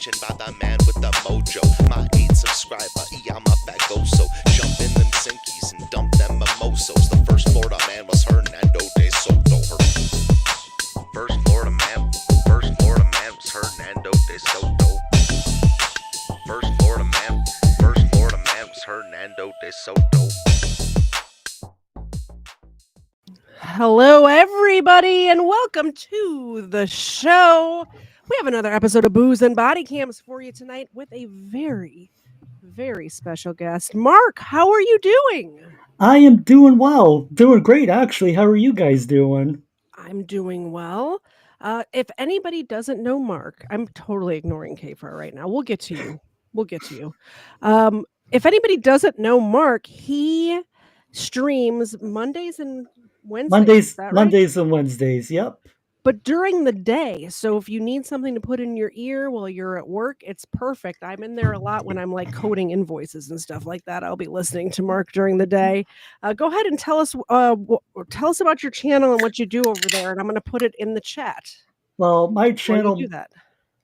mentioned by the man with the mojo. My 8 subscriber, I'm up at go. So jump in them sinkies and dump them mimosos. The first Florida man was Hernando de Soto. First Florida man was Hernando de Soto. First Florida man was Hernando de Soto. Hello, everybody, and welcome to the show. We have another episode of Booze and Bodycams for you tonight with a very, very special guest. Marc, how are you doing? I am doing well. Doing great, actually. How are you guys doing? I'm doing well. If anybody doesn't know Marc, I'm totally ignoring KFARR right now. We'll get to you. If anybody doesn't know Marc, he streams Mondays and Wednesdays. Is that right? Mondays and Wednesdays, yep. But during the day, so if you need something to put in your ear while you're at work, it's perfect. I'm in there a lot when I'm like coding invoices and stuff like that. I'll be listening to Marc during the day. Go ahead and tell us about your channel and what you do over there, and I'm going to put it in the chat. Well, my channel, do that?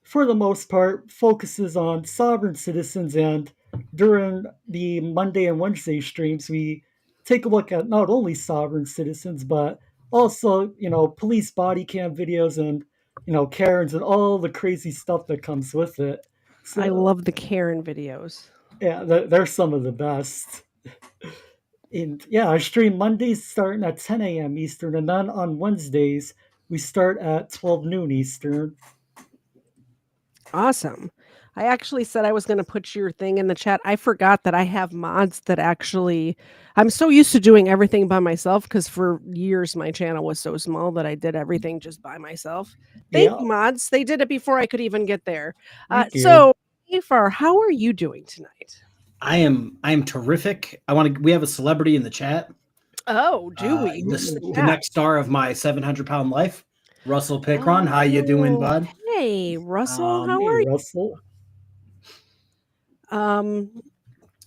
For the most part, focuses on sovereign citizens, and during the Monday and Wednesday streams, we take a look at not only sovereign citizens, but also, police body cam videos and, Karens and all the crazy stuff that comes with it. So, I love the Karen videos. Yeah, they're some of the best. And yeah, I stream Mondays starting at 10 a.m. Eastern, and then on Wednesdays, we start at 12 noon Eastern. Awesome. I actually said I was going to put your thing in the chat. I forgot that I have mods that actually, I'm so used to doing everything by myself because for years my channel was so small that I did everything just by myself. Thank you, mods. They did it before I could even get there. So, KFARR, how are you doing tonight? I am terrific. We have a celebrity in the chat. Oh, do we? The next star of my 700-pound life, Russell Pickron. How you doing, bud? Hey, Russell. How are you? Russell.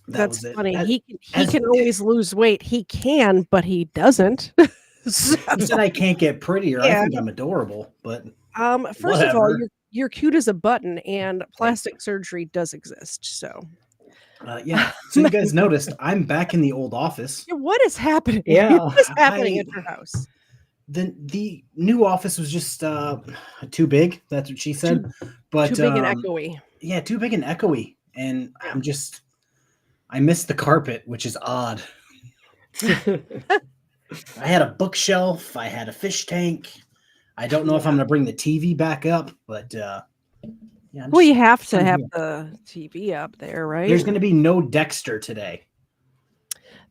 That's funny. He can always lose weight. He can, but he doesn't. So, he said I can't get prettier. Yeah. I think I'm adorable, but first of all, you're cute as a button, and plastic surgery does exist. So. Yeah. So you guys noticed I'm back in the old office. What is happening? Yeah. What is happening at your house? The new office was just too big. That's what she said. But too big and echoey. Yeah, too big and echoey. And I missed the carpet, which is odd. I had a bookshelf. I had a fish tank. I don't know if I'm going to bring the TV back up, but well, you have to have the TV up there, right? There's going to be no Dexter today.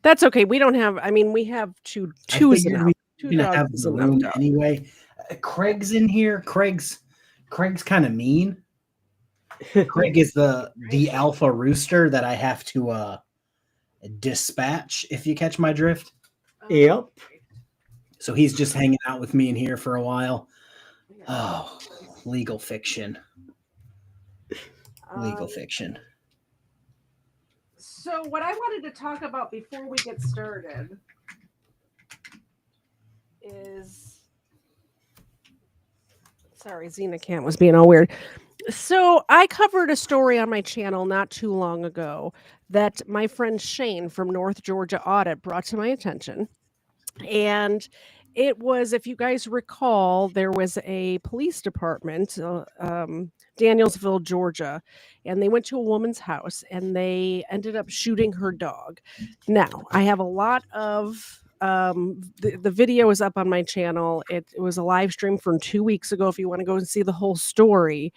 That's okay. We don't have. I mean, we have two enough. We're going to have the room anyway. Craig's in here. Craig's kind of mean. Craig is the alpha rooster that I have to dispatch, if you catch my drift. Yep. So he's just hanging out with me in here for a while. Oh, legal fiction. Legal fiction. So what I wanted to talk about before we get started is... Sorry, Xenacant was being all weird. So I covered a story on my channel not too long ago that my friend Shane from North Georgia Audit brought to my attention. And it was, if you guys recall, there was a police department, Danielsville, Georgia, and they went to a woman's house and they ended up shooting her dog. Now, I have a lot of... the video is up on my channel. It was a live stream from 2 weeks ago. If you want to go and see the whole story,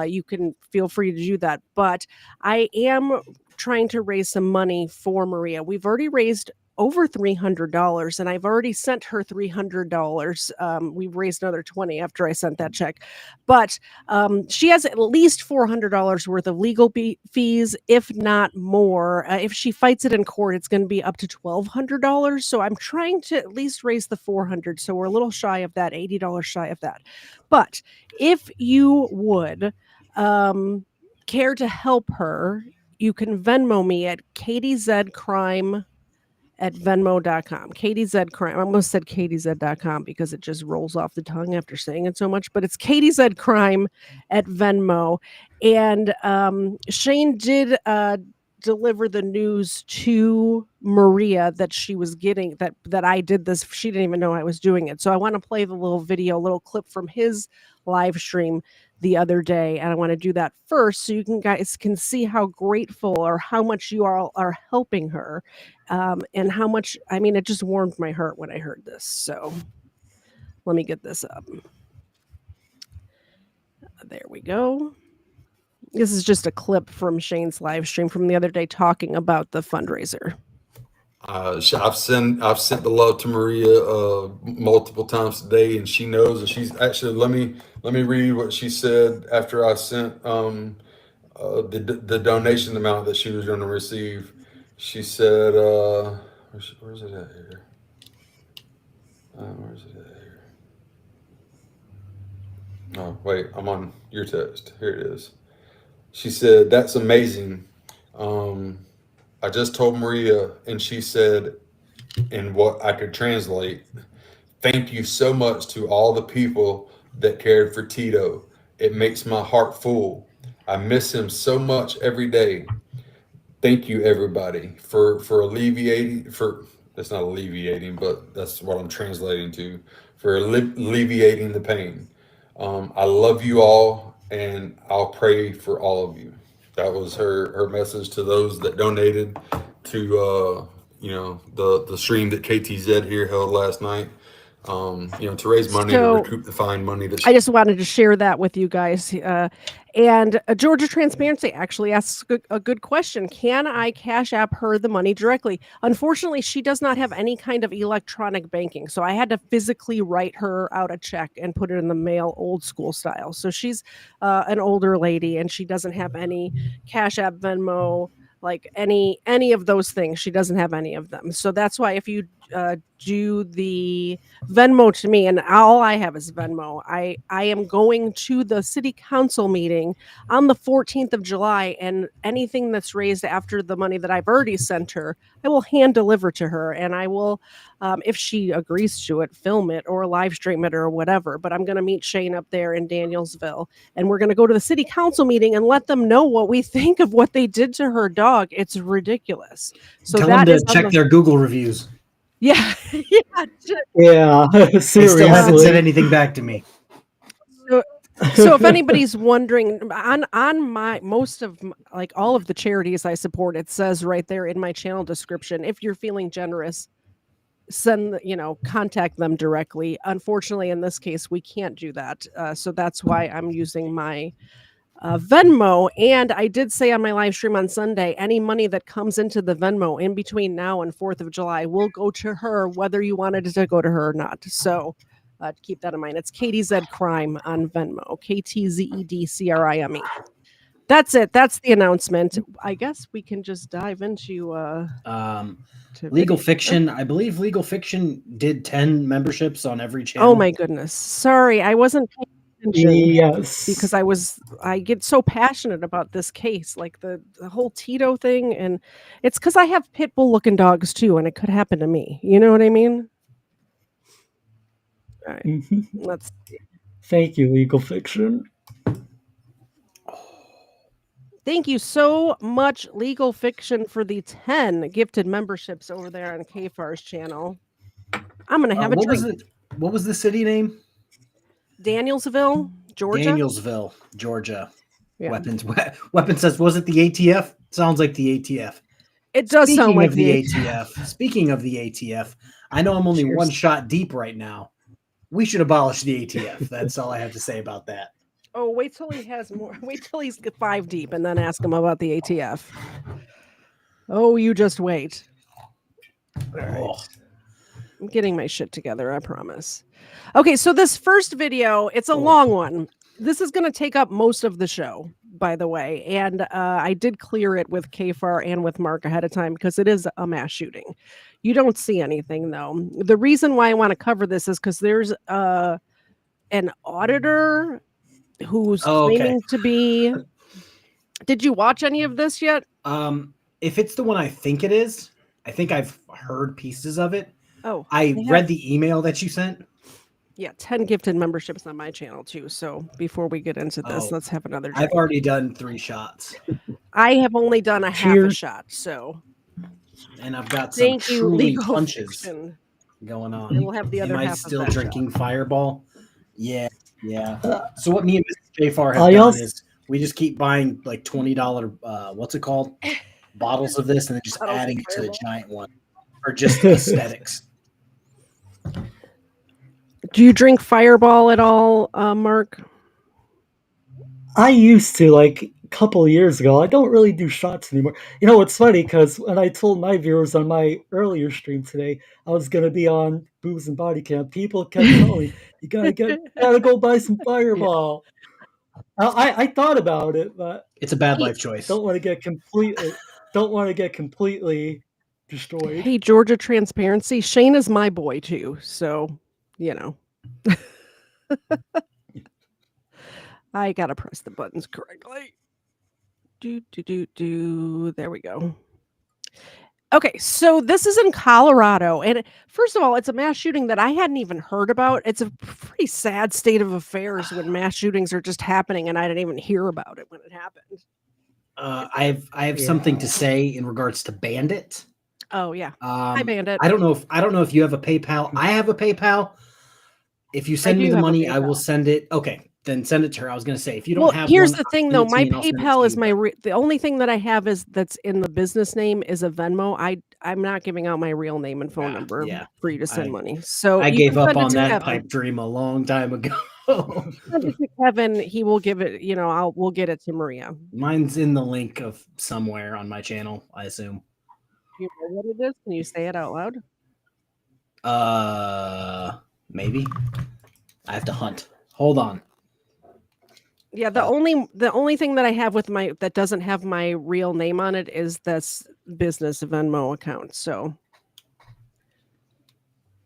you can feel free to do that. But I am trying to raise some money for Maria. We've already raised over $300, and I've already sent her $300. We've raised another $20 after I sent that check, but she has at least $400 worth of legal fees, if not more. If she fights it in court, it's going to be up to $1,200. So I'm trying to at least raise the $400. So we're a little shy of that, $80 shy of that. But if you would care to help her, you can Venmo me at KTZed Crime at Venmo.com. KTZed crime. I almost said KTZed.com because it just rolls off the tongue after saying it so much, but it's KTZed crime at Venmo. And Shane did deliver the news to Maria that she was getting, that I did this. She didn't even know I was doing it. So I want to play the little video, little clip from his live stream the other day, and I want to do that first so you guys can see how grateful or how much you all are helping her, and how much, I mean, it just warmed my heart when I heard this. So let me get this up. There we go. This is just a clip from Shane's live stream from the other day talking about the fundraiser. I've sent the love to Maria multiple times today, and she knows. And she's actually, let me read what she said after I sent the donation amount that she was going to receive. She said, "Where's it at here? Where's it at here? Oh wait, I'm on your text. Here it is." She said, "That's amazing. I just told Maria, and she said, in what I could translate, thank you so much to all the people that cared for Tito. It makes my heart full. I miss him so much every day. Thank you, everybody, for alleviating, that's not alleviating, but that's what I'm translating to, for alleviating the pain. I love you all, and I'll pray for all of you." That was her message to those that donated to the stream that KTZed here held last night. To raise money to recoup the fine money that I just wanted to share that with you guys. And Georgia Transparency actually asks a good question. Can I Cash App her the money directly? Unfortunately, she does not have any kind of electronic banking. So I had to physically write her out a check and put it in the mail old school style. So she's an older lady and she doesn't have any Cash App, Venmo, like any of those things. She doesn't have any of them. So that's why if you do the Venmo to me, and all I have is Venmo, I am going to the city council meeting on the 14th of July, and anything that's raised after the money that I've already sent her, I will hand deliver to her, and I will, if she agrees to it, film it or live stream it or whatever. But I'm going to meet Shane up there in Danielsville, and we're going to go to the city council meeting and let them know what we think of what they did to her dog. It's ridiculous. So tell them to check their Google reviews. Yeah. Yeah. They still haven't said anything back to me. So if anybody's wondering, on my all of the charities I support, it says right there in my channel description, if you're feeling generous, contact them directly. Unfortunately, in this case, we can't do that. So that's why I'm using my Venmo. And I did say on my live stream on Sunday, any money that comes into the Venmo in between now and 4th of July will go to her, whether you wanted it to go to her or not. So keep that in mind. It's KTZed Crime on Venmo, KTZed CRIME. That's it. That's the announcement. I guess we can just dive into Legal Fiction. I believe Legal Fiction did 10 memberships on every channel. Oh my goodness. Sorry, I wasn't paying attention. Yes. Because I get so passionate about this case, like the whole Tito thing, and it's because I have pit bull looking dogs too, and it could happen to me. You know what I mean? All right. Let's see. Thank you, Legal Fiction. Thank you so much, Legal Fiction, for the 10 gifted memberships over there on KFARR's channel. I'm going to have a drink. What was the city name? Danielsville, Georgia. Danielsville, Georgia. Yeah. Weapon says, was it the ATF? Sounds like the ATF. It does sound like the ATF. Speaking of the ATF, I know I'm only one shot deep right now. We should abolish the ATF. That's all I have to say about that. Oh, wait till he has more. Wait till he's 5 deep and then ask him about the ATF. Oh, you just wait. All right. I'm getting my shit together, I promise. Okay, so this first video, it's a long one. This is going to take up most of the show, by the way. And I did clear it with KFARR and with Marc ahead of time because it is a mass shooting. You don't see anything, though. The reason why I want to cover this is because there's an auditor who's claiming to be... Did you watch any of this yet? If it's the one I think it is, I think I've heard pieces of it. Oh, I read the email that you sent. Yeah, 10 gifted memberships on my channel too. So before we get into this, let's have another drink. I've already done 3 shots. I have only done a half a shot, so. And I've got some truly punches going on. And we'll have the other Am I half still of that drinking shot. Fireball? Yeah. So what me and Mrs. KFARR have done is we just keep buying like $20, what's it called? Bottles of this and then just adding it to the giant one for just aesthetics. Do you drink Fireball at all, Marc? I used to, like a couple of years ago. I don't really do shots anymore. You know, it's funny because when I told my viewers on my earlier stream today I was going to be on Booze and Bodycam, people kept telling me, you gotta go buy some Fireball. Yeah. I thought about it, but it's a bad life choice. Don't want to get completely destroyed. Hey, Georgia Transparency, Shane is my boy too, so you know. I gotta press the buttons correctly. There we go. Okay, so this is in Colorado, and first of all, it's a mass shooting that I hadn't even heard about. It's a pretty sad state of affairs when mass shootings are just happening, and I didn't even hear about it when it happened. I have something to say in regards to Bandit. Oh yeah, hi Bandit. I don't know if you have a PayPal. I have a Paypal. If you send me the money, I will send it. Okay, then send it to her. I was going to say, if you don't have here's one, the thing though, my PayPal is the only thing that I have that's in the business name is a Venmo. I'm not giving out my real name and phone number for you to send money. So I gave up on that pipe dream a long time ago. Send it to Kevin, he will give it, we'll get it to Maria. Mine's in the link of somewhere on my channel, I assume. Do you know what it is? Can you say it out loud? Maybe. I have to hunt. Hold on. Yeah, the only thing that I have with that doesn't have my real name on it is this business Venmo account. So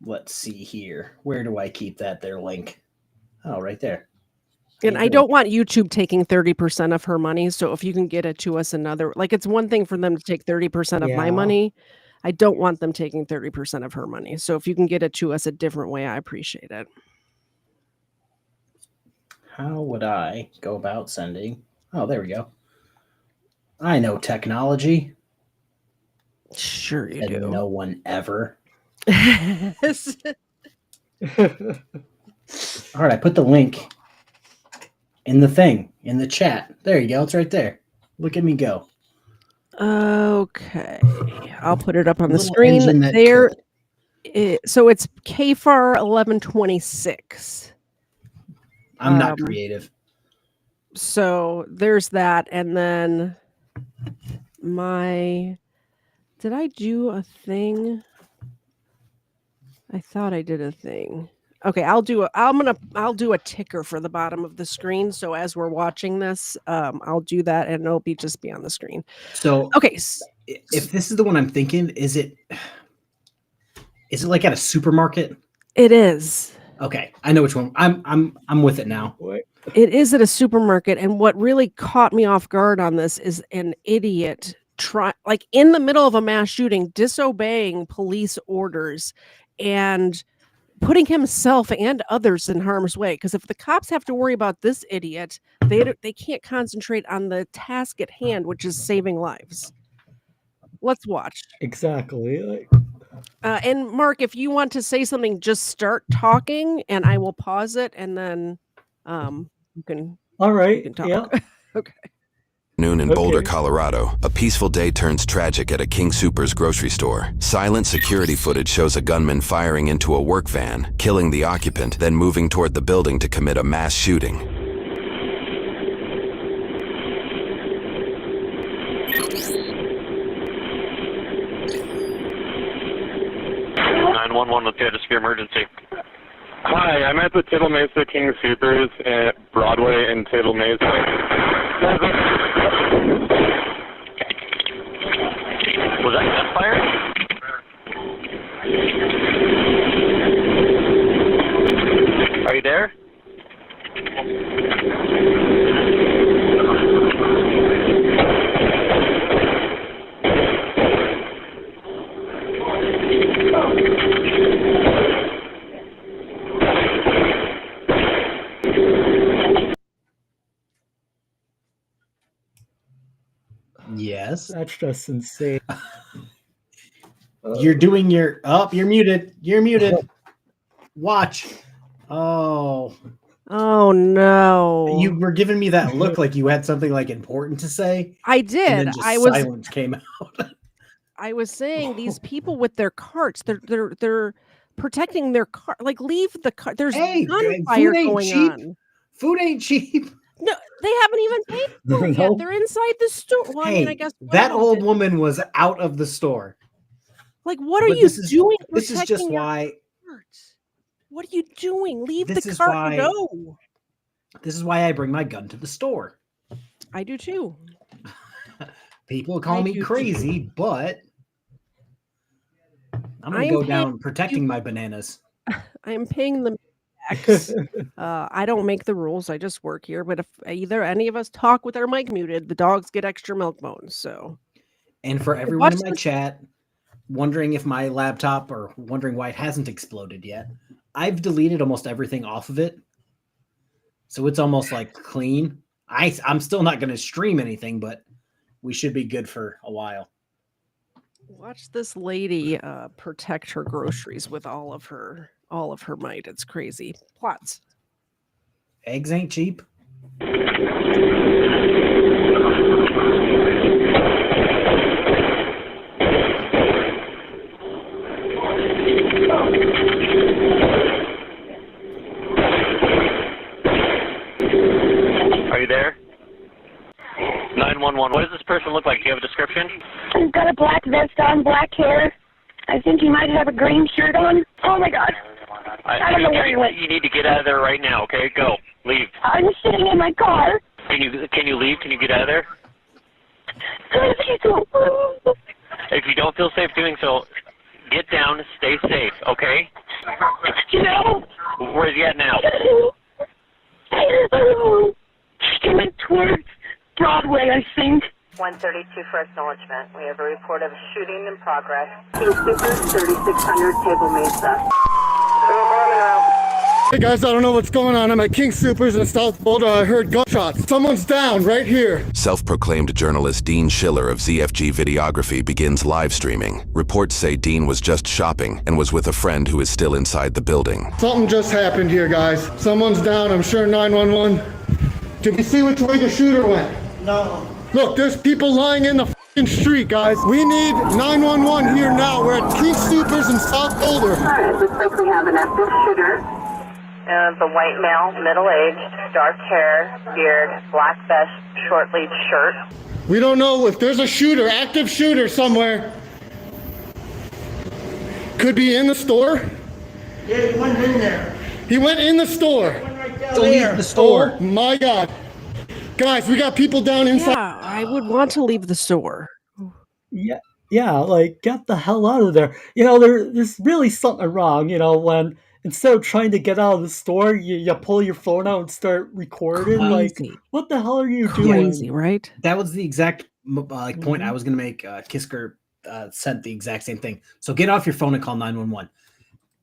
let's see here. Where do I keep that there link? Oh, right there. And I don't want YouTube taking 30% of her money. So if you can get it to us it's one thing for them to take 30% of my money. I don't want them taking 30% of her money. So if you can get it to us a different way, I appreciate it. How would I go about sending? Oh, there we go. I know technology. Sure you do. No one ever. All right, I put the link in the chat. There you go. It's right there. Look at me go. Okay. I'll put it up on the screen. There. So it's KFARR 1126. I'm not creative. So there's that. And then did I do a thing? I thought I did a thing. Okay, I'll do a ticker for the bottom of the screen. So as we're watching this, I'll do that and it'll just be on the screen. So okay, if this is the one I'm thinking, is it like at a supermarket? It is. Okay, I know which one. I'm with it now. It is at a supermarket, and what really caught me off guard on this is an idiot in the middle of a mass shooting, disobeying police orders and putting himself and others in harm's way. Because if the cops have to worry about this idiot, they can't concentrate on the task at hand, which is saving lives. Let's watch. Exactly. And Marc, if you want to say something, just start talking, and I will pause it, and then you can. All right. You can talk. Yeah. Okay. Noon in Boulder, Colorado, a peaceful day turns tragic at a King Soopers grocery store. Silent security footage shows a gunman firing into a work van, killing the occupant, then moving toward the building to commit a mass shooting. 911, let's get a severe emergency. Hi, I'm at the Tittle Mesa King Soopers at Broadway and Tittle Mesa. Was that gunfire? Are you there? Yes. That's just insane. You're doing your you're muted. You're muted. Watch. Oh. Oh no. You were giving me that look like you had something like important to say. I And did. then just silence came out. I was saying these people with their carts, they're protecting their car. Like, leave the car. There's gunfire going cheap. on. Food ain't cheap. No, they haven't even paid for it yet. They're inside the store. Well, hey, I mean, I guess that old woman was out of the store. Like, what are you doing? This is just why. Carts? What are you doing? Leave this the is cart why, and go. This is why I bring my gun to the store. I do too. People call me crazy, but I'm going to go down protecting my bananas. I am paying them tax. I don't make the rules. I just work here. But if either any of us talk with our mic muted, the dogs get extra milk bones. So, and for everyone in my chat wondering if my laptop or wondering why it hasn't exploded yet, I've deleted almost everything off of it. So it's almost like clean. I'm still not going to stream anything, but we should be good for a while. Watch this lady protect her groceries with all of her might. It's crazy. Plots. Eggs ain't cheap. Are you there? 911. What does this person look like? Do you have a description? He's got a black vest on, black hair. I think he might have a green shirt on. Oh my God. I don't know where he went. You need to get out of there right now, okay? Go. Leave. I'm sitting in my car. Can you leave? Can you get out of there? If you don't feel safe doing so, get down, stay safe, okay? No. Where's he at now? He went towards Broadway, I think. 132 for acknowledgement. We have a report of shooting in progress. King Supers, 3600 Table Mesa. Hey guys, I don't know what's going on. I'm at King Supers in South Boulder. I heard gunshots. Someone's down right here. Self-proclaimed journalist Dean Schiller of ZFG Videography begins live streaming. Reports say Dean was just shopping and was with a friend who is still inside the building. Something just happened here, guys. Someone's down. I'm sure 911. Did you see which way the shooter went? No. Look, there's people lying in the f***ing street, guys. We need 911 here now. We're at King Supers in South Boulder. Alright, looks like we have an active shooter. The white male, middle-aged, dark hair, beard, black vest, short-sleeved shirt. We don't know if there's a shooter, active shooter somewhere. Could be in the store. Yeah, he went in there. He went in the store. He went right down there. The store. Oh my God. Guys, we got people down inside. Yeah, I would want to leave the store. Yeah, like, get the hell out of there. You know, there's really something wrong, you know, when instead of trying to get out of the store, you pull your phone out and start recording. Crazy. Like, what the hell are you doing? Crazy, right? That was the exact point I was going to make. Kisker sent the exact same thing. So get off your phone and call 911.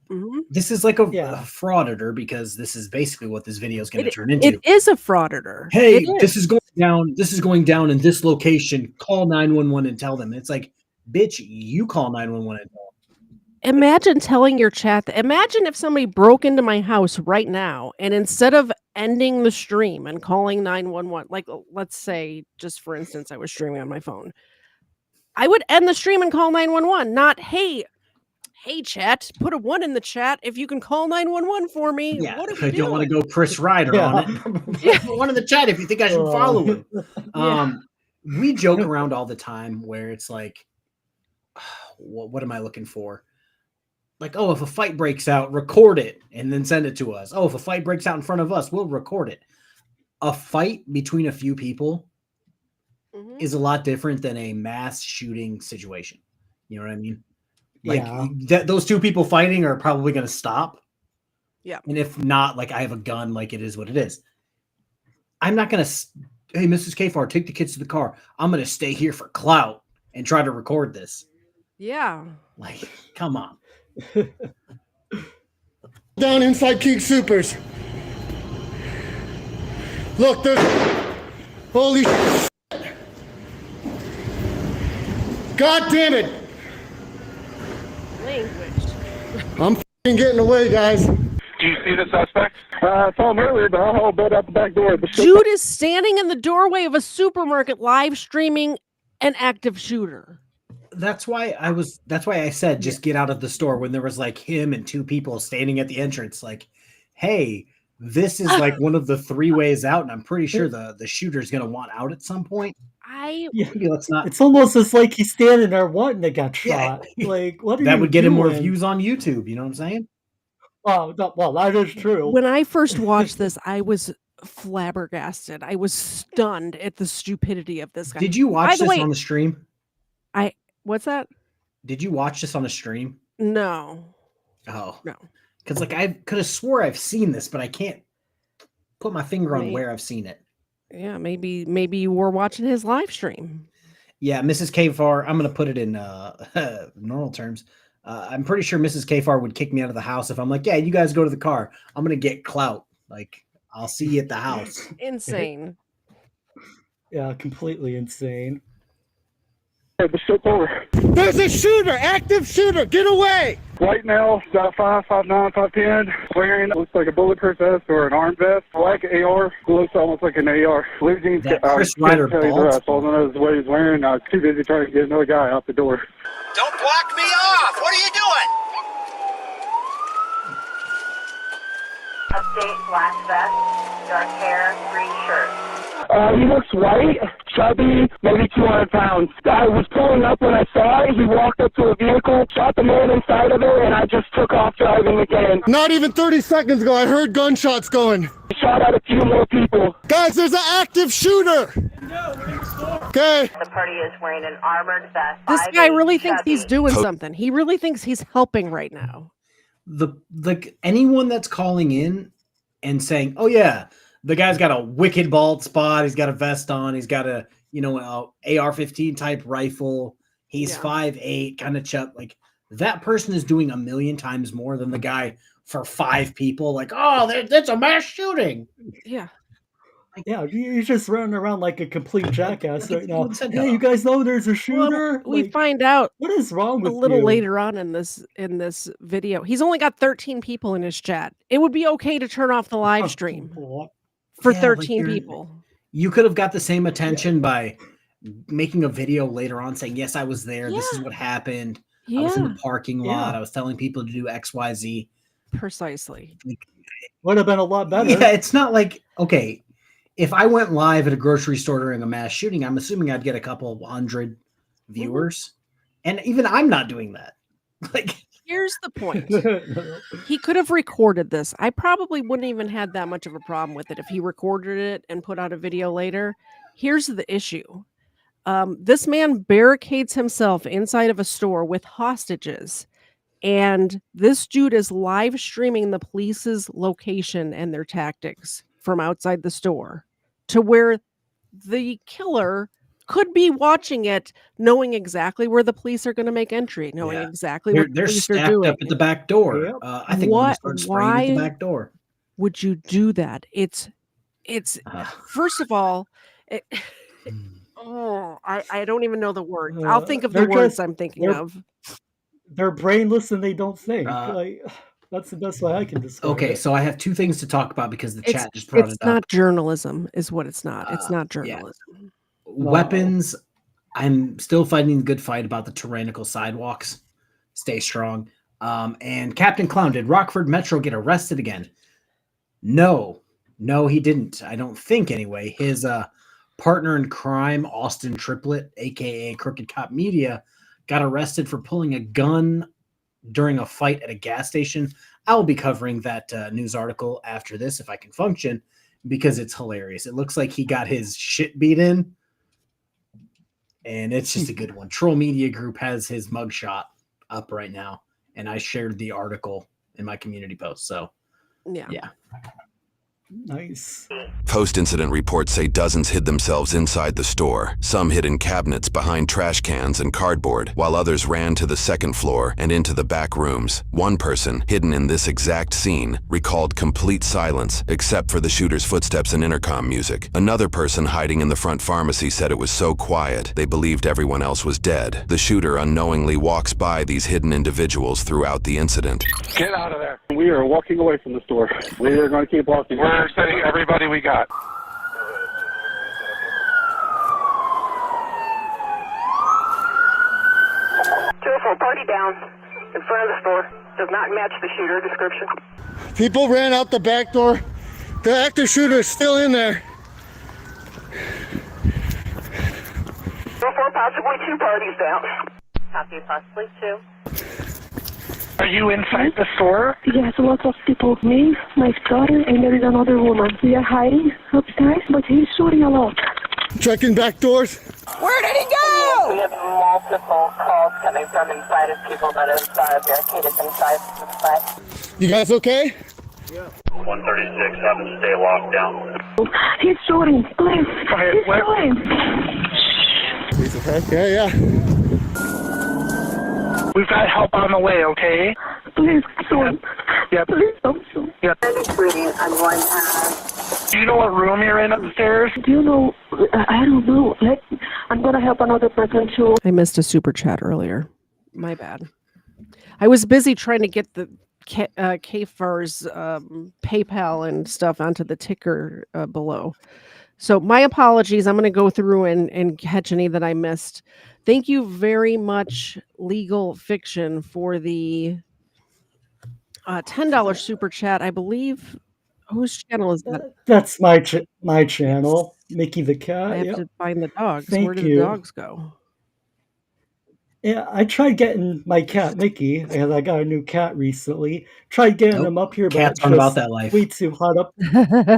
Mm-hmm. This is like a frauditor, because this is basically what this video is going to turn into. It is a frauditor. Hey, this is going down. This is going down in this location. Call 911 and tell them. It's like, bitch, you call 911 and tell them. Imagine telling your chat. Imagine if somebody broke into my house right now, and instead of ending the stream and calling 911, like, let's say, just for instance, I was streaming on my phone, I would end the stream and call 911. Not, hey, chat, put a 1 in the chat if you can call 911 for me. Yeah, what I don't want to go Chris Ryder on it. Put 1 in the chat if you think I should follow him. We joke around all the time where it's like, what am I looking for? Like, oh, if a fight breaks out, record it and then send it to us. Oh, if a fight breaks out in front of us, we'll record it. A fight between a few people is a lot different than a mass shooting situation. You know what I mean? Like, those two people fighting are probably going to stop. Yeah. And if not, like, I have a gun, like, it is what it is. I'm not going to, hey, Mrs. KFARR, take the kids to the car. I'm going to stay here for clout and try to record this. Yeah. Like, come on. Down inside King Supers. Look, there's holy shit. God damn it! Language. I'm f***ing getting away, guys. Do you see the suspect? I saw him earlier, but I hauled Bud out the back door. Jude is standing in the doorway of a supermarket live streaming an active shooter. That's why I said just get out of the store when there was like him and two people standing at the entrance. Like, hey, this is like one of the 3 ways out, and I'm pretty sure the shooter's gonna want out at some point. Maybe let's not. It's almost as like he's standing there wanting to get shot. Like, what are that you would get him more doing? views on YouTube. You know what I'm saying? Oh, well, that is true. When I first watched this, I was flabbergasted. I was stunned at the stupidity of this guy. Did you watch this on the stream? What's that? Did you watch this on a stream? No. Oh. No. Because like I could have swore I've seen this, but I can't put my finger on where I've seen it. Yeah, maybe you were watching his live stream. Yeah, Mrs. KFARR, I'm going to put it in normal terms. I'm pretty sure Mrs. KFARR would kick me out of the house if I'm like, yeah, you guys go to the car. I'm going to get clout. Like, I'll see you at the house. Insane. Yeah, completely insane. The shit's over. There's a shooter, active shooter. Get away! White male, about 5'9", 5'10", wearing looks like a bulletproof vest or an arm vest. Black AR, looks almost like an AR. Blue jeans. Chris Ryder All I know is what he's wearing. Too busy trying to get another guy out the door. Don't block me off! What are you doing? Update, black vest, dark hair, green shirt. He looks white, chubby, maybe 200 pounds. I was pulling up when I saw it. He walked up to a vehicle, shot the man inside of it, and I just took off driving again. Not even 30 seconds ago, I heard gunshots going. Shot at a few more people. Guys, there's an active shooter. Okay. The party is wearing an armored vest. This guy really thinks he's doing something. He really thinks he's helping right now. Anyone that's calling in and saying, "Oh yeah, the guy's got a wicked bald spot. He's got a vest on. He's got a AR-15 type rifle. He's 5'8", kind of chub." Like that person is doing 1,000,000 times more than the guy for 5 people. Like, oh, that's a mass shooting. Yeah. Yeah, you're just running around like a complete jackass right now. Hey, you guys know there's a shooter? Well, we find out what is wrong with a little you? later on in this video. He's only got 13 people in his chat. It would be okay to turn off the live stream for 13 people. You could have got the same attention by making a video later on saying, "Yes, I was there. This is what happened. I was in the parking lot. I was telling people to do X, Y, Z." Precisely. Would have been a lot better. Yeah, it's not like, okay, if I went live at a grocery store during a mass shooting, I'm assuming I'd get a couple 100 viewers. And even I'm not doing that. Like, here's the point. He could have recorded this. I probably wouldn't even had that much of a problem with it if he recorded it and put out a video later. Here's the issue. This man barricades himself inside of a store with hostages. And this dude is live streaming the police's location and their tactics from outside the store to where the killer could be watching it, knowing exactly where the police are going to make entry, knowing exactly what they're the police stacked are doing. up at the back door. I think we're going to start spraying at the back door. Would you do that? It's first of all, I don't even know the words. I'll think of the words I'm thinking of. They're brainless and they don't think. That's the best way I can describe it. Okay, so I have 2 things to talk about because the chat just brought it up. It's not journalism, is what it's not. It's not journalism. Yeah. Weapons, I'm still fighting the good fight about the tyrannical sidewalks. Stay strong. And Captain Clown, did Rockford Metro get arrested again? No, he didn't. I don't think anyway. His partner in crime, Austin Triplett, aka Crooked Cop Media, got arrested for pulling a gun during a fight at a gas station. I'll be covering that news article after this if I can function, because it's hilarious. It looks like he got his shit beat in, and it's just a good one. Troll Media Group has his mugshot up right now, and I shared the article in my community post. So, yeah. Nice. Post-incident reports say dozens hid themselves inside the store. Some hid in cabinets behind trash cans and cardboard, while others ran to the second floor and into the back rooms. One person, hidden in this exact scene, recalled complete silence, except for the shooter's footsteps and intercom music. Another person hiding in the front pharmacy said it was so quiet, they believed everyone else was dead. The shooter unknowingly walks by these hidden individuals throughout the incident. Get out of there. We are walking away from the store. We are going to keep walking. We're sending everybody we got. Careful, party down in front of the store. Does not match the shooter description. People ran out the back door. The active shooter is still in there. Therefore, possibly 2 parties down. Copy, possibly 2. Are you inside the store? Yes, lots of people. Me, my daughter, and there is another woman. We are hiding upstairs, but he's shooting a lot. Checking back doors. Where did he go? We have multiple calls coming from inside of people that are barricaded inside the side. You guys okay? Yeah. 136, have them stay locked down. He's shooting, please. Okay, He's shooting. Yeah. We've got help on the way, okay? Please, shoot. Yep. Please don't shoot. Yep. I'm going Do you know what room you're in upstairs? Do you know? I don't know. I'm going to help another person too. I missed a super chat earlier. My bad. I was busy trying to get the KFARR's PayPal and stuff onto the ticker below. So my apologies. I'm going to go through and catch any that I missed. Thank you very much, Legal Fiction, for the $10 super chat. I believe. Whose channel is that? That's my channel, Mickey the Cat. I have to find the dogs. Thank Where did you. the dogs go? Yeah, I tried getting my cat Mickey, and I got a new cat recently. Tried getting him up here, but Cats it's aren't about just that life. way too hot up.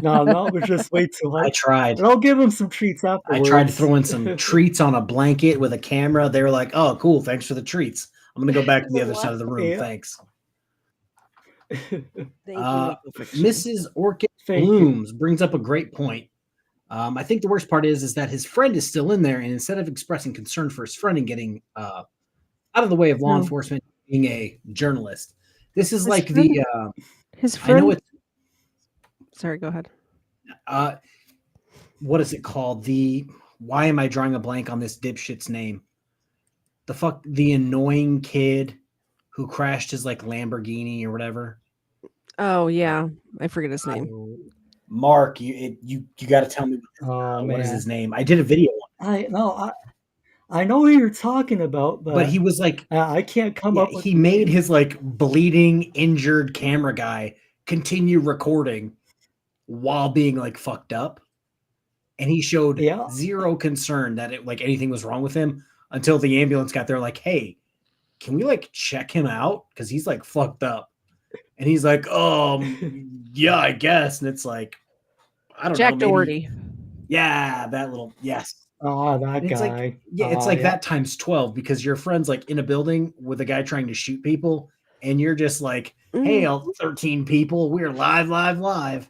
No, it was just way too hot. I tried. But I'll give him some treats I afterwards. tried to throw in some treats on a blanket with a camera. They were like, "Oh, cool, thanks for the treats. I'm gonna go back to the other side of the room. Yeah. Thanks." Thank you, Mrs. Orchid Thank Blooms brings up a great point. I think the worst part is that his friend is still in there, and instead of expressing concern for his friend and getting out of the way of law No. enforcement, being a journalist, this is His like friend- the His I know friend. it's Sorry, go ahead. what is it called? Why am I drawing a blank on this dipshit's name? The annoying kid who crashed his like Lamborghini or whatever. Oh yeah, I forget his name. Marc, you got to tell me what is his name. I did a video. I know who you're talking about, But he was like, I can't come up with. He made his like bleeding, injured camera guy continue recording while being like fucked up, and he showed zero concern that anything was wrong with him until the ambulance got there. Like, hey, can we like check him out because he's like fucked up? And he's like, yeah, I guess. And it's like, I don't know. Jack maybe- Doherty. Yeah, that little yes. Oh, that It's guy. like, it's like that times 12 because your friend's like in a building with a guy trying to shoot people, and you're just like, hey, all 13 people, we're live.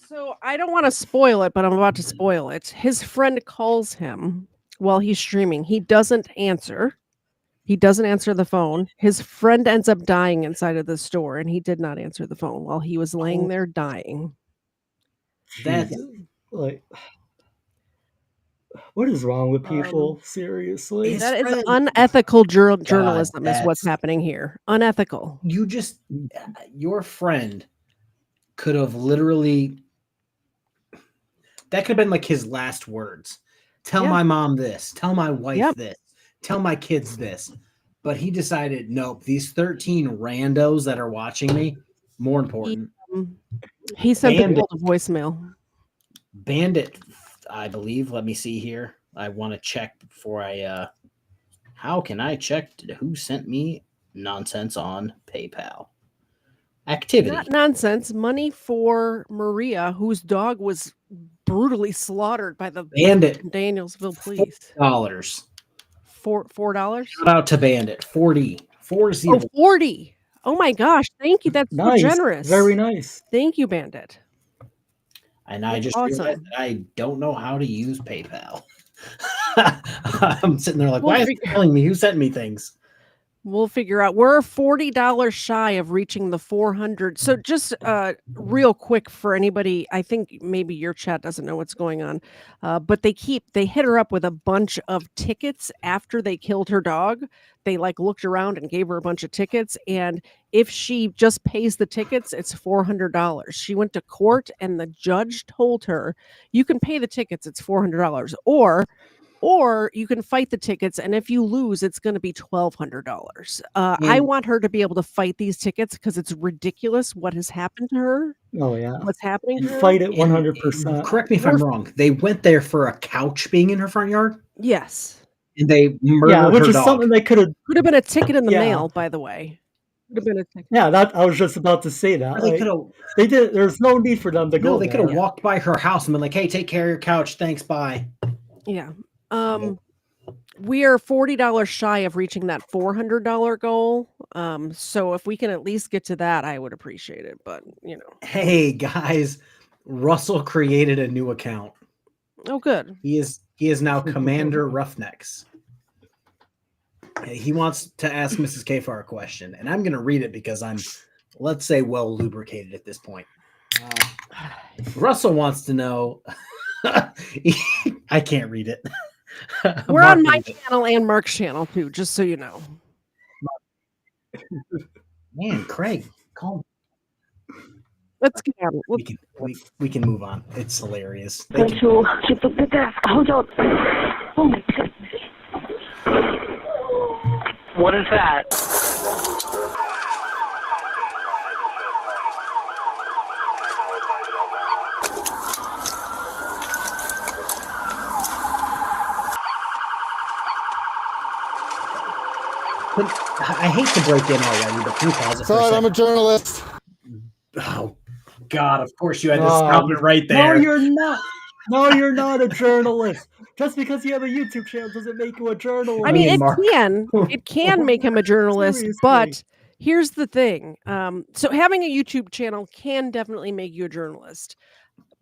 So I don't want to spoil it, but I'm about to spoil it. His friend calls him while he's streaming. He doesn't answer. He doesn't answer the phone. His friend ends up dying inside of the store, and he did not answer the phone while he was laying there dying. That's like, what is wrong with people? Seriously, That is unethical journalism is what's happening here. Unethical. Your friend could have literally, that could have been like his last words. Tell my mom this, tell my wife this, tell my kids this. But he decided, nope, these 13 randos that are watching me, more important. He sent the girl to voicemail. Bandit, I believe. Let me see here. I want to check before I how can I check who sent me nonsense on PayPal? Activity. Not nonsense. Money for Maria, whose dog was brutally slaughtered by the Bandit. Danielsville police. $4. $4? Shout out to Bandit. 40. Oh, 40. Oh my gosh. Thank you. That's so Nice. generous. Very nice. Thank you, Bandit. And I That's just awesome. realized that I don't know how to use PayPal. I'm sitting there like, We'll why is it telling me who sent me things? We'll figure out. We're $40 shy of reaching the 400. So just real quick for anybody, I think maybe your chat doesn't know what's going on, but they hit her up with a bunch of tickets after they killed her dog. They like looked around and gave her a bunch of tickets, and if she just pays the tickets, it's $400. She went to court, and the judge told her, "You can pay the tickets; it's $400, or you can fight the tickets, and if you lose, it's going to be $1,200." I want her to be able to fight these tickets because it's ridiculous what has happened to her. Oh yeah, What's happening and to her? fight it 100%. Correct me if I'm wrong. They went there for a couch being in her front yard. Yes. And they murdered Yeah, which her is dog. something they could have been a ticket in the Yeah. mail, by the way. Would have been a ticket. Yeah, that I was just about to say that. Or they Like, coulda- they did. There's no need for them to go. No, they could have there. walked by her house and been like, "Hey, take care of your couch. Thanks, bye." Yeah. We are $40 shy of reaching that $400 goal. So if we can at least get to that, I would appreciate it. But Hey guys, Russell created a new account. Oh, good. He is now Commander Roughnecks. He wants to ask Mrs. KFARR a question, and I'm going to read it because I'm, let's say, well lubricated at this point. Russell wants to know. I can't read it. We're on my channel and Mark's channel too, just so you know. Man, Craig, calm. Let's get out. We can move on. It's hilarious. Thank you. Keep up the desk. Hold on. Oh my goodness. What is that? I hate to break in already, but can you pause it for a Sorry, second? I'm a journalist. Oh, God, of course you had to stop it right No, there. you're not. No, you're not a journalist. Just because you have a YouTube channel doesn't make you a journalist. I mean, it can make him a journalist, but here's the thing. So having a YouTube channel can definitely make you a journalist.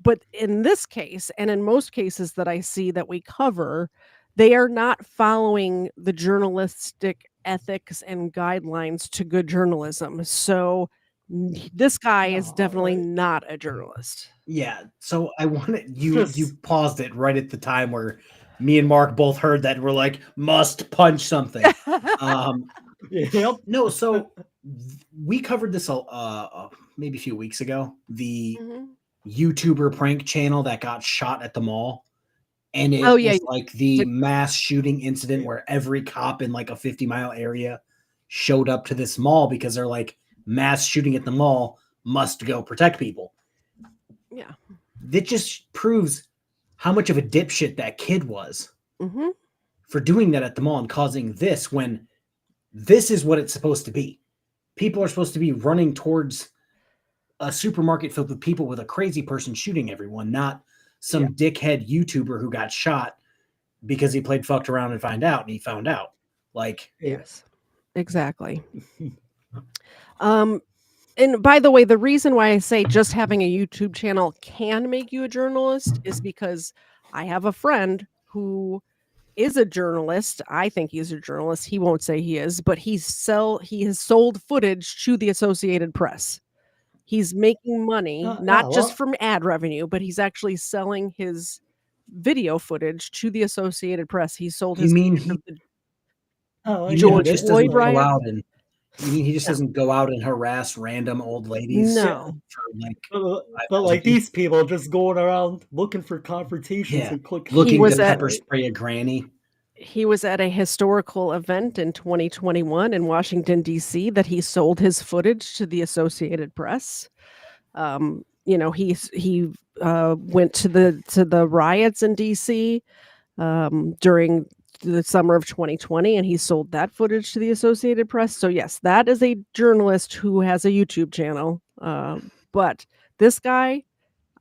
But in this case, and in most cases that I see that we cover, they are not following the journalistic ethics and guidelines to good journalism. So this guy is definitely not a journalist. Yeah, so I wanted you paused it right at the time where me and Mark both heard that and we're like, must punch something. Yep. No, so we covered this maybe a few weeks ago. The YouTuber prank channel that got shot at the mall. And it was like the mass shooting incident where every cop in like a 50-mile area showed up to this mall because they're like, mass shooting at the mall, must go protect people. Yeah. That just proves how much of a dipshit that kid was for doing that at the mall and causing this when this is what it's supposed to be. People are supposed to be running towards a supermarket filled with people with a crazy person shooting everyone, not some dickhead YouTuber who got shot because he played fucked around and find out, and he found out. Like, yes, exactly. And by the way, the reason why I say just having a YouTube channel can make you a journalist is because I have a friend who is a journalist. I think he's a journalist. He won't say he is, but he has sold footage to the Associated Press. He's making money, not just from ad revenue, but he's actually selling his video footage to the Associated Press. He sold his George Floyd riot. You mean he just doesn't go out and harass random old ladies? No. But like these people just going around looking for confrontations and looking to pepper spray a granny. He was at a historical event in 2021 in Washington, D.C. that he sold his footage to the Associated Press. He went to the riots in D.C. During the summer of 2020, and he sold that footage to the Associated Press. So yes, that is a journalist who has a YouTube channel. But this guy,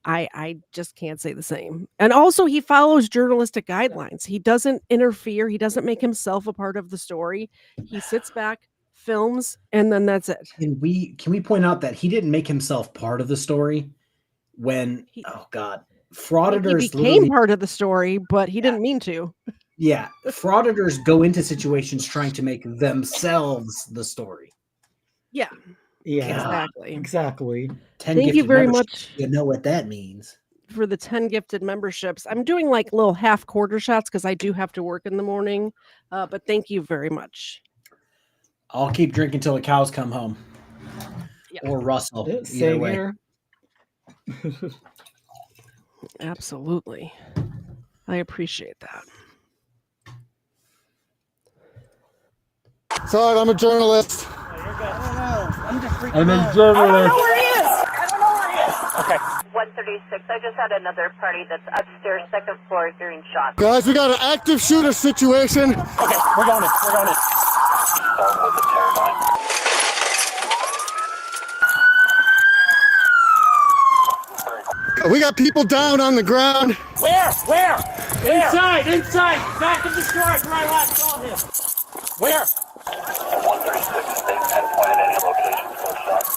I just can't say the same. And also he follows journalistic guidelines. He doesn't interfere. He doesn't make himself a part of the story. He sits back, films, and then that's it. And can we point out that he didn't make himself part of the story? when He frauditors became part of the story, but he didn't mean to. Yeah, frauditors go into situations trying to make themselves the story. Yeah. Yeah, Exactly. exactly. 10 Thank you gifted very memberships, much You know what that means. for the 10 gifted memberships. I'm doing like little half quarter shots because I do have to work in the morning. But thank you very much. I'll keep drinking till the cows come home. Yeah. Or Russell. Either Same way. here. Absolutely. I appreciate that. Sorry, I'm a journalist. I'm just freaking I'm a out. journalist. I don't know where he is. Okay. 136. I just had another party that's upstairs, second floor, hearing shots. Guys, we got an active shooter situation. Okay, we're going in. We're going in. We got people down on the ground. Where? Inside. Back of the store where I last saw him. Where? 136. They haven't pointed any locations for shots.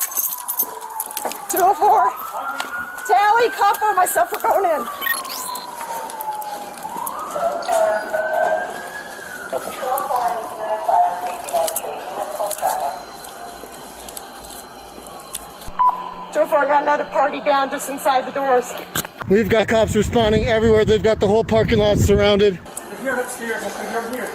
204. Tally, copper, myself, we're going in. So far, I got another party down just inside the doors. We've got cops responding everywhere. They've got the whole parking lot surrounded. They're here upstairs. They're here.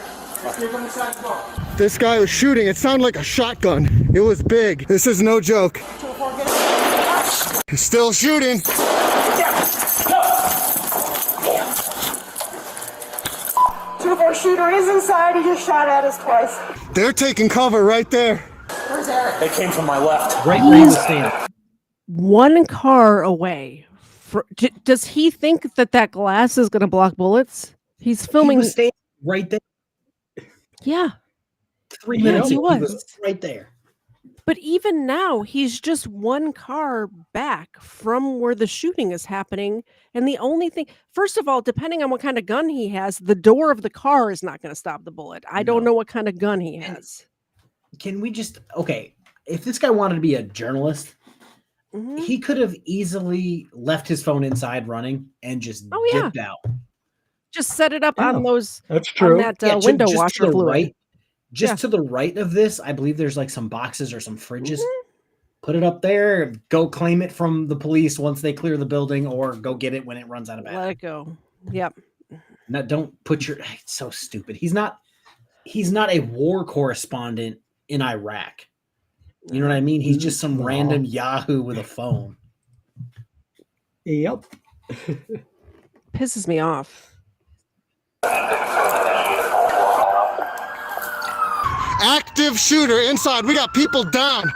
Upstairs on the side door. This guy was shooting. It sounded like a shotgun. It was big. This is no joke. 204, get it. He's still shooting. 204 shooter is inside. He just shot at us twice. They're taking cover right there. Where's Eric? They came from my left. Right where he was standing. One car away. Does he think that glass is going to block bullets? He's filming. He was standing right there. Yeah. 3 minutes he ago, was right there. But even now, he's just one car back from where the shooting is happening. And the only thing, first of all, depending on what kind of gun he has, the door of the car is not going to stop the bullet. I don't know what kind of gun he has. Can we just, if this guy wanted to be a journalist, he could have easily left his phone inside running and just dipped out. Just set it up on those. That's true. On that window washer fluid. Right, to the right of this, I believe there's like some boxes or some fridges. Put it up there. Go claim it from the police once they clear the building, or go get it when it runs out of battery. Let it go. Yep. No, don't put your. It's so stupid. He's not a war correspondent in Iraq. You know what I mean? He's just some random Yahoo with a phone. Yep. Pisses me off. Active shooter inside. We got people down.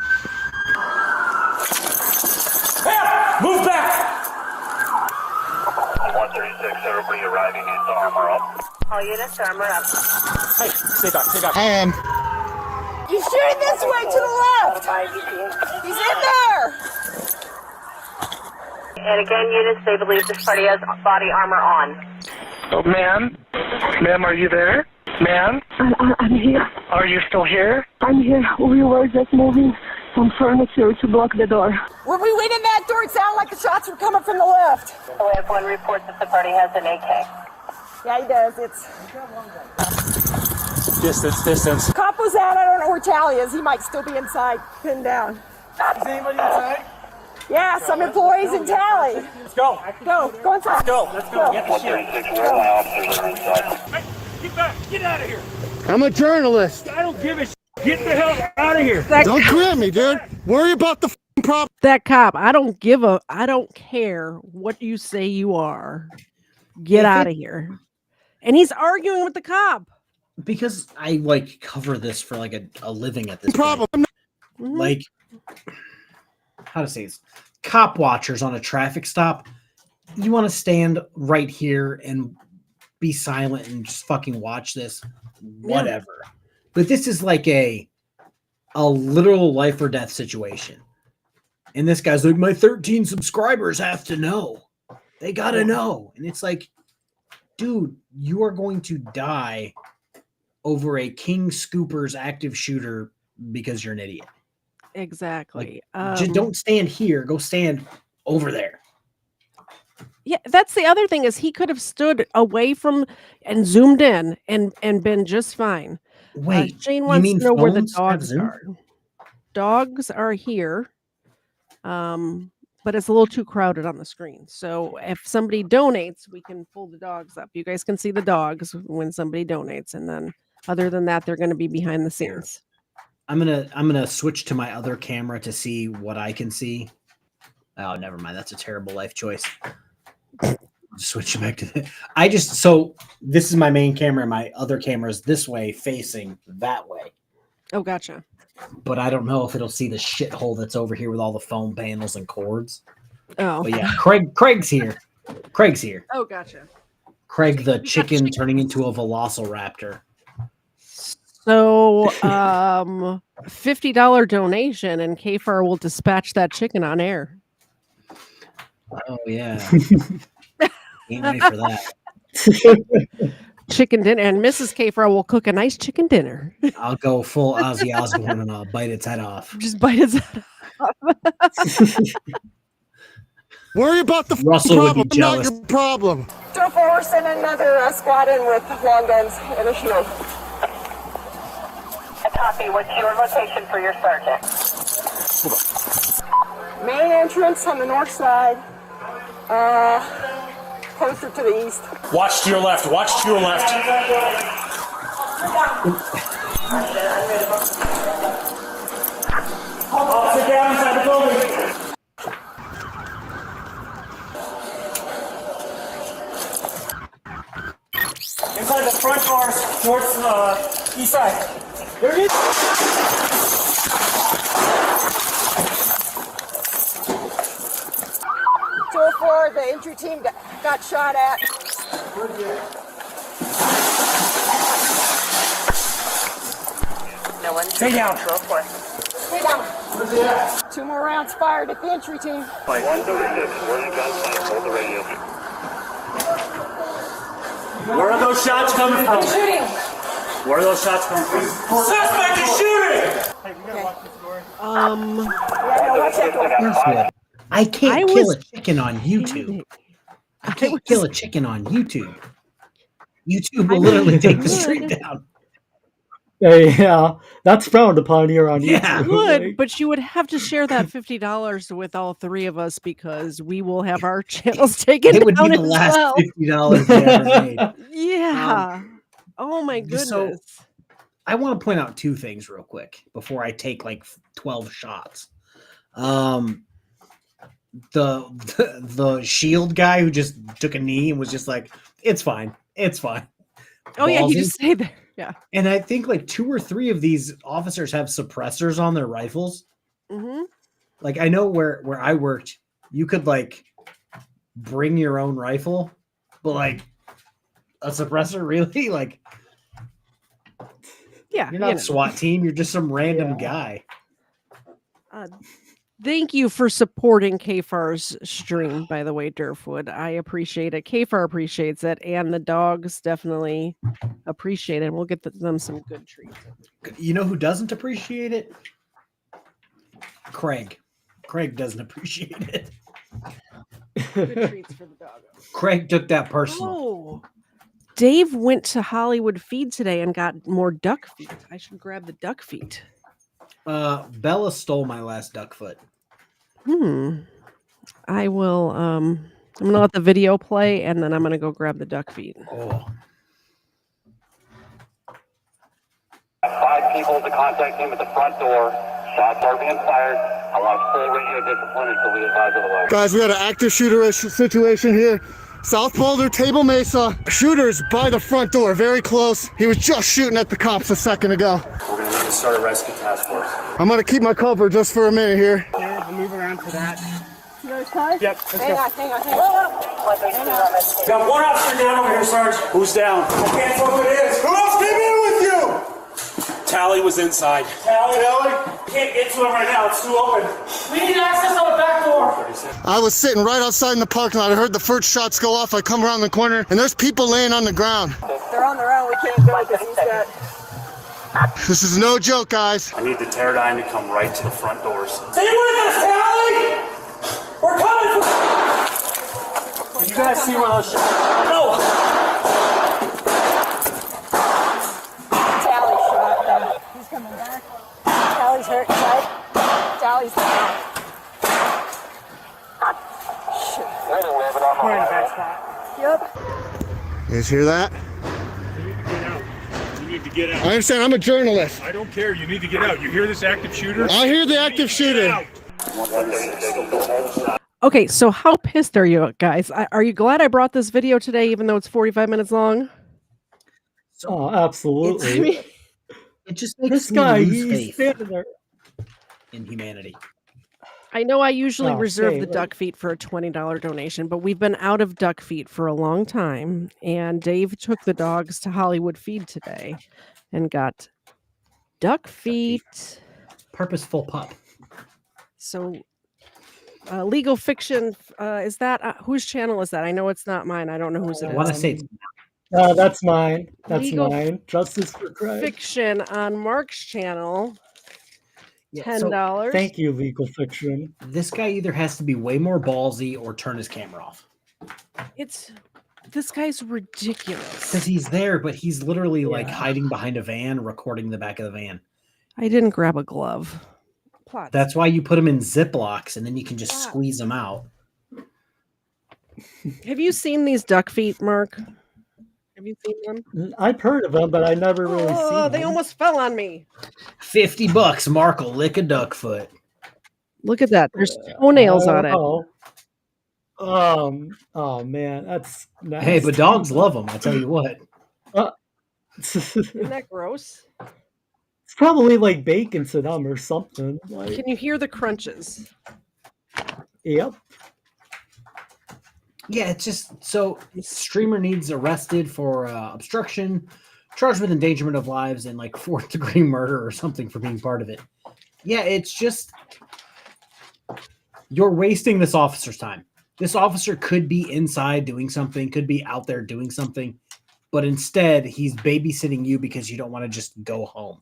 Hey, move back! 136. Everybody arriving is armor up. All units, armor up. Hey, stay back. I am. He's shooting this way to the left. He's in there. And again, units, they believe this party has body armor on. Oh, ma'am? Ma'am, are you there? Ma'am? I'm here. Are you still here? I'm here. We were just moving some furniture to block the door. When we went in that door, it sounded like the shots were coming from the left. So we have one report that the party has an AK. Yeah, he does. It's Distance. cop was out. I don't know where Tally is. He might still be inside, pinned down. Is anybody inside? Yeah, some employees in Tally. Let's go. Go inside. Let's go. Get the shit. 136. All my officers are inside. Hey, get back. Get out of here. I'm a journalist. I don't give a shit. Get the hell out of here. Don't grab me, dude. Worry about the problem. That cop, I don't care what you say you are. Get out of here. And he's arguing with the cop. Because I cover this for a living at this problem. Point. How to say this? Cop watchers on a traffic stop. You want to stand right here and be silent and just fucking watch this, whatever. Yeah. But this is like a literal life or death situation. And this guy's like, my 13 subscribers have to know. They got to know. And it's like, dude, you are going to die over a King Scooper's active shooter because you're an idiot. Exactly. Just don't stand here. Go stand over there. Yeah, that's the other thing is he could have stood away from and zoomed in and been just fine. Wait, Shane you wants mean to know where the phones have dogs Zoom? are. Dogs are here, but it's a little too crowded on the screen. So if somebody donates, we can pull the dogs up. You guys can see the dogs when somebody donates, and then other than that, they're going to be behind the scenes. I'm gonna switch to my other camera to see what I can see. Oh, never mind. That's a terrible life choice. Switch back to the. So this is my main camera. My other camera is this way, facing that way. Oh, gotcha. But I don't know if it'll see the shithole that's over here with all the phone panels and cords. Oh, but yeah, Craig's here. Craig's here. Oh, gotcha. Craig, the chicken turning into a velociraptor. So, $50 donation, and KFARR will dispatch that chicken on air. Oh yeah, can't wait for that. Chicken dinner, and Mrs. KFARR will cook a nice chicken dinner. I'll go full Ozzy Osbourne and I'll bite its head off. Just bite its head off. Worry about the Russell problem, would be jealous. not your problem. 204, we're sending another squad in with long guns and a shield. Copy. What's your location for your sergeant? Main entrance on the north side. Closer to the east. Watch to your left. Watch to your left. Sit down inside the building. Inside the front doors, north, east side. There it is. 204, the entry team got shot at. No one. Stay down. 204. Stay down. 2 more rounds fired at the entry team. 136, where's the gunfight? Hold the radio. Where are those shots coming from? Shooting. Where are those shots coming from? Suspect is shooting! Yeah, no, watch that door. Here's what. I can't kill a chicken on YouTube. I can't kill a chicken on YouTube. YouTube will literally take the street down. Yeah, that's frowned upon here on YouTube. Good, but you would have to share that $50 with all 3 of us because we will have our channels taken It would be down the as last well. $50 they ever made. Yeah. Oh my goodness. So, I want to point out 2 things real quick before I take like 12 shots. The shield guy who just took a knee and was just like, "It's fine, it's fine." Oh yeah, he Ballsy. just stayed there. Yeah. And I think like 2 or 3 of these officers have suppressors on their rifles. Mm-hmm. Like I know where I worked, you could like bring your own rifle, but like a suppressor, really? Like, yeah, you're not a SWAT team. You're just some random guy. Thank you for supporting KFARR's stream, by the way, Durfwood. I appreciate it. KFARR appreciates it, and the dogs definitely appreciate it. We'll get them some good treats. You know who doesn't appreciate it? Craig. Craig doesn't appreciate it. Good treats for the dog. Craig took that personal. Oh, Dave went to Hollywood Feed today and got more duck feet. I should grab the duck feet. Bella stole my last duck foot. I will. I'm gonna let the video play, and then I'm gonna go grab the duck feet. Oh. 5 people to contact him at the front door. Shots are being fired. I want full radio discipline until we advise otherwise. Guys, we got an active shooter situation here. South Boulder, Table Mesa. Shooter's by the front door, very close. He was just shooting at the cops a second ago. We're going to need to start a rescue task force. I'm gonna keep my cover just for a minute here. Yeah, I'll move around for that. You guys close? Yep, let's Hang go. on, hang on, hang on. We got 1 officer down over here, Sarge. Who's down? I can't tell who it is. Who else came in with you? Tally was inside. Tally? Can't get to him right now. It's too open. We need access on the back door. I was sitting right outside in the parking lot. I heard the first shots go off. I come around the corner, and there's people laying on the ground. They're on their own. We can't go because he's got... This is no joke, guys. I need the Pterodyne to come right to the front doors. Stay with us, Tally! We're coming for... guys see one of those shots? No! Tally shot there. He's coming back. Tally's hurt inside. Tally's down. Shit. We're in a bad spot. Yep. You guys hear that? You need to get out. I understand. I'm a journalist. I don't care. You need to get out. You hear this active shooter? I hear the active shooter. Okay, so how pissed are you guys? Are you glad I brought this video today, even though it's 45 minutes long? Oh, absolutely. It just makes This me guy, lose he's faith standing there. in humanity. I know I usually Oh, reserve same, the right. duck feet for a $20 donation, but we've been out of duck feet for a long time, and Dave took the dogs to Hollywood Feed today and got duck feet. Purposeful pup. So, Legal Fiction, is that whose channel is that? I know it's not mine. I don't know whose it I is. want to say it's That's mine. That's Legal mine. Justice for Christ. Fiction on Marc's channel. Yeah, so $10. Thank you, Legal Fiction. this guy either has to be way more ballsy or turn his camera off. This guy's ridiculous. Because he's there, but he's literally like hiding behind a van, recording the back of the van. I didn't grab a glove. Plots. That's why you put them in Ziplocs and then you can just squeeze them out. Have you seen these duck feet, Marc? Have you seen them? I've heard of them, but I never really seen Oh, them. they almost fell on me. $50, Marc will lick a duck foot. Look at that. There's toenails on it. Oh man, that's nasty. Hey, but dogs love them. I tell you what. Isn't that gross? It's probably like bacon to them or something. Like, Can you hear the crunches? yep. Yeah, it's just so streamer needs arrested for obstruction, charged with endangerment of lives, and like 4th-degree murder or something for being part of it. Yeah, it's just you're wasting this officer's time. This officer could be inside doing something, could be out there doing something, but instead he's babysitting you because you don't want to just go home.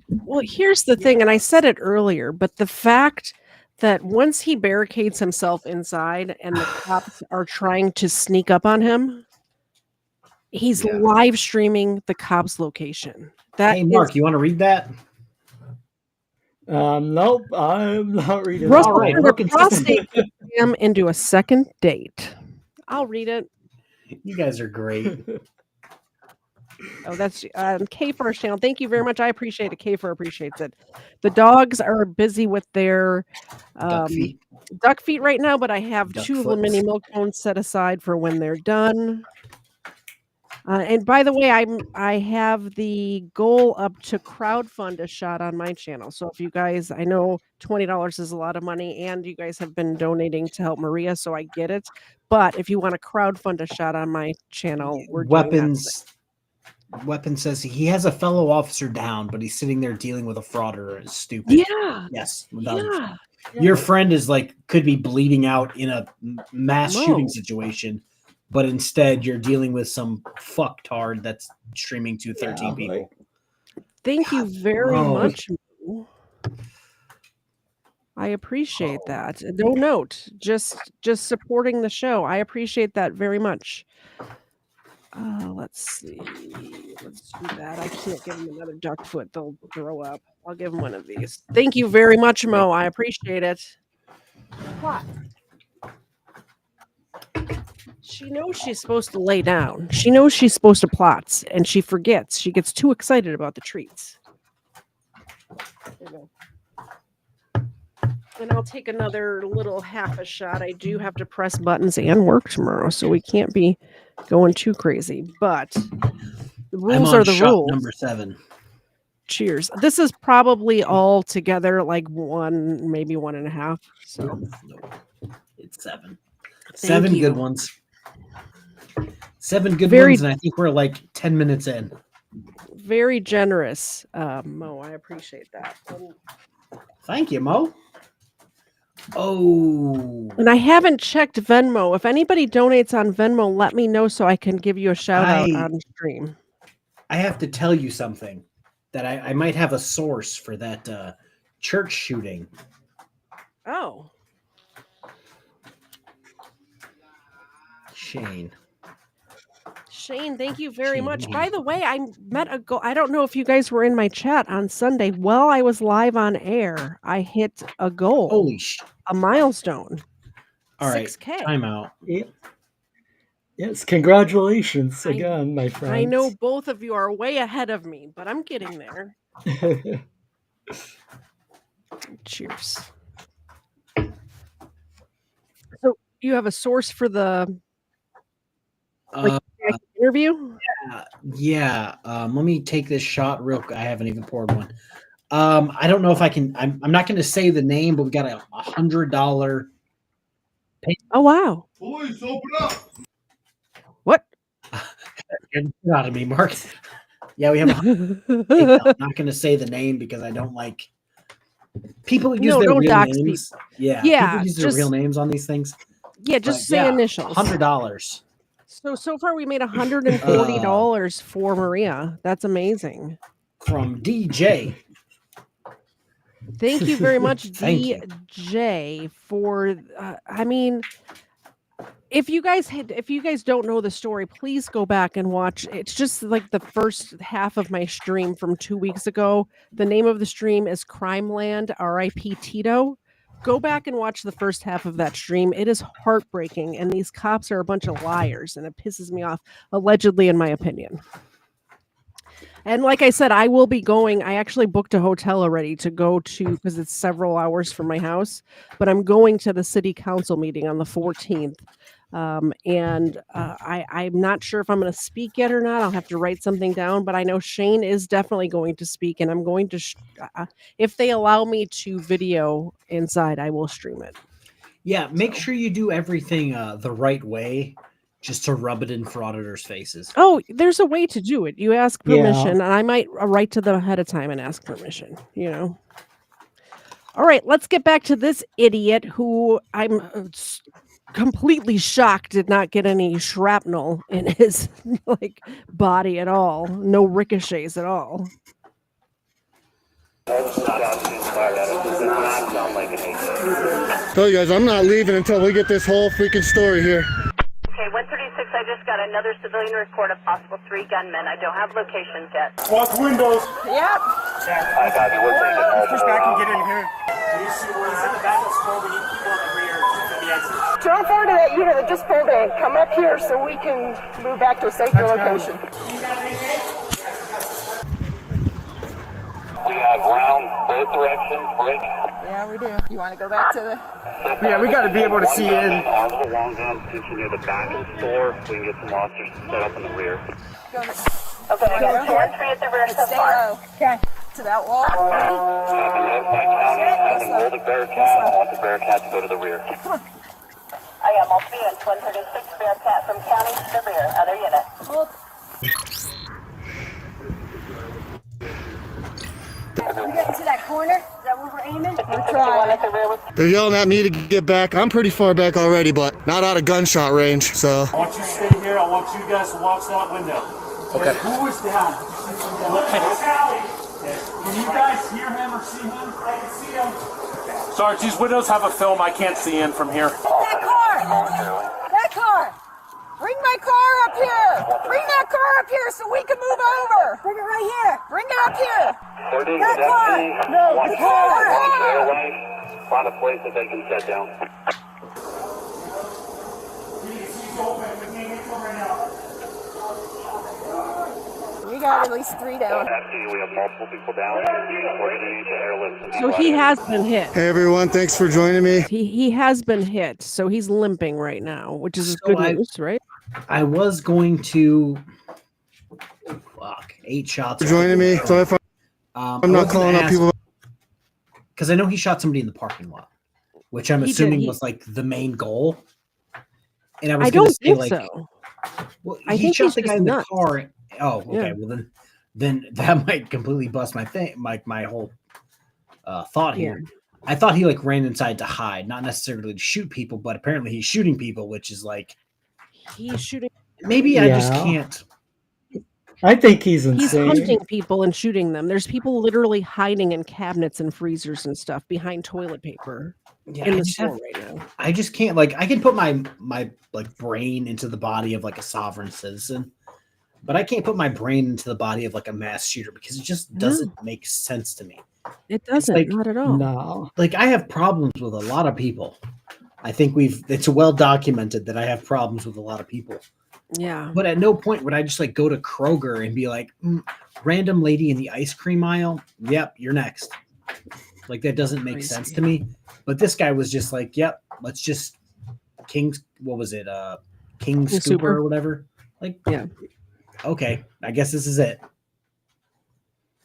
Well, here's the thing, and I said it earlier, but the fact that once he barricades himself inside and the cops are trying to sneak up on him, he's live streaming the cops' location. Hey, Marc, you want to read that? Nope, I'm not reading. Russell All right, turned a prostate exam into a second date. I'll read it. You guys are great. Oh, that's KFARR's channel. Thank you very much. I appreciate it. KFARR appreciates it. The dogs are busy with their duck feet right now, but I have Duck 2 of the foots. mini milk bones set aside for when they're done. And by the way, I have the goal up to crowdfund a shot on my channel. So if you guys, I know $20 is a lot of money, and you guys have been donating to help Maria, so I get it. But if you want to crowdfund a shot on my channel, we're doing that. Weapons says he has a fellow officer down, but he's sitting there dealing with a frauder. It's stupid. Yeah. Yes. Yeah. Your friend is like could be bleeding out in a mass shooting situation, but instead you're dealing with some fucktard that's streaming to 13 people. Thank you very much. I appreciate that. No note, just supporting the show. I appreciate that very much. Let's see. Let's do that. I can't give him another duck foot. They'll throw up. I'll give him one of these. Thank you very much, Mo. I appreciate it. What? She knows she's supposed to lay down. She knows she's supposed to plot, and she forgets. She gets too excited about the treats. There you go. And I'll take another little half a shot. I do have to press buttons and work tomorrow, so we can't be going too crazy. But the rules are the rules. Number 7. Cheers. This is probably all together like 1, maybe 1.5. So it's 7. Thank 7 you. good ones. 7 good Very- ones, and I think we're like 10 minutes in. Very generous, Mo. I appreciate that. Thank you, Mo. Oh. And I haven't checked Venmo. If anybody donates on Venmo, let me know so I can give you a shout out on stream. I have to tell you something that I might have a source for that church shooting. Oh. Shane. Shane, thank you very much. By the way, I met a goal. I don't know if you guys were in my chat on Sunday. While I was live on air, I hit a goal. Holy shit. A milestone. All right. 6K. Time out. Yes, congratulations again, my friend. I know both of you are way ahead of me, but I'm getting there. Cheers. So you have a source for the interview? Yeah. Let me take this shot real quick. I haven't even poured one. I don't know if I can. I'm not going to say the name, but we got a $100. Oh wow! Boys, open up. What? Get out of me, Mark. Yeah, we have. I'm not going to say the name because I don't like people use their real names. Yeah, people use their real names on these things. Yeah, just say initials. $100. So far, we made $140 for Maria. That's amazing. From DJ. Thank you very much, Thank DJ, for. I mean, if you guys don't know the story, please go back and watch. It's just like the first half of my stream from 2 weeks ago. The name of the stream is Crimeland, R.I.P. Tito. Go back and watch the first half of that stream. It is heartbreaking, and these cops are a bunch of liars, and it pisses me off, allegedly, in my opinion. And like I said, I will be going. I actually booked a hotel already to go to because it's several hours from my house. But I'm going to the city council meeting on the 14th. I'm not sure if I'm going to speak yet or not. I'll have to write something down. But I know Shane is definitely going to speak. And I'm going to, if they allow me to video inside, I will stream it. Yeah, make sure you do everything the right way. Just to rub it in frauditors' faces. Oh, there's a way to do it. You ask permission, and I might write to them ahead of time and ask permission, you know. All right, let's get back to this idiot who I'm completely shocked did not get any shrapnel in his body at all. No ricochets at all. Tell you guys, I'm not leaving until we get this whole freaking story here. Okay, 136, I just got another civilian report of possible 3 gunmen. I don't have locations yet. Watch windows. Yep. I got you. We're taking all Push back and get in here. He's in the back of the store. We need people on the rear to the exit. Drop over to that unit that just pulled in. Come up here so we can move back to a safer location. We have round both directions, break. Yeah, we do. You want to go back to the... Yeah, we got to be able to see in. Arms of the long gun, position near the back of the store. We can get some officers set up in the rear. Okay, I got 2 and 3 at the rear so Stay far. low. Okay. To that wall. Having notified county, having hold the Bearcat. I want the Bearcat to go to the rear. I got multiple units, 136 Bearcat from county to the rear. Other unit. Hold. We're getting to that corner. Is that where we're aiming? We're trying. They're yelling at me to get back. I'm pretty far back already, but not out of gunshot range, so. I want you to stay here. I want you guys to watch that window. Okay. Who is down? Can you guys hear him or see him? I can see him. Sarge, these windows have a film. I can't see in from here. That car! That car! Bring my car up here! Bring that car up here so we can move over! Bring it right here! Bring it up here! That car! No, the car! Find a place that they can set down. We got at least 3 down. We have multiple people down. We're going to need to airlift. So he has been hit. Hey everyone, thanks for joining me. He has been hit, so he's limping right now, which is good news, right? I was going to 8 shots. For joining me. So if I'm not calling out people, because I know he shot somebody in the parking lot, which I'm assuming was like the main goal. And I was going to say think so. Well, he shot the guy in the car. Oh, okay. Yeah. Well, then that might completely bust my thing, my whole thought here. Yeah. I thought he ran inside to hide, not necessarily to shoot people, but apparently he's shooting people, which is he's shooting. Maybe I just can't. I think he's insane. He's hunting people and shooting them. There's people literally hiding in cabinets and freezers and stuff behind toilet paper. Yeah, in the store right now. I just can't, like, I can put my like brain into the body of like a sovereign citizen, but I can't put my brain into the body of like a mass shooter because it just doesn't make sense to me. It doesn't, like, not at all. No. Like, I have problems with a lot of people. I think it's well documented that I have problems with a lot of people. Yeah. But at no point would I just like go to Kroger and be like, random lady in the ice cream aisle. Yep, you're next. Like, that doesn't make sense to me. But this guy was just like, yep, let's just King Scooper or whatever. Like, yeah. Okay, I guess this is it.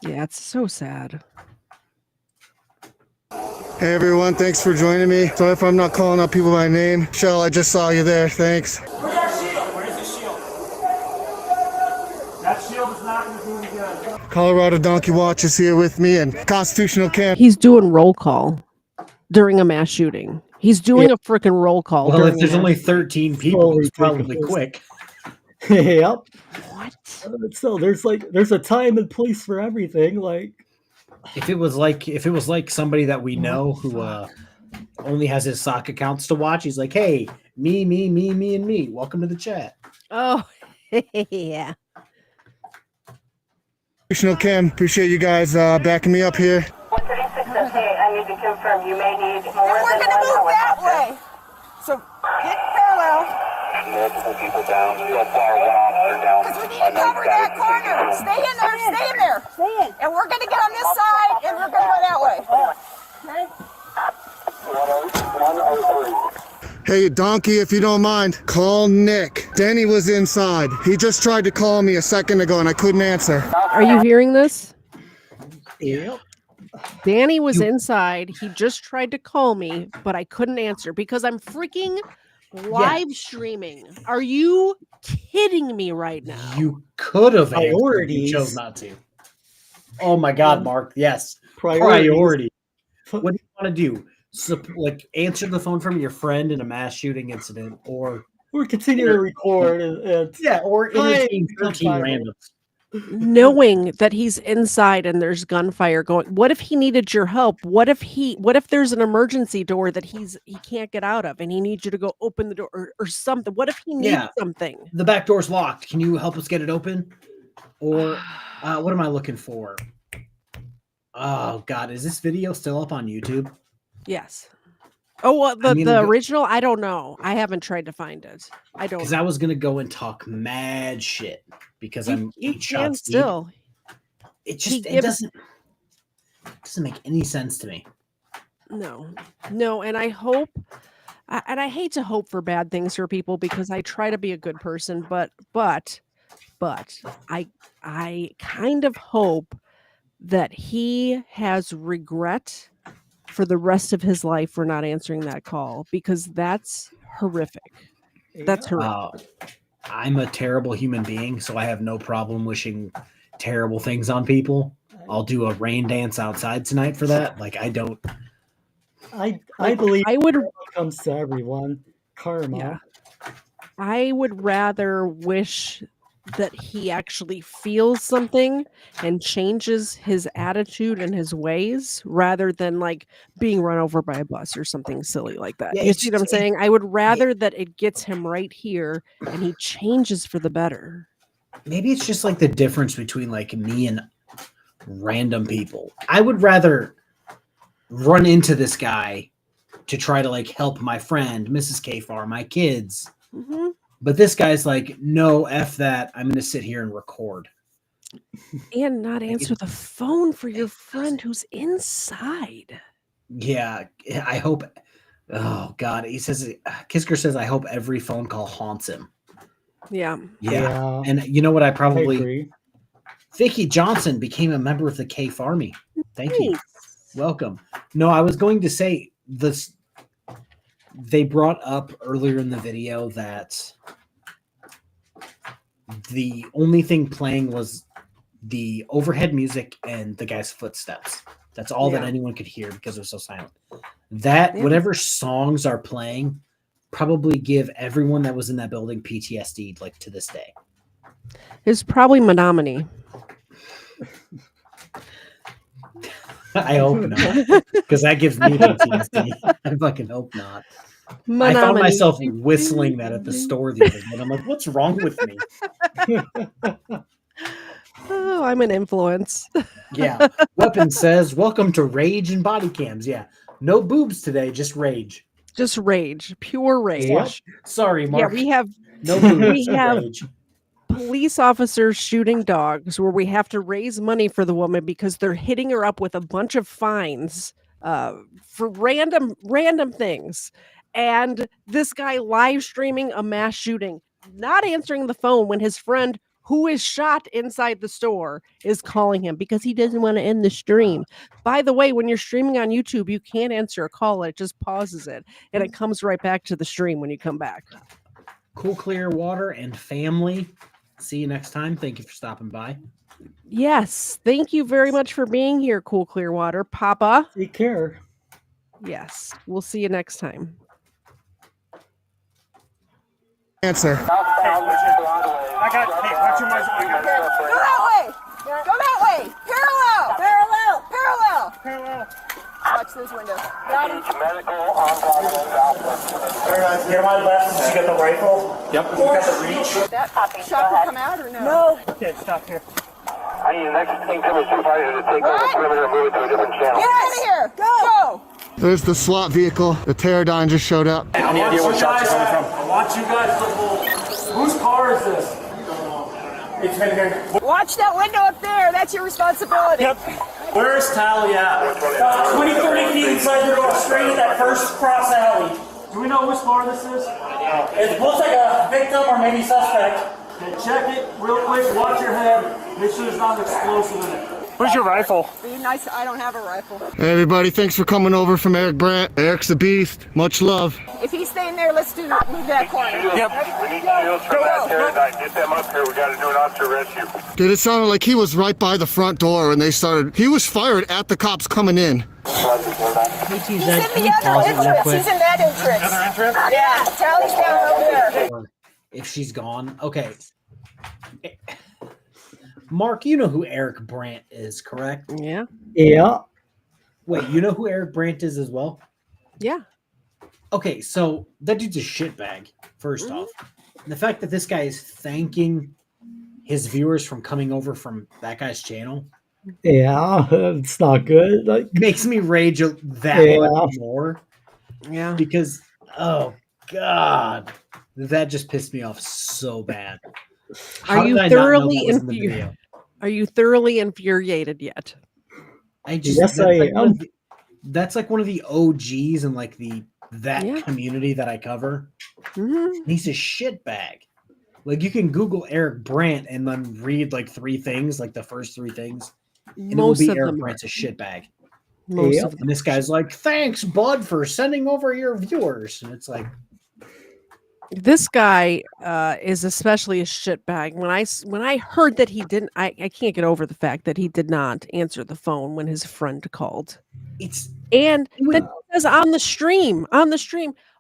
Yeah, it's so sad. Hey everyone, thanks for joining me. Sorry if I'm not calling out people by name. Shell, I just saw you there. Thanks. Where's our shield? Where's the shield? That shield is not going to do any good. Colorado Donkey Watch is here with me and Constitutional Camp. He's doing roll call during a mass shooting. He's doing a freaking roll call. Well, if there's only 13 people, it's probably quick. Yep. What? So there's a time and place for everything. Like, If it was like somebody that we know who only has his sock accounts to watch, he's like, hey, me, and me. Welcome to the chat. Oh, yeah. Constitutional Camp, appreciate you guys backing me up here. 136, I need to confirm you may need more We're than going to one move that helicopter. way. So get parallel. Multiple people down. So far, one officer down. Because we need to cover that corner. Stay in there. Stay in there. Stay in. And we're going to get on this side, and we're going to go that way. Okay? 103. Hey, Donkey, if you don't mind, call Nick. Danny was inside. He just tried to call me a second ago, and I couldn't answer. Are you hearing this? Yep. Danny was inside. He just tried to call me, but I couldn't answer because I'm freaking live streaming. Are you kidding me right now? You could have answered. Priorities. You chose not to. Oh my God, Mark. Yes. Priorities. Priority. What do you want to do? So, like, answer the phone from your friend in a mass shooting incident, or continue to record and or entertain 13 randoms. Knowing that he's inside and there's gunfire going, what if he needed your help? What if there's an emergency door that he can't get out of and he needs you to go open the door or something? What if he needs something? The back door's locked. Can you help us get it open? Or what am I looking for? Oh God, is this video still up on YouTube? Yes. Oh, well, the original? I don't know. I haven't tried to find it. I don't. Because I was gonna go and talk mad shit because I'm 8 shots deep. Still. It just doesn't make any sense to me. No, and I hope, and I hate to hope for bad things for people because I try to be a good person, but I kind of hope that he has regret for the rest of his life for not answering that call, because that's horrific. That's horrific. I'm a terrible human being, so I have no problem wishing terrible things on people. I'll do a rain dance outside tonight for that. Like, I don't. I believe it comes to everyone. Karma. Yeah. I would rather wish that he actually feels something and changes his attitude and his ways rather than like being run over by a bus or something silly like that. Yeah, you see what I'm saying? I would rather that it gets him right here and he changes for the better. Maybe it's just like the difference between like me and random people. I would rather run into this guy to try to like help my friend, Mrs. KFARR, my kids. Mm-hmm. But this guy's like, no, F that. I'm going to sit here and record. And not answer the phone for your friend who's inside. Yeah, I hope. Oh, God. He says, Kisker says, I hope every phone call haunts him. Yeah. Yeah. And you know what? I agree. Vicky Johnson became a member of the KFARR Army. Thank you. Welcome. No, I was going to say this. They brought up earlier in the video that the only thing playing was the overhead music and the guy's footsteps. That's all that anyone could hear because it was so silent. Whatever songs are playing probably give everyone that was in that building PTSD like to this day. It's probably Menominee. I hope not, because that gives me PTSD. I fucking hope not. I found myself whistling that at the store the other day. I'm like, what's wrong with me? Oh, I'm an influence. Yeah. Weapon says, welcome to Rage and Bodycams. Yeah. No boobs today, just rage. Just rage. Pure rage. Yep. Sorry, Mark. Yeah, we have no boobs. We have rage. Police officers shooting dogs where we have to raise money for the woman because they're hitting her up with a bunch of fines for random things. And this guy live streaming a mass shooting, not answering the phone when his friend who is shot inside the store is calling him because he doesn't want to end the stream. By the way, when you're streaming on YouTube, you can't answer a call. It just pauses it and it comes right back to the stream when you come back. Cool, clear water and family. See you next time. Thank you for stopping by. Yes. Thank you very much for being here, Cool Clearwater. Papa. Take care. Yes. We'll see you next time. Answer. Go that way. Go that way. Parallel. Watch those windows. Daddy. You're my left. Did you get the rifle? Yep. You got the reach? That shot will come out or no? No. Okay, stop here. I need the next incoming supervisor to take over the perimeter and move it to a different channel. Get out of here. Go. There's the SWAT vehicle. The Pterodine just showed up. Any idea where shots are coming from? I want you guys to hold. Whose car is this? It's right here. Watch that window up there. That's your responsibility. Yep. Where's Tally at? 20, 30 feet inside your door, straight at that first cross alley. Do we know which car this is? It looks like a victim or maybe suspect. Okay, check it real quick. Watch your head. Make sure there's not an explosive in it. Where's your rifle? Be nice. I don't have a rifle. Hey everybody, thanks for coming over from Eric Brandt. Eric's the beast. Much love. If he's staying there, let's move that corner. Yep. We need shields from that Pterodine. Get them up here. We got to do an officer rescue. Dude, it sounded like he was right by the front door when they started. He was fired at the cops coming in. KTZed, He's in the other entrance. He's in that entrance. Other entrance? Yeah. Tally's down over there. If she's gone. Okay. Mark, you know who Eric Brandt is, correct? Yeah. Yeah. Wait, you know who Eric Brandt is as well? Yeah. Okay, so that dude's a shitbag, first off. The fact that this guy is thanking his viewers from coming over from that guy's channel. Yeah, it's not good. Like, makes me rage that much more. Yeah. Because, oh, God. That just pissed me off so bad. Are you thoroughly infuriated yet? I just yes, I am. That's like one of the OGs in like that community that I cover. Mm-hmm. He's a shitbag. Like you can Google Eric Brandt and then read like three things, like the first three things, and Most it will of be Eric them Brandt's a shitbag. Most of them. And this guy's like, "Thanks, bud, for sending over your viewers," and it's like. This guy is especially a shitbag. When I heard that he didn't, I can't get over the fact that he did not answer the phone when his friend called. Then it says on the stream,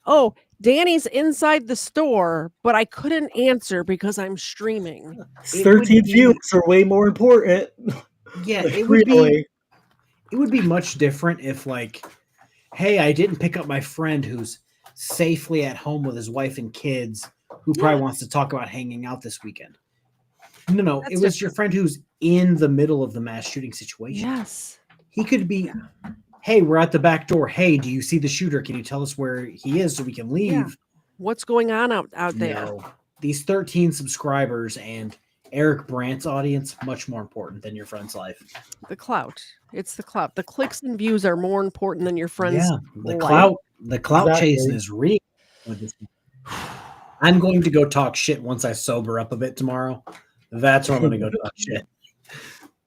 oh, Danny's inside the store, but I couldn't answer because I'm streaming. 13 views are way more important. Yeah, it would be. It would be much different if, like, hey, I didn't pick up my friend who's safely at home with his wife and kids who probably wants to talk about hanging out this weekend. No, it was your friend who's in the middle of the mass shooting situation. Yes. He could be, hey, we're at the back door. Hey, do you see the shooter? Can you tell us where he is so we can leave? Yeah. What's going on out there? No. These 13 subscribers and Eric Brandt's audience, much more important than your friend's life. The clout. It's the clout. The clicks and views are more important than your friend's life. The clout chasing is real. I'm going to go talk shit once I sober up a bit tomorrow. That's when I'm going to go talk shit.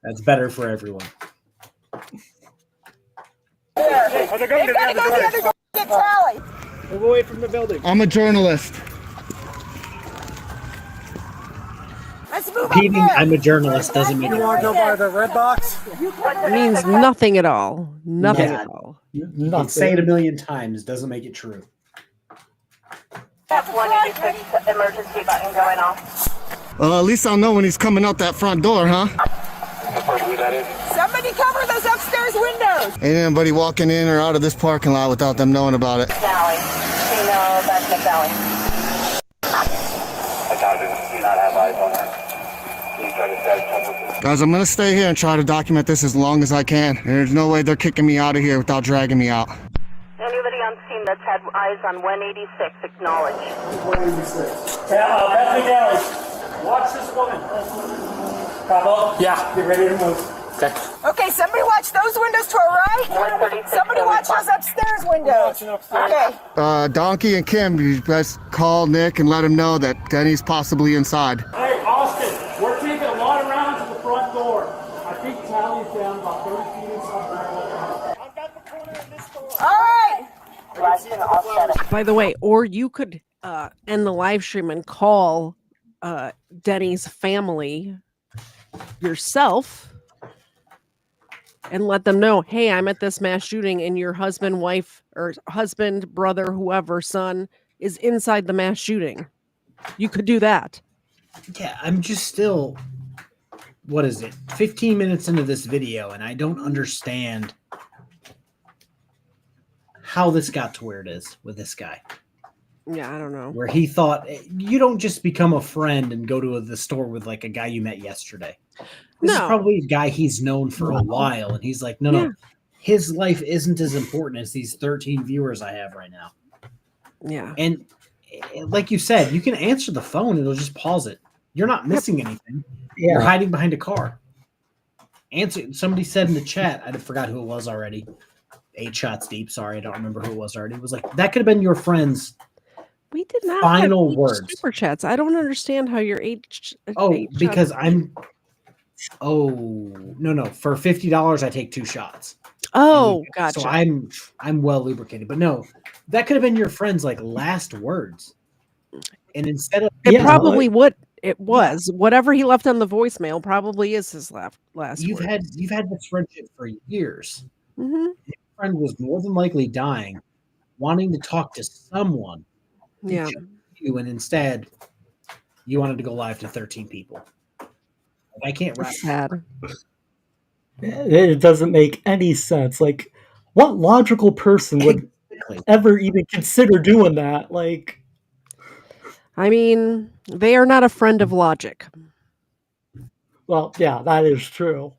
That's better for everyone. Move away from the building. I'm a journalist. Let's move Repeating I'm a journalist doesn't mean you want to go by the red box? It means nothing at all. Nothing at all. Say it a million times doesn't make it true. That's 186 emergency button going off. Well, at least I'll know when he's coming out that front door, huh? Somebody cover those upstairs windows. windows. Ain't anybody walking in or out of this parking lot without them knowing about it. Valley. Female, that's Nick Valley. I do not have eyes on her. Can you try to set Guys, I'm gonna stay here and try to document this as long as I can. There's no way they're kicking me out of here without dragging me out. Anybody on scene that's had eyes on 186, acknowledge. 186. Bethany Valley. Watch this woman. Bravo. Yeah. Get ready to move. Okay. Okay, somebody watch those windows to our right. Somebody watch those upstairs windows. Okay. Donkey and Kim, you guys call Nick and let him know that Denny's possibly inside. Hey, Austin, we're taking a lot of rounds at the front door. I think Tally's down about 30 feet inside. I've got the corner of this door. All right. By the way, or you could end the live stream and call Denny's family yourself and let them know, hey, I'm at this mass shooting and your husband, wife, or husband, brother, whoever, son is inside the mass shooting. You could do that. Yeah, I'm just still, what is it, 15 minutes into this video, and I don't understand how this got to where it is with this guy. Yeah, I don't know. Where he thought, you don't just become a friend and go to the store with like a guy you met yesterday. This is probably a guy he's known for a while, and he's like, no, his life isn't as important as these 13 viewers I have right now. Yeah. And like you said, you can answer the phone, it'll just pause it. You're not missing anything. Yeah. You're hiding behind a car. Answer. Somebody said in the chat, I forgot who it was already. 8 shots deep. Sorry, I don't remember who it was already. It was like, that could have been your friend's we did not final have words. Super chats. I don't understand how you're eight. Because I'm. Oh no! For $50, I take 2 shots. Oh, gotcha. So I'm well lubricated. But no, that could have been your friend's like last words. And instead of it probably would. It was whatever he left on the voicemail. Probably is his last. You've had this friendship for years. Mm-hmm. Your friend was more than likely dying, wanting to talk to someone. Yeah. You, and instead, you wanted to go live to 13 people. I can't wrap. Sad. It doesn't make any sense. Like, what logical person would ever even consider doing that? Like, I mean, they are not a friend of logic. Well, yeah, that is true.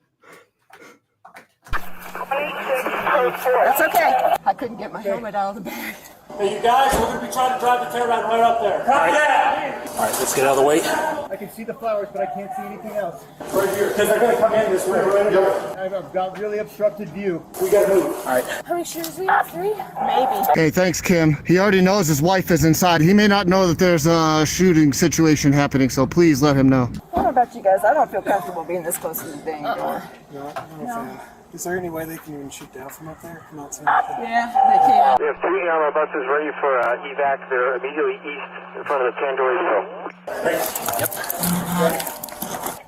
That's okay. I couldn't get my helmet out of the bag. Hey, you guys, we're going to be trying to drive the caravan right up there. All right, let's get out of the way. I can see the flowers, but I can't see anything else. Right here, because they're going to come in this way. I've got really obstructed view. We got to move. All right. How many shooters we have? 3? Maybe. Hey, thanks, Kim. He already knows his wife is inside. He may not know that there's a shooting situation happening, so please let him know. I don't know about you guys. I don't feel comfortable being this close to the dang door. No. Is there any way they can even shoot down from up there? I'm not seeing anything. Yeah, they can. We have 3 ammo buses ready for evac. They're immediately east in front of the Tandoori Hill.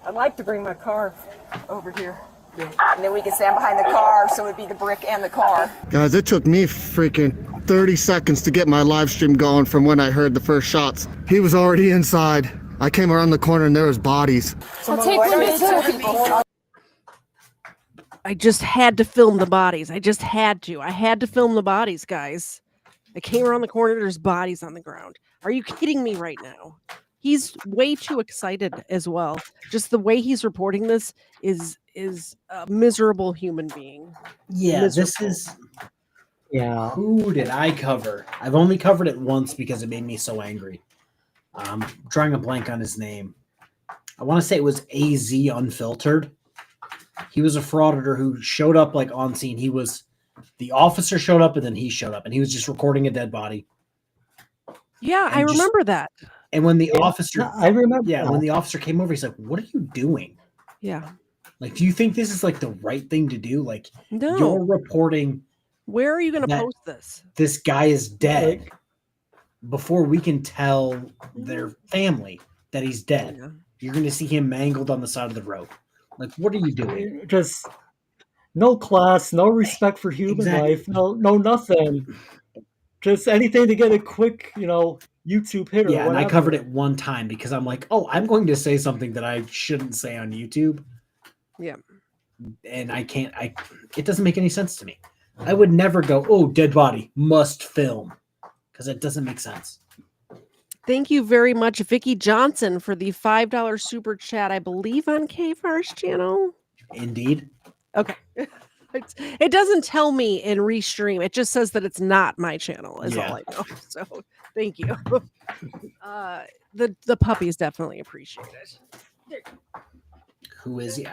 I'd like to bring my car over here. Yeah. And then we can stand behind the car, so it'd be the brick and the car. Guys, it took me freaking 30 seconds to get my live stream going from when I heard the first shots. He was already inside. I came around the corner and there was bodies. I'll take one of the people. I just had to film the bodies. I just had to. I had to film the bodies, guys. I came around the corner. There's bodies on the ground. Are you kidding me right now? He's way too excited as well. Just the way he's reporting this is a miserable human being. Yeah, miserable. This is. Yeah. Who did I cover? I've only covered it once because it made me so angry. I'm drawing a blank on his name. I want to say it was AZ Unfiltered. He was a frauditor who showed up like on scene. The officer showed up and then he showed up and he was just recording a dead body. Yeah, I remember that. And when the officer, I remember. Yeah, when the officer came over, he's like, "What are you doing?" Yeah. Like, do you think this is like the right thing to do? Like, no. You're reporting. Where are you going to post this? This guy is dead before we can tell their family that he's dead. Yeah. You're going to see him mangled on the side of the road. Like, what are you doing? Just no class, no respect for human life, no nothing. Just anything to get a quick, YouTube hit or yeah, whatever. And I covered it one time because I'm like, oh, I'm going to say something that I shouldn't say on YouTube. Yeah. and it doesn't make any sense to me. I would never go, oh, dead body, must film, because it doesn't make sense. Thank you very much, Vicky Johnson, for the $5 super chat, I believe on KFARR's channel. Indeed. Okay. It doesn't tell me in Restream. It just says that it's not my channel, is all I know. So thank you. The puppies definitely appreciate it. Who is he?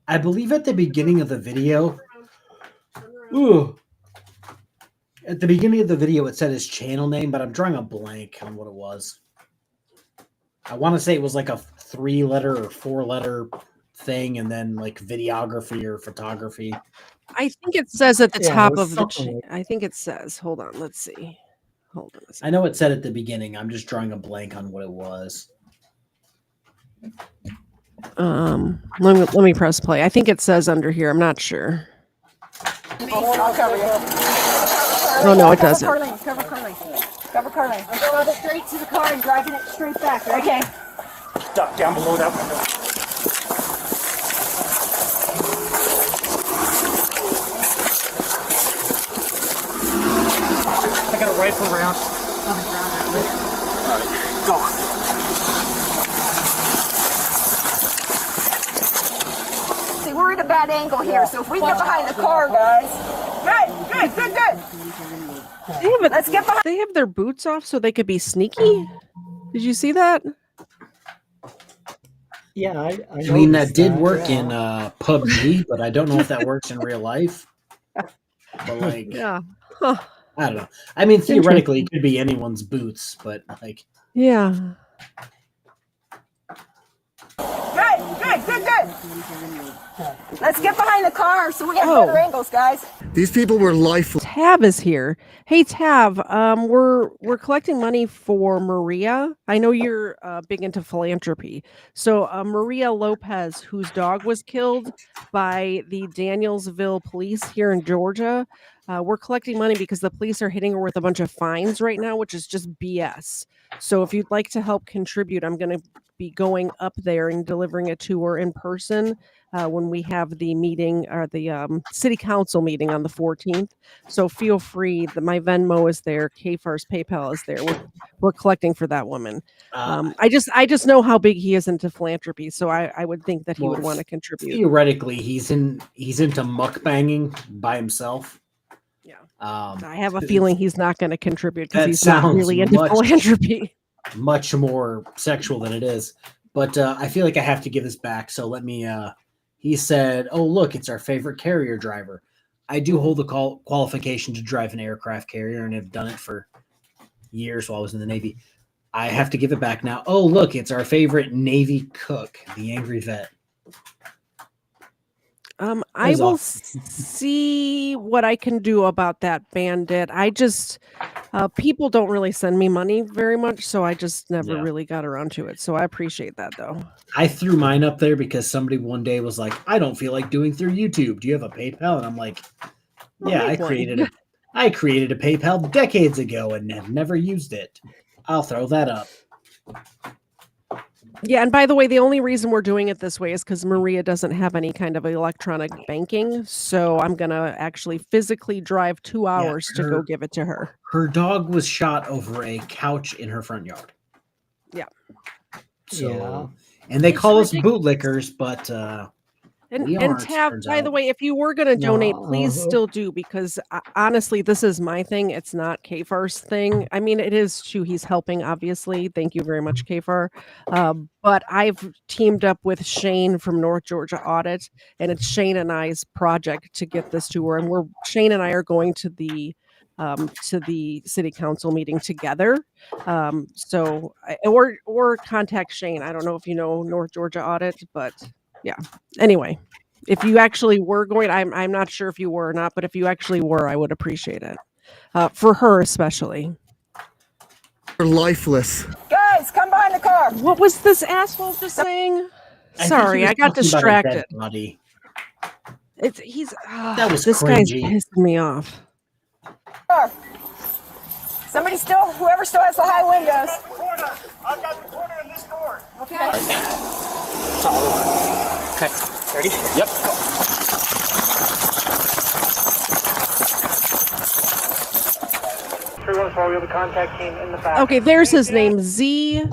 I believe at the beginning of the video. Ooh. At the beginning of the video, it said his channel name, but I'm drawing a blank on what it was. I want to say it was like a 3-letter or 4-letter thing, and then like videography or photography. I think it says at the top of the. I think it says. Hold on, let's see. Hold on. I know it said at the beginning. I'm just drawing a blank on what it was. Let me press play. I think it says under here. I'm not sure. I'll cover you. Oh no, it doesn't. Cover Carlene. I'm going straight to the car and driving it straight back. Right? Okay. Duck down below that window. I got a rifle round. Alright, go. See, we're at a bad angle here, so if we get behind the car, guys. Good. Let's get behind. They have their boots off so they could be sneaky. Did you see that? Yeah, I mean, that did work in PUBG, but I don't know if that works in real life. But like, yeah. Huh. I don't know. I mean, theoretically, it could be anyone's boots, but like, yeah. Good. Let's get behind the car so we have better angles, guys. These people were lifeless. Tav is here. Hey Tav, we're collecting money for Maria. I know you're big into philanthropy. So Maria Lopez, whose dog was killed by the Danielsville police here in Georgia. We're collecting money because the police are hitting her with a bunch of fines right now, which is just BS. So if you'd like to help contribute, I'm going to be going up there and delivering a tour in person when we have the meeting or the city council meeting on the 14th. So feel free. My Venmo is there. KFARR's PayPal is there. We're collecting for that woman. I just know how big he is into philanthropy, so I would think that he would want to contribute. Theoretically, he's into mukbanging by himself. Yeah. I have a feeling he's not going to contribute because he's not really into philanthropy. Much more sexual than it is. But I feel like I have to give this back. So let me, he said, oh, look, it's our favorite carrier driver. I do hold the qualification to drive an aircraft carrier and have done it for years while I was in the Navy. I have to give it back now. Oh, look, it's our favorite Navy cook, the Angry Vet. I will see what I can do about that, Bandit. I just, people don't really send me money very much, so I just never really got around to it. So I appreciate that, though. I threw mine up there because somebody one day was like, I don't feel like doing through YouTube. Do you have a PayPal? And I'm like, yeah, I created a PayPal decades ago and have never used it. I'll throw that up. Yeah, and by the way, the only reason we're doing it this way is because Maria doesn't have any kind of electronic banking. So I'm going to actually physically drive 2 hours to go give it to her. Her dog was shot over a couch in her front yard. Yeah. So, and they call us bootlickers, but and Tav, by the way, if you were going to donate, please still do, because honestly, this is my thing. It's not KFARR's thing. I mean, it is too. He's helping, obviously. Thank you very much, KFARR. But I've teamed up with Shane from North Georgia Audit, and it's Shane and I's project to get this to her. And Shane and I are going to the city council meeting together. So or contact Shane. I don't know if you know North Georgia Audit, but yeah. Anyway, if you actually were going, I'm not sure if you were or not, but if you actually were, I would appreciate it. For her especially. They're lifeless. Guys, come behind the car. What was this asshole just saying? Sorry, I got distracted. That was this cringy. guy's pissing me off. Whoever still has the high windows. I've got the corner in this door. Okay. Okay. Ready? Yep. We have a contact team in the back. Okay, there's his name, Z.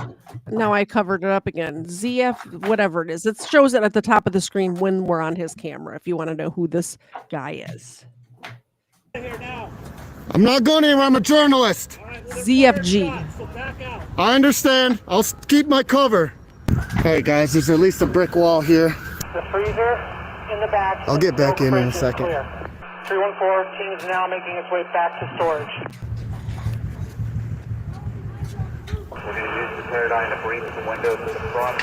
Now I covered it up again. ZF, whatever it is. It shows it at the top of the screen when we're on his camera, if you want to know who this guy is. I'm not going anywhere. I'm a journalist. ZFG. I understand. I'll keep my cover. Hey guys, there's at least a brick wall here. The freezer in the back. I'll get back in a second. 314 team is now making its way back to storage. We're going to use the Paradigm to breach the windows to the front.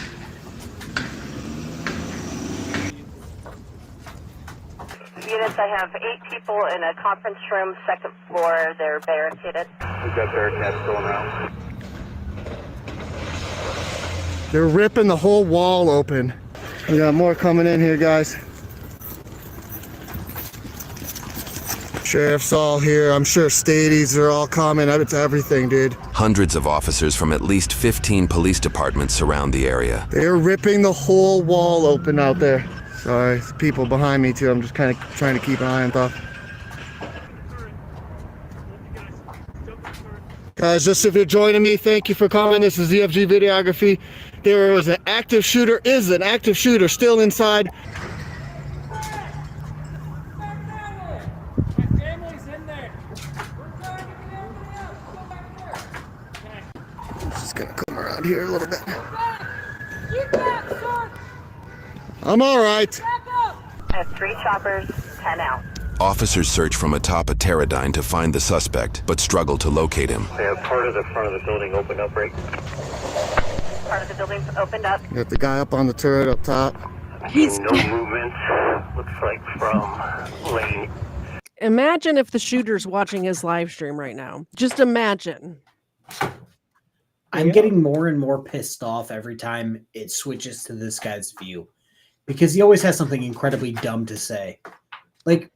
Units, I have 8 people in a conference room, 2nd floor. They're barricaded. We've got barricades going around. They're ripping the whole wall open. We got more coming in here, guys. Sheriff's all here. I'm sure stadies are all coming. It's everything, dude. Hundreds of officers from at least 15 police departments surround the area. They're ripping the whole wall open out there. Sorry, there's people behind me too. I'm just kind of trying to keep an eye on stuff. Guys, just if you're joining me, thank you for coming. This is ZFG Videography. There was an active shooter, still inside. Just gonna come around here a little bit. I'm all right. I have 3 choppers, 10 out. Officers search from atop a pterodyne to find the suspect, but struggle to locate him. They have part of the front of the building opened up, right? Part of the building's opened up. Got the guy up on the turret up top. He's no movement. Looks like from lane. Imagine if the shooter's watching his live stream right now. Just imagine. I'm getting more and more pissed off every time it switches to this guy's view, because he always has something incredibly dumb to say. Like,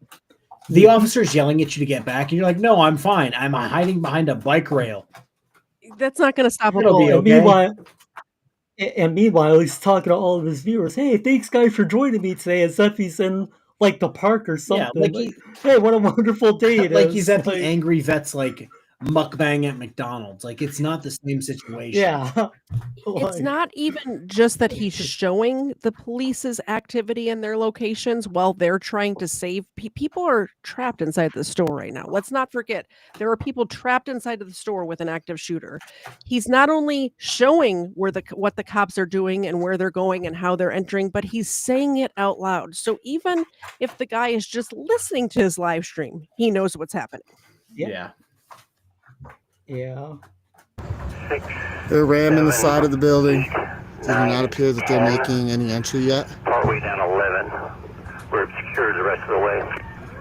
the officer's yelling at you to get back, and you're like, no, I'm fine. I'm hiding behind a bike rail. That's not going to stop a It'll be bullet. okay. Meanwhile, he's talking to all of his viewers. Hey, thanks, guys, for joining me today. As if he's in, like, the park or something. Yeah, Hey, what a wonderful day it is. Like he's at the Angry Vets, like, mukbang at McDonald's. Like, it's not the same situation. Yeah. It's not even just that he's showing the police's activity in their locations while they're trying to save people. Are trapped inside the store right now. Let's not forget, there are people trapped inside of the store with an active shooter. He's not only showing what the cops are doing and where they're going and how they're entering, but he's saying it out loud. So even if the guy is just listening to his live stream, he knows what's happening. Yeah. They're ramming the side of the building. It does not appear that they're making any entry yet. Partway down 11. We're secured the rest of the way.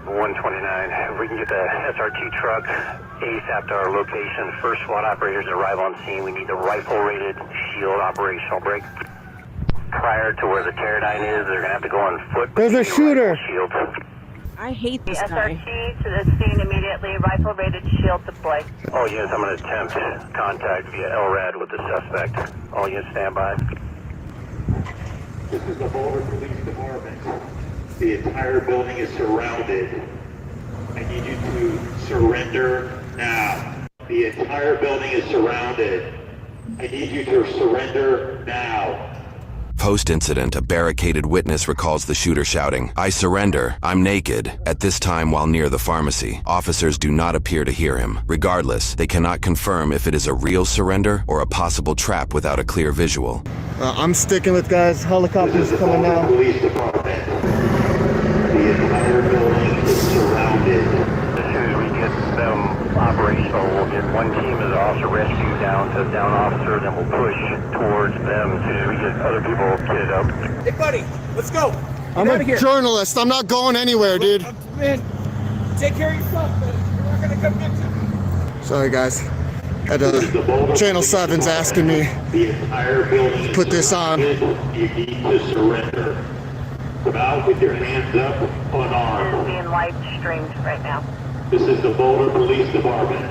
129. If we can get the SRT truck ASAP to our location. First SWAT operators arrive on scene. We need the rifle-rated shield operational break. Prior to where the Pterodyne is, they're going to have to go on foot. There's a shooter. Shield. I hate The this guy. SRT to the scene immediately. Rifle-rated shield deploy. All units, I'm going to attempt contact via LRAD with the suspect. All units stand by. This is the Boulder Police Department. The entire building is surrounded. I need you to surrender now. The entire building is surrounded. I need you to surrender now. Post-incident, a barricaded witness recalls the shooter shouting, "I surrender, I'm naked," at this time while near the pharmacy. Officers do not appear to hear him. Regardless, they cannot confirm if it is a real surrender or a possible trap without a clear visual. I'm sticking with guys. Helicopters coming now. Police Department. The entire building is surrounded. As soon as we get them operational, we'll get one team as officer rescue down to down officer, then we'll push towards them as soon as we get other people kitted up. Hey, buddy, let's go. I'm a journalist. I'm not going anywhere, dude. Man, take care of yourself, man. We're not gonna come get you. Sorry, guys. Channel 7's asking me to put this on. You need to surrender. Come out with your hands up, unarmed. This is being live streamed right now. This is the Boulder Police Department.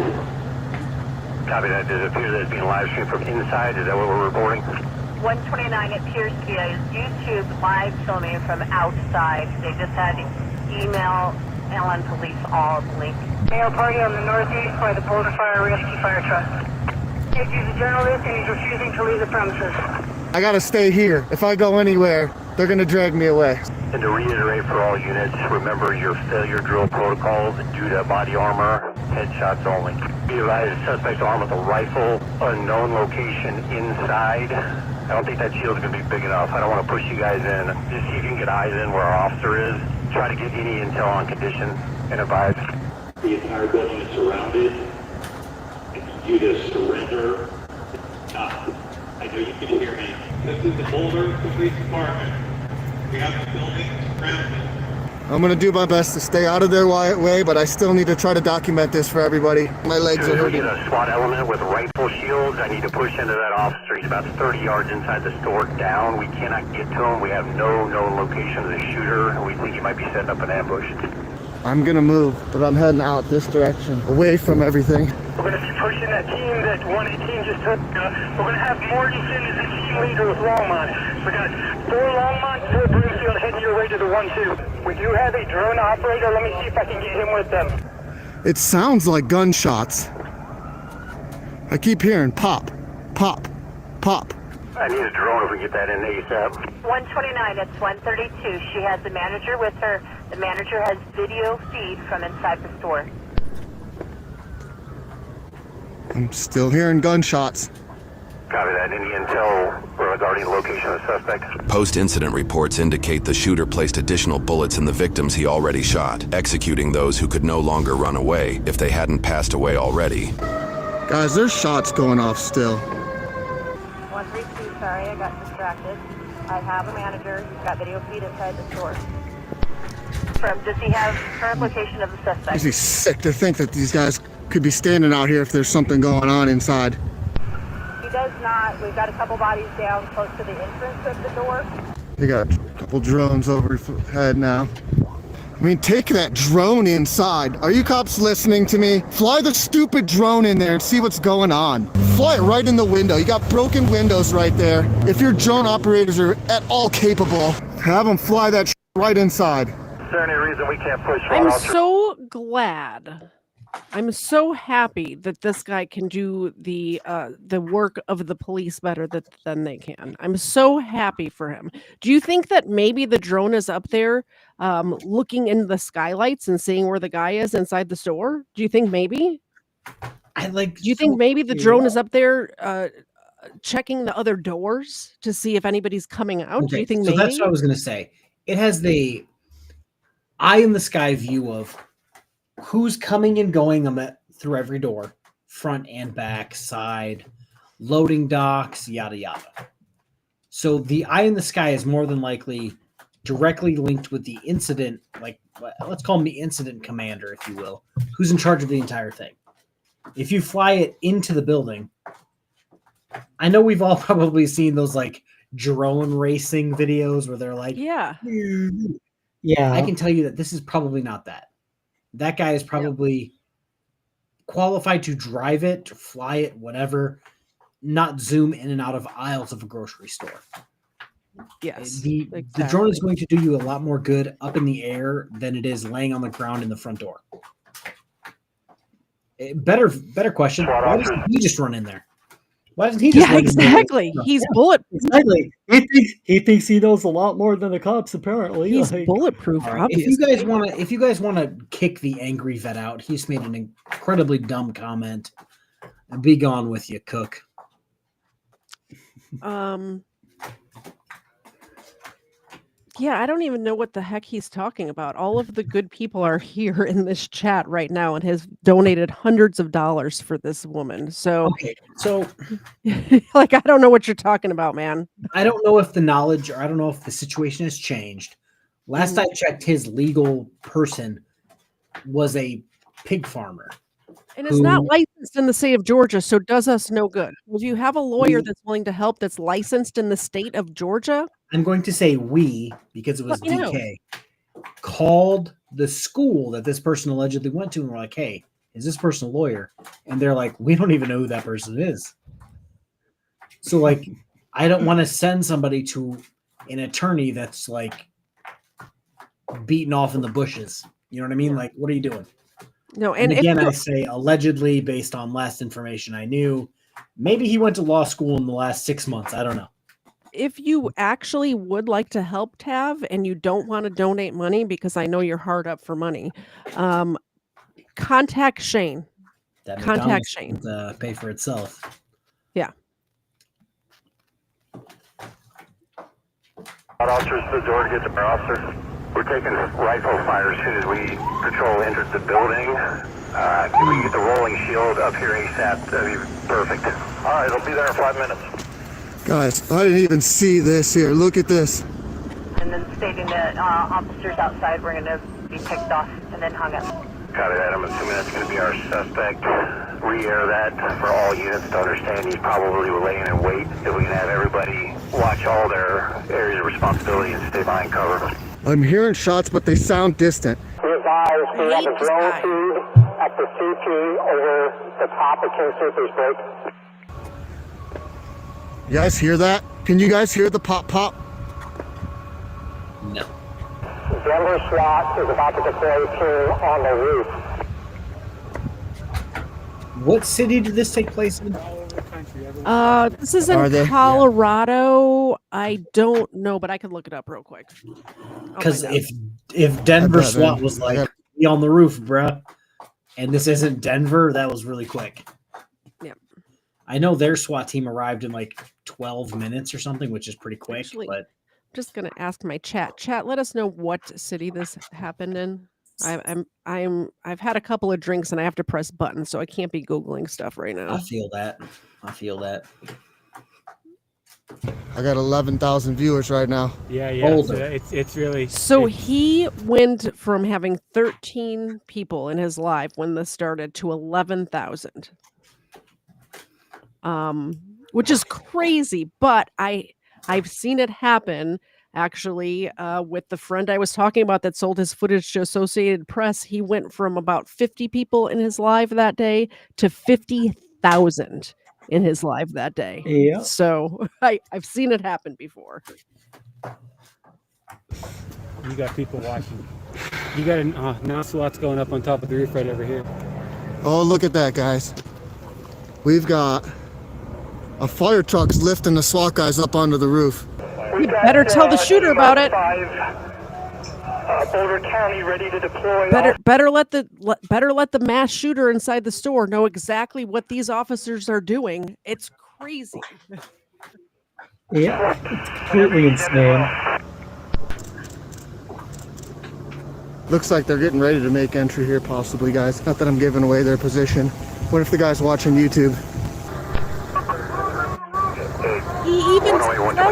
Copy that. Does it appear that it's being live streamed from inside? Is that what we're reporting? 129 appears to be a YouTube live filming from outside. They just had email Allen Police all link. Male party on the northeast by the Boulder Fire Rescue Fire Truck. He's a journalist and he's refusing to leave the premises. I gotta stay here. If I go anywhere, they're gonna drag me away. And to reiterate for all units, remember your failure drill protocols due to body armor, headshots only. Be advised, suspect armed with a rifle, unknown location inside. I don't think that shield's gonna be big enough. I don't want to push you guys in. Just see if you can get eyes in where our officer is. Try to get any intel on condition and advise. The entire building is surrounded. I need you to surrender. I know you can hear me. This is the Boulder Police Department. We have the building surrounded. I'm gonna do my best to stay out of their way, but I still need to try to document this for everybody. My legs are hurting. We get a SWAT element with rifle shields. I need to push into that officer. He's about 30 yards inside the store down. We cannot get to him. We have no known location of the shooter, and we think he might be setting up an ambush. I'm gonna move, but I'm heading out this direction, away from everything. We're going to be pushing that team that 118 just took. We're going to have Morganson as the team leader with Longmont. We got 4 Longmont, 4 Broomfield heading your way to the 1-2. We do have a drone operator. Let me see if I can get him with them. It sounds like gunshots. I keep hearing pop, pop, pop. I need a drone if we get that in ASAP. 129, it's 132. She has the manager with her. The manager has video feed from inside the store. I'm still hearing gunshots. Copy that. Any intel regarding the location of the suspect? Post-incident reports indicate the shooter placed additional bullets in the victims he already shot, executing those who could no longer run away if they hadn't passed away already. Guys, there's shots going off still. 132, sorry, I got distracted. I have a manager. He's got video feed inside the store. Does he have current location of the suspect? Makes me sick to think that these guys could be standing out here if there's something going on inside. He does not. We've got a couple bodies down close to the entrance of the door. They got a couple drones overhead now. I mean, take that drone inside. Are you cops listening to me? Fly the stupid drone in there and see what's going on. Fly it right in the window. You got broken windows right there. If your drone operators are at all capable, have them fly that right inside. Is there any reason we can't push? I'm so glad. I'm so happy that this guy can do the work of the police better than they can. I'm so happy for him. Do you think that maybe the drone is up there looking into the skylights and seeing where the guy is inside the store? Do you think maybe? Do you think maybe the drone is up there checking the other doors to see if anybody's coming out? Okay, Do you think so maybe? that's what I was going to say. It has the eye in the sky view of who's coming and going through every door, front and back, side, loading docks, yada, yada. So the eye in the sky is more than likely directly linked with the incident, like let's call him the incident commander, if you will, who's in charge of the entire thing. If you fly it into the building, I know we've all probably seen those like drone racing videos where they're like, yeah. I can tell you that this is probably not that. That guy is probably qualified to drive it, to fly it, whatever, not zoom in and out of aisles of a grocery store. Yes. The drone is going to do you a lot more good up in the air than it is laying on the ground in the front door. Better question. Why doesn't he just run in there? Why doesn't he just run exactly. in there? He's bulletproof. Exactly. He thinks he knows a lot more than the cops. Apparently, he's bulletproof. Right. If you guys want to kick the angry vet out, he's made an incredibly dumb comment. Be gone with you, Cook. Yeah, I don't even know what the heck he's talking about. All of the good people are here in this chat right now and has donated hundreds of dollars for this woman. So, okay, so like, I don't know what you're talking about, man. I don't know if the knowledge, or I don't know if the situation has changed. Last I checked, his legal person was a pig farmer. And it's not licensed in the state of Georgia, so it does us no good. If you have a lawyer that's willing to help that's licensed in the state of Georgia, I'm going to say we, because it was DK, called the school that this person allegedly went to and were like, hey, is this person a lawyer? And they're like, we don't even know who that person is. So, like, I don't want to send somebody to an attorney that's like beaten off in the bushes. You know what I mean? Like, what are you doing? No, And and again, I say allegedly based on last information I knew. Maybe he went to law school in the last 6 months. I don't know. if you actually would like to help Tav and you don't want to donate money, because I know you're hard up for money, contact Shane. That Contact McDonald's Shane. doesn't, pay for itself. Yeah. Officers to the door to get to our officer. We're taking rifle fire as soon as we patrol enters the building. Can we get the rolling shield up here ASAP? That'd be perfect. All right, it'll be there in 5 minutes. Guys, I didn't even see this here. Look at this. And then stating that officers outside were going to be picked off and then hung up. Copy that. I'm assuming that's going to be our suspect. Re-air that for all units to understand he's probably laying in wait. If we can have everybody watch all their areas of responsibility and stay behind cover. I'm hearing shots, but they sound distant. We have a drone feed at the CP over the top of King Soopers Break. You guys hear that? Can you guys hear the pop pop? No. Denver SWAT is about to deploy a team on the roof. What city did this take place in? This is in Colorado. I don't know, but I can look it up real quick. Because if Denver SWAT was like, be on the roof, bruh, and this isn't Denver, that was really quick. Yeah. I know their SWAT team arrived in like 12 minutes or something, which is pretty quick. Actually, but I'm just gonna ask my chat. Chat, let us know what city this happened in. I've had a couple of drinks and I have to press buttons, so I can't be Googling stuff right now. I feel that. I got 11,000 viewers right now. Yeah. It's really. So he went from having 13 people in his live when this started to 11,000. Which is crazy, but I've seen it happen actually with the friend I was talking about that sold his footage to Associated Press. He went from about 50 people in his live that day to 50,000 in his live that day. Yeah. So I've seen it happen before. You got people watching. You got now SWAT's going up on top of the roof right over here. Oh, look at that, guys. We've got a fire truck's lifting the SWAT guys up onto the roof. You better tell the shooter about it. Boulder County ready to deploy. Better let the mass shooter inside the store know exactly what these officers are doing. It's crazy. Yeah, it's completely insane. Looks like they're getting ready to make entry here, possibly, guys. Not that I'm giving away their position. What if the guy's watching YouTube? He even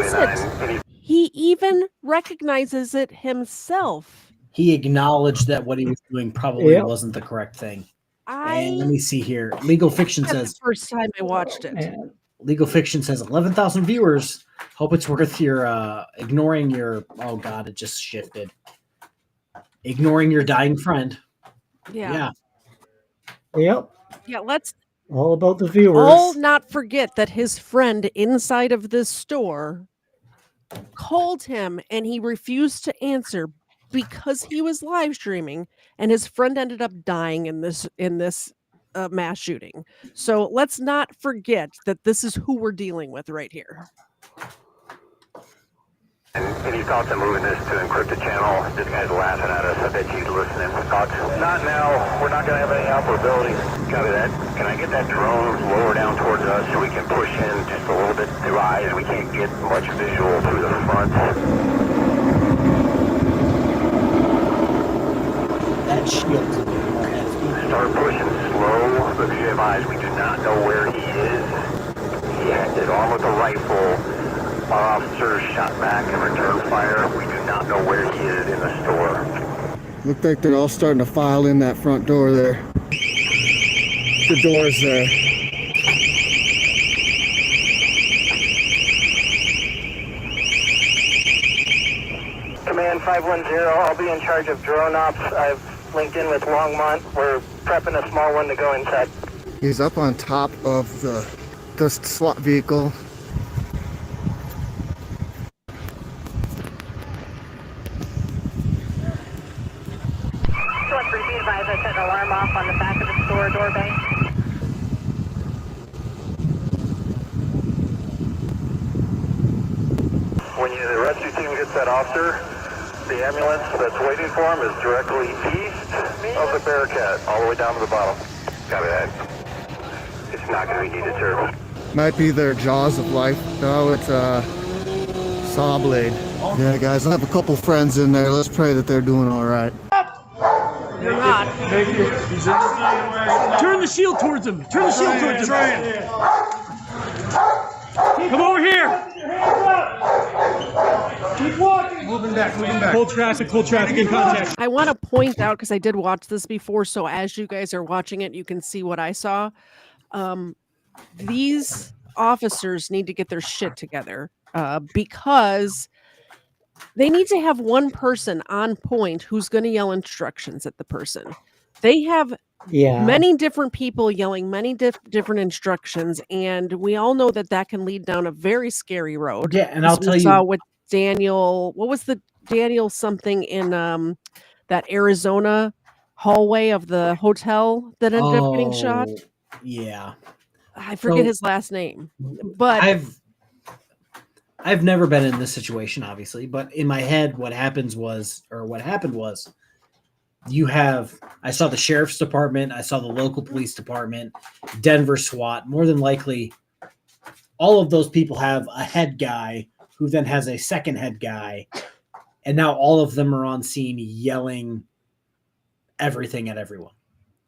says it. He even recognizes it himself. he acknowledged that what he was doing probably wasn't the correct thing. And let me see here. Legal Fiction says the first time I watched it. Legal Fiction says 11,000 viewers. Hope it's worth your ignoring your. Oh God, it just shifted. Ignoring your dying friend. Yeah. Yep. Yeah. Let's all about the viewers. all not forget that his friend inside of this store called him and he refused to answer because he was live streaming, and his friend ended up dying in this mass shooting. So let's not forget that this is who we're dealing with right here. And he thoughts of moving this to encrypt the channel. This guy's laughing at us. I bet he's listening. Thoughts? Not now. We're not going to have any operability. Copy that. Can I get that drone lower down towards us so we can push in just a little bit through eyes? We can't get much visual through the front. That shield. Start pushing slow. But if you have eyes, we do not know where he is. He is armed with a rifle. Our officers shot back and returned fire. We do not know where he is in the store. Look like they're all starting to file in that front door there. The door's there. Command 510, I'll be in charge of drone ops. I've linked in with Longmont. We're prepping a small one to go inside. He's up on top of the SWAT vehicle. Please be advised I set an alarm off on the back of the store door bank. When the rescue team gets that officer, the ambulance that's waiting for him is directly east of the Bearcat, all the way down to the bottom. Copy that. It's not going to be needed, sir. Might be their jaws of life. No, it's a saw blade. Yeah, guys, I have a couple friends in there. Let's pray that they're doing all right. They're not. Thank you. Turn the shield towards him. Turn the shield towards him. Come over here. Keep walking. Moving back. Hold traffic in contact. I want to point out, because I did watch this before, so as you guys are watching it, you can see what I saw. These officers need to get their shit together because they need to have one person on point who's going to yell instructions at the person. They have many different people yelling many different instructions, and we all know that can lead down a very scary road. Yeah, and I'll tell you. Saw with Daniel, what was the Daniel something in that Arizona hallway of the hotel that ended up getting shot? Yeah. I forget his last name, but I've never been in this situation, obviously, but in my head, what happened was, I saw the sheriff's department, I saw the local police department, Denver SWAT. More than likely, all of those people have a head guy who then has a second head guy, and now all of them are on scene yelling everything at everyone.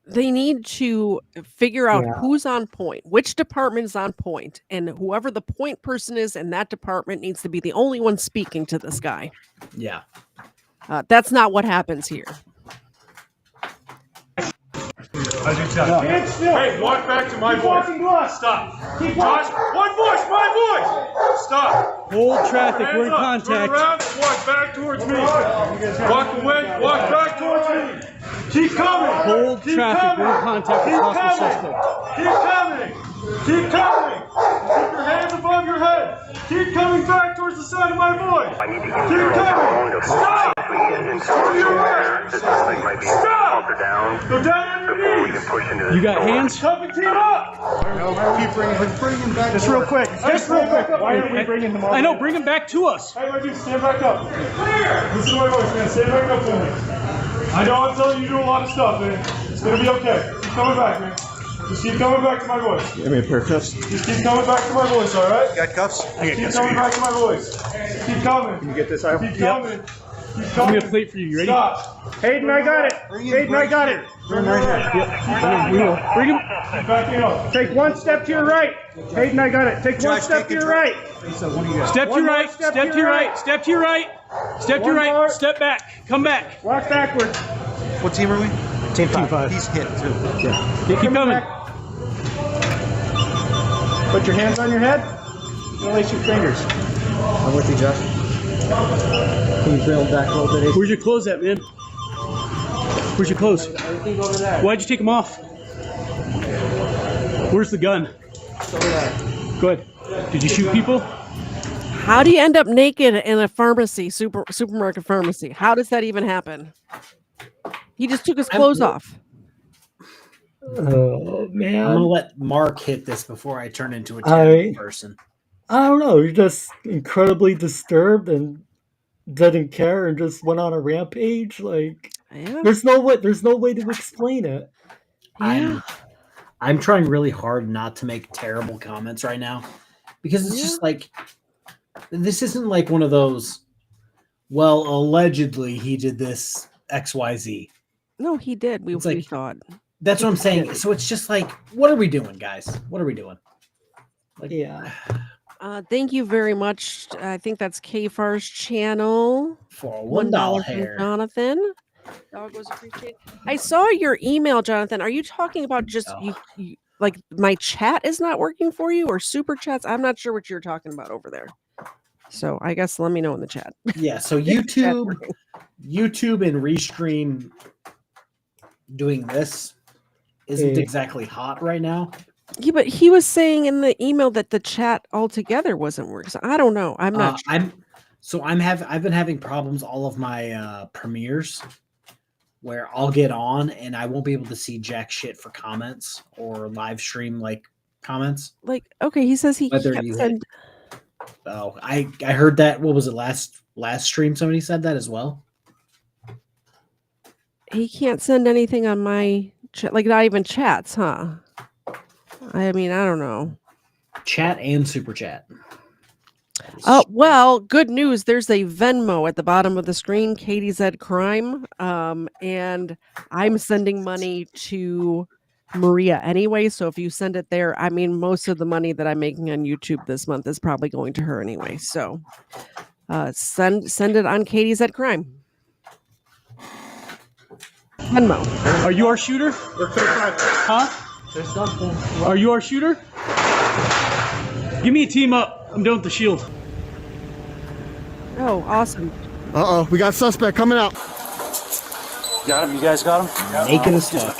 They need to figure out who's on point, which department is on point, and whoever the point person is in that department needs to be the only one speaking to this guy. Yeah. That's not what happens here. Stand still. Hey, walk back to my voice. Stop. Keep Josh, one voice, my voice. Stop. Hold traffic. We're in Hands up. contact. Turn around, walk back towards me. Walk away, walk back towards me. Keep coming. Hold Keep traffic. coming. We're in contact with Keep hostile coming. suspect. Keep coming. Keep coming. Keep your hands above your head. Keep coming back towards the sound of my voice. I need to Keep coming. Stop. Stop. Go down on your knees. You got hands? Tuck team up. Keep bringing him back. Just real quick. Why aren't we bringing them all? I know. Bring them back to us. Hey, my dude, stand back up. Listen to my voice, man. Stand back up to me. I know I'm telling you to do a lot of stuff, man. It's gonna be okay. Keep coming back, man. Just keep coming back to my voice. Give me a pair of cuffs. Just keep coming back to my voice, all right? Got cuffs? Just keep coming back to my voice. Keep coming. Can you get this out? Keep coming. Keep Give coming. me a plate for you. You ready? Stop. Hayden, I got it. Hayden, I got it. Bring him right here. Bring him. Keep backing up. Take one step to your right. Hayden, I got it. Take one step to your right. Step to your right. Step to your right. Step to your right. Step to your right. Step back. Come back. Walk backwards. What team are we? Team 5. He's hit too. Yeah. Keep coming. Put your hands on your head. Release your fingers. I'm with you, Josh. Can you drill back a little bit? Where's your clothes at, man? Where's your clothes? Everything over there. Why'd you take them off? Where's the gun? It's over there. Good. Did you shoot people? How do you end up naked in a pharmacy, supermarket pharmacy? How does that even happen? He just took his clothes off. Oh man! I'm gonna let Marc hit this before I turn into a terrible person. I don't know. You're just incredibly disturbed and didn't care and just went on a rampage. Like, there's no way. There's no way to explain it. I'm trying really hard not to make terrible comments right now because it's just like this isn't like one of those. Well, allegedly he did this XYZ. No, he did. We thought. That's what I'm saying. So it's just like, what are we doing, guys? What are we doing? Like, Thank you very much. I think that's KFARR's channel. For $1 hair. from Jonathan. Dog was appreciated. I saw your email, Jonathan. Are you talking about just you like my chat is not working for you or super chats? I'm not sure what you're talking about over there. So I guess let me know in the chat. Yeah. So YouTube and Restream doing this isn't exactly hot right now. Yeah, but he was saying in the email that the chat altogether wasn't working. So I don't know. I'm not sure. I've been having problems all of my premieres where I'll get on and I won't be able to see jack shit for comments or live stream like comments. Like, okay, he says he Whether can't you send. Oh, I heard that. What was it last stream? Somebody said that as well. He can't send anything on my chat, like not even chats, huh? I mean, I don't know. Chat and super chat. Oh, well, good news. There's a Venmo at the bottom of the screen, KTZed Crime. And I'm sending money to Maria anyway. So if you send it there, I mean, most of the money that I'm making on YouTube this month is probably going to her anyway. So send it on KTZed Crime. Venmo. Are you our shooter? Huh? There's something. Are you our shooter? Give me a team up. I'm done with the shield. Oh, awesome. Uh-oh, we got suspect coming out. Got him? You guys got him? Naked as fuck.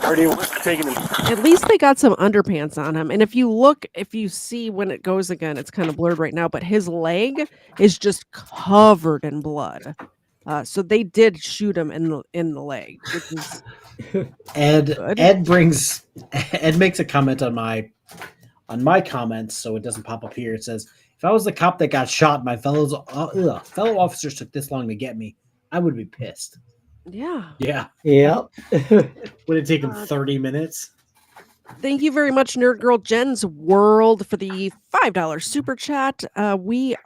Already taking him. At least they got some underpants on him. And if you see when it goes again, it's kind of blurred right now, but his leg is just covered in blood. So they did shoot him in the leg, which is Ed makes a comment on my comments, so it doesn't pop up here. It says, "If I was the cop that got shot, my fellow officers took this long to get me, I would be pissed." Yeah. Yeah. Yep. Would it take him 30 minutes? Thank you very much, Nerd Girl Jen's World, for the $5 super chat. We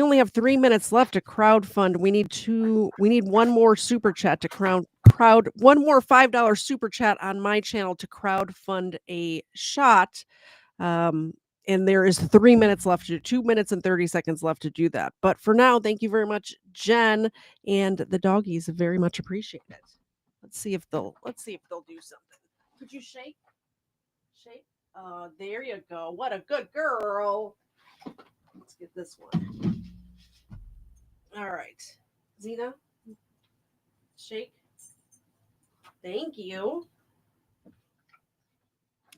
only have 3 minutes left to crowdfund. We need one more super chat to crowd one more $5 super chat on my channel to crowdfund a shot. And there is 3 minutes left to 2 minutes and 30 seconds left to do that. But for now, thank you very much, Jen, and the doggies very much appreciate it. Let's see if they'll do something. Could you shake? Shake? There you go. What a good girl. Let's get this one. All right. Zena, shake. Thank you.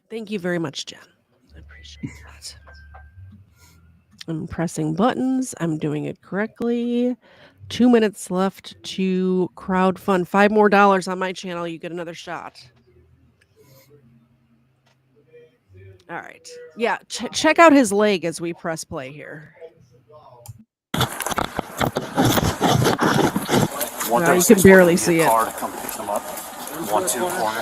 Thank you very much, Jen. I appreciate that. I'm pressing buttons. I'm doing it correctly. 2 minutes left to crowdfund. $5 more on my channel. You get another shot. All right. Yeah, check out his leg as we press play here. You can barely see it. Come pick them up. 1-2 corner.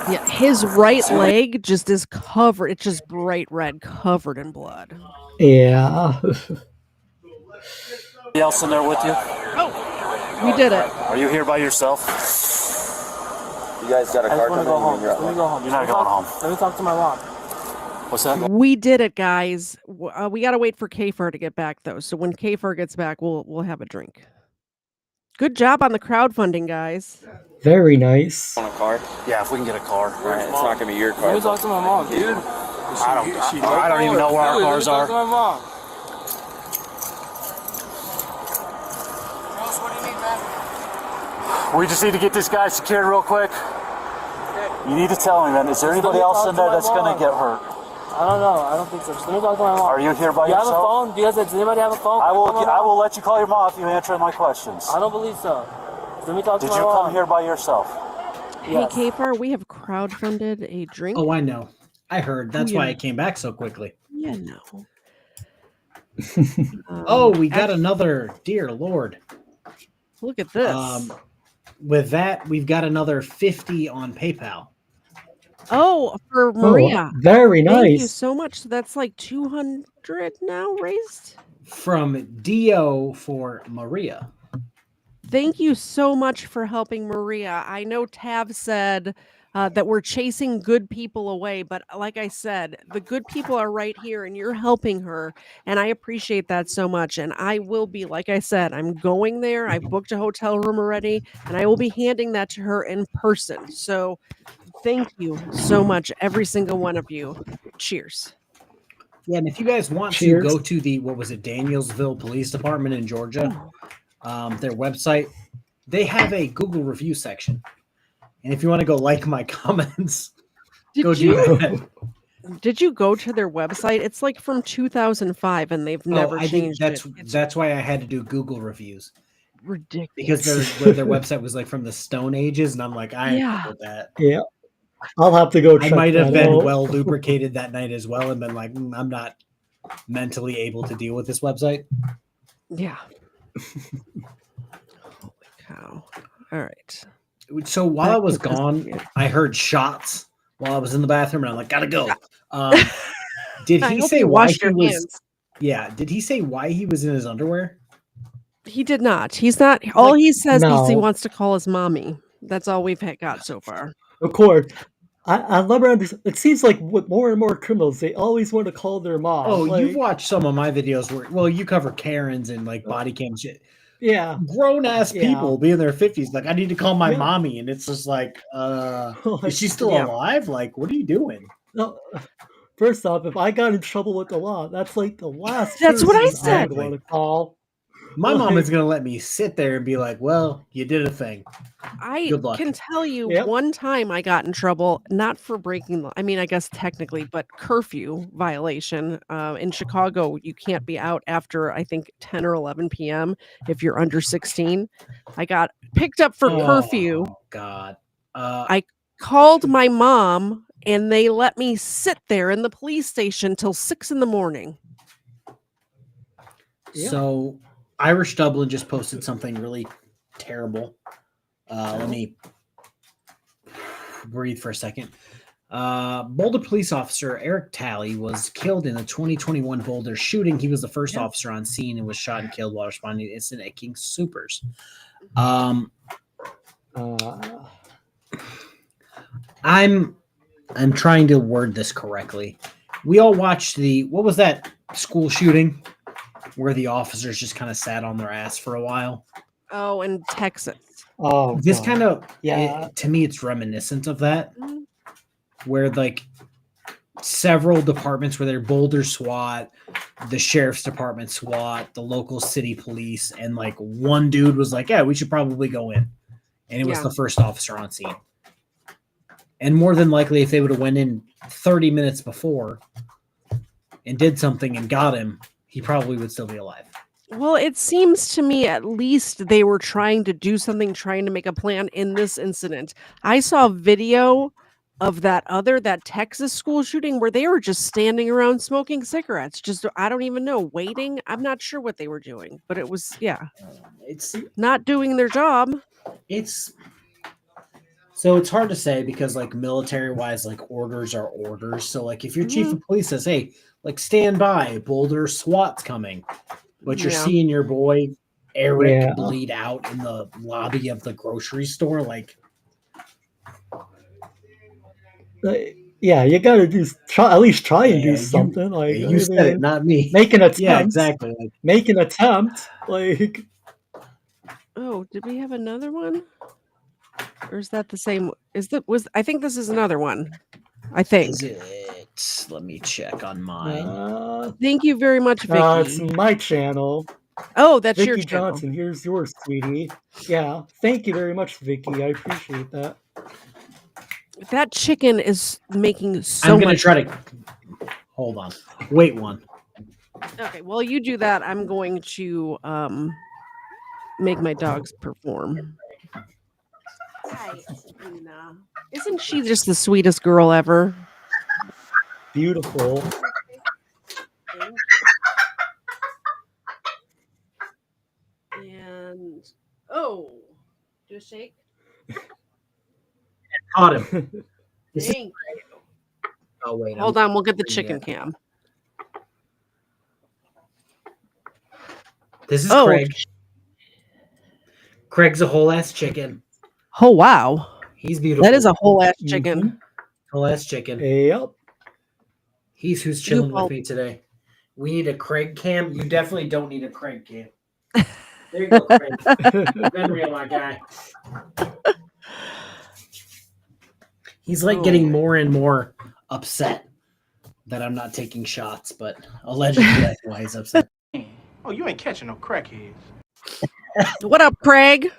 Yeah, his right leg just is covered. It's just bright red, covered in blood. Yeah. Anybody else in there with you? Oh, we did it. Are you here by yourself? You guys got a car coming? Let me go home. You're not going home. Let me talk to my mom. What's that? We did it, guys. We got to wait for KFARR to get back, though. So when KFARR gets back, we'll have a drink. Good job on the crowdfunding, guys. Very nice. On a car? Yeah, if we can get a car. All right, it's not gonna be your car. Let me talk to my mom, dude. I don't even know where our cars are. Talk to my mom. We just need to get this guy secured real quick. You need to tell me, man. Is there anybody else in there that's going to get hurt? I don't know. I don't think so. Just let me talk to my mom. Are you here by Do you yourself? have a phone? Does anybody have a phone? I will let you call your mom if you answer my questions. I don't believe so. Let me talk to Did my you mom. come here by yourself? Yes. Hey, KFARR, we have crowdfunded a drink. Oh, I know. I heard. That's why it came back so quickly. Yeah, no. Oh, we got another. Dear Lord. Look at this. With that, we've got another 50 on PayPal. Oh, for Maria. Very nice. Thank you so much. So that's like 200 now raised. From Dio for Maria. Thank you so much for helping Maria. I know Tav said that we're chasing good people away, but like I said, the good people are right here and you're helping her. And I appreciate that so much. And I will be, like I said, I'm going there. I booked a hotel room already and I will be handing that to her in person. So thank you so much, every single one of you. Cheers. Yeah, and if you guys want to go to the, Danielsville Police Department in Georgia, their website, they have a Google review section. And if you want to go like my comments, go do that. Did you go to their website? It's like from 2005, and they've never I think changed it. that's why I had to do Google reviews. Ridiculous. Because their website was like from the Stone Ages, and I'm like, I ain't with that. Yeah. I'll have to go check I might have that been out. well lubricated that night as well, and been like, I'm not mentally able to deal with this website. Yeah. Holy cow. All right. So while I was gone, I heard shots while I was in the bathroom, and I'm like, gotta go. Did I he hope say you why washed he your was? hands. Yeah. Did he say why he was in his underwear? He did not. He's not. All he says is he no. wants to call his mommy. That's all we've got so far. Of course. I never understand. It seems like with more and more criminals, they always want to call their mom. Oh, like, you've watched some of my videos where, you cover Karens and like body cam shit. Yeah. Grown ass people be in their 50s. Like, I need to call my Yeah. mommy. And it's just like, is she still alive? Like, what are you doing? No. First off, if I got in trouble with the law, that's like the last That's what I person said. would want to call. My mom is going to let me sit there and be like, well, you did a thing. I Good luck. can tell you one time I got in trouble, not for breaking the, I mean, I guess technically, but curfew violation. In Chicago, you can't be out after, I think, 10 or 11 p.m. if you're under 16. I got picked up for curfew. Oh, God. I called my mom, and they let me sit there in the police station till 6 a.m. So Irish Dublin just posted something really terrible. Let me breathe for a second. Boulder police officer Eric Talley was killed in the 2021 Boulder shooting. He was the first officer on scene and was shot and killed while responding to the incident at King Supers. I'm trying to word this correctly. We all watched what was that school shooting where the officers just kind of sat on their ass for a while? Oh, in Texas. Oh, this God. kind of, Yeah. to me, it's reminiscent of that, where like several departments were there: Boulder SWAT, the sheriff's department SWAT, the local city police, and like one dude was like, yeah, we should probably go in. And it was the first officer on scene. And more than likely, if they would have went in 30 minutes before and did something and got him, he probably would still be alive. Well, it seems to me at least they were trying to do something, trying to make a plan in this incident. I saw video of that Texas school shooting where they were just standing around smoking cigarettes. Just, I don't even know, waiting. I'm not sure what they were doing, but it was, it's not doing their job. So it's hard to say because like military wise, like orders are orders. So like if your chief of police says, hey, like stand by, Boulder SWAT's coming, but you're seeing your boy Eric bleed out in the lobby of the grocery store, like you got to at least try and do something. You said it, not me. Make an attempt. Yeah, exactly. Like, make an attempt. Like, oh, did we have another one? Or is that the same? I think this is another one. I think. Is it? Let me check on mine. Thank you very much, Vicky. It's my channel. Oh, that's Vicky your channel. Johnson. Here's yours, sweetie. Yeah, thank you very much, Vicky. I appreciate that. That chicken is making so much. I'm gonna try to hold on. Wait one. Okay, well, you do that. I'm going to make my dogs perform. Hi, Sabrina. Isn't she just the sweetest girl ever? Beautiful. And do a shake. Caught him. Thank you. Oh wait. Hold on, we'll get the chicken cam. This is Craig. Craig's a whole ass chicken. Oh wow. He's beautiful. That is a whole ass chicken. Whole ass chicken. Yep. He's who's chilling with me today. We need a Craig cam. You definitely don't need a Craig cam. There you go, Craig. Been real, my guy. He's like getting more and more upset that I'm not taking shots, but allegedly that's why he's upset. Oh, you ain't catching no crackheads. What up, Craig?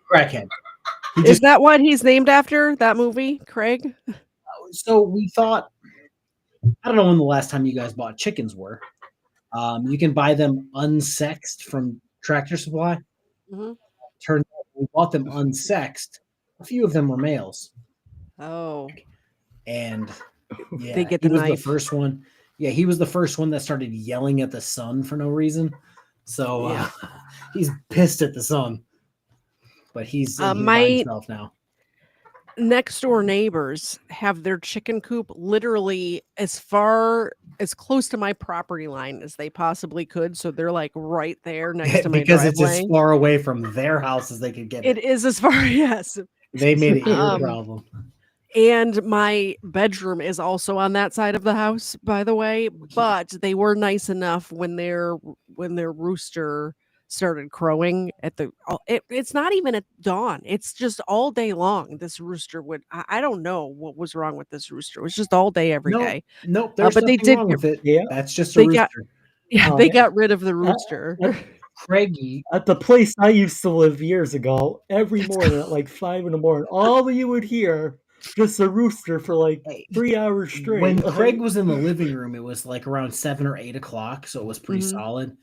Crackhead. Is that what he's named after? That movie, Craig? So we thought I don't know when the last time you guys bought chickens were. You can buy them unsexed from Tractor Supply. Mhm. Turns out we bought them unsexed. A few of them were males. Oh. And yeah, They get he the was knife. the first one. Yeah, he was the first one that started yelling at the sun for no reason. So Yeah. he's pissed at the sun. But he's in here by My himself now. next door neighbors have their chicken coop literally as close to my property line as they possibly could. So they're like right there next to my Because it's driveway. as far away from their house as they could get It is as far, yes. They made it your problem. And my bedroom is also on that side of the house, by the way. But they were nice enough when their rooster started crowing at the. It's not even at dawn. It's just all day long. This rooster would. I don't know what was wrong with this rooster. It was just all day, every day. Nope. There's but they nothing did wrong with it. Yeah. That's just a They rooster. they got rid of the rooster. Craigie. At the place I used to live years ago, every morning at like 5 in the morning, all you would hear just a rooster for like 3 hours straight. When Craig was in the living room, it was like around 7 or 8 o'clock, so it was pretty Mhm. solid.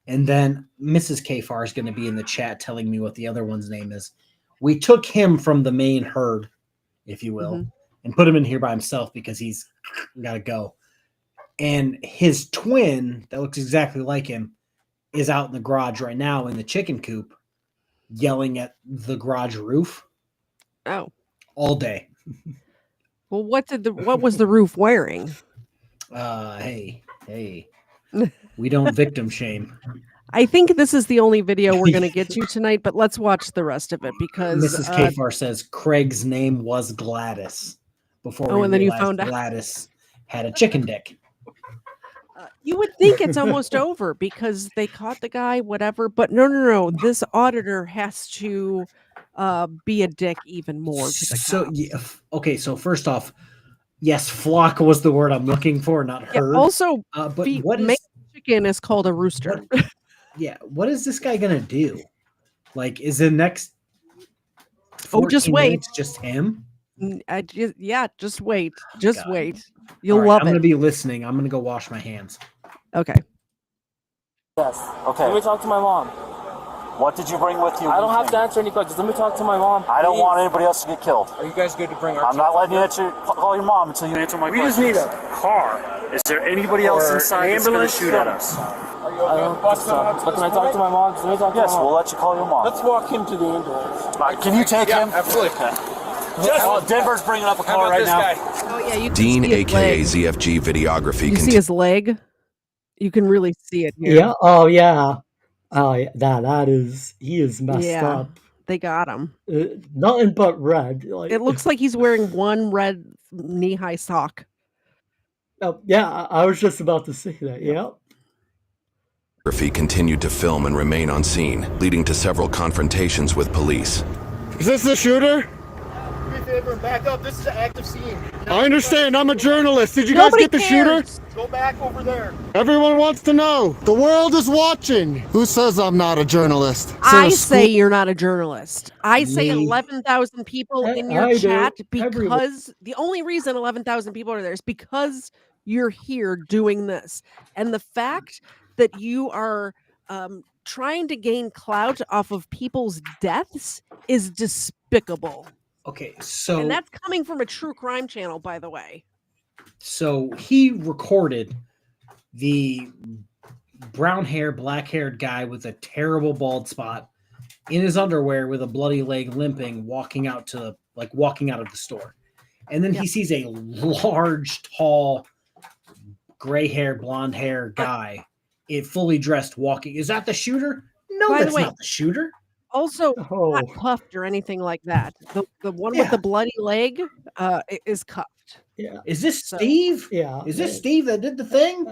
And then Mrs. KFARR is going to be in the chat telling me what the other one's name is. We took him from the main herd, if you will, Mhm. and put him in here by himself because he's got to go. And his twin, that looks exactly like him, is out in the garage right now in the chicken coop, yelling at the garage roof. Oh. All day. Well, what was the roof wearing? Hey, we don't victim shame. I think this is the only video we're going to get to tonight, but let's watch the rest of it because Mrs. KFARR says Craig's name was Gladys before we and then you realized found out. Gladys had a chicken dick. You would think it's almost over because they caught the guy, whatever. But no. This auditor has to be a dick even more to the So, cops. yeah, okay, so first off, yes, flock was the word I'm looking for, not Yeah, herd. also, but what is chicken is called a rooster. what is this guy gonna do? Like, is the next just 14 wait. minutes just him? Just wait. Just wait. You'll All right, love I'm it. gonna be listening. I'm gonna go wash my hands. Okay. Yes. Okay. Let me talk to my mom. What did you bring with you? I don't have to answer any questions. Let me talk to my mom. I don't please. want anybody else to get killed. Are you guys good to bring our I'm not letting you call your mom until you answer my We just questions. need a car. Is there anybody else Or inside that's going to ambulance, shoot at something. us? I don't think so. But can I talk to my mom? Let me talk to Yes, my mom. we'll let you call your mom. Let's walk him to the ambulance. Can you take him? Absolutely. Denver's bringing up a car right now. Oh yeah, you can Dean, see his aka leg. ZFG Videography, You see his leg? You can really see it here. Yeah. Oh yeah. Oh yeah. That is. He is messed Yeah, up. they got him. Nothing but red. Like, It looks like he's wearing one red knee-high sock. Oh, yeah. I was just about to say that. Yeah. Videography continued to film and remain on scene, leading to several confrontations with police. Is this the shooter? Do me a favor and back up. This is an active scene. I understand. I'm a journalist. Did you Nobody guys get the cares. shooter? Go back over there. Everyone wants to know. The world is watching. Who says I'm not a journalist? I say you're not a journalist. I say Me. 11,000 people in your I do. chat Everyone. because the only reason 11,000 people are there is because you're here doing this. And the fact that you are trying to gain clout off of people's deaths is despicable. Okay, so And that's coming from a true crime channel, by the way. So he recorded the brown hair, black haired guy with a terrible bald spot in his underwear with a bloody leg limping, walking out of the store. And then he sees a large, tall, gray hair, blonde hair guy, fully dressed walking. Is that the shooter? No, By the that's way, not the shooter. Also, not cuffed or anything like that. The one with the bloody leg is cuffed. Yeah. Is this Steve? Yeah. Is this Steve that did the thing?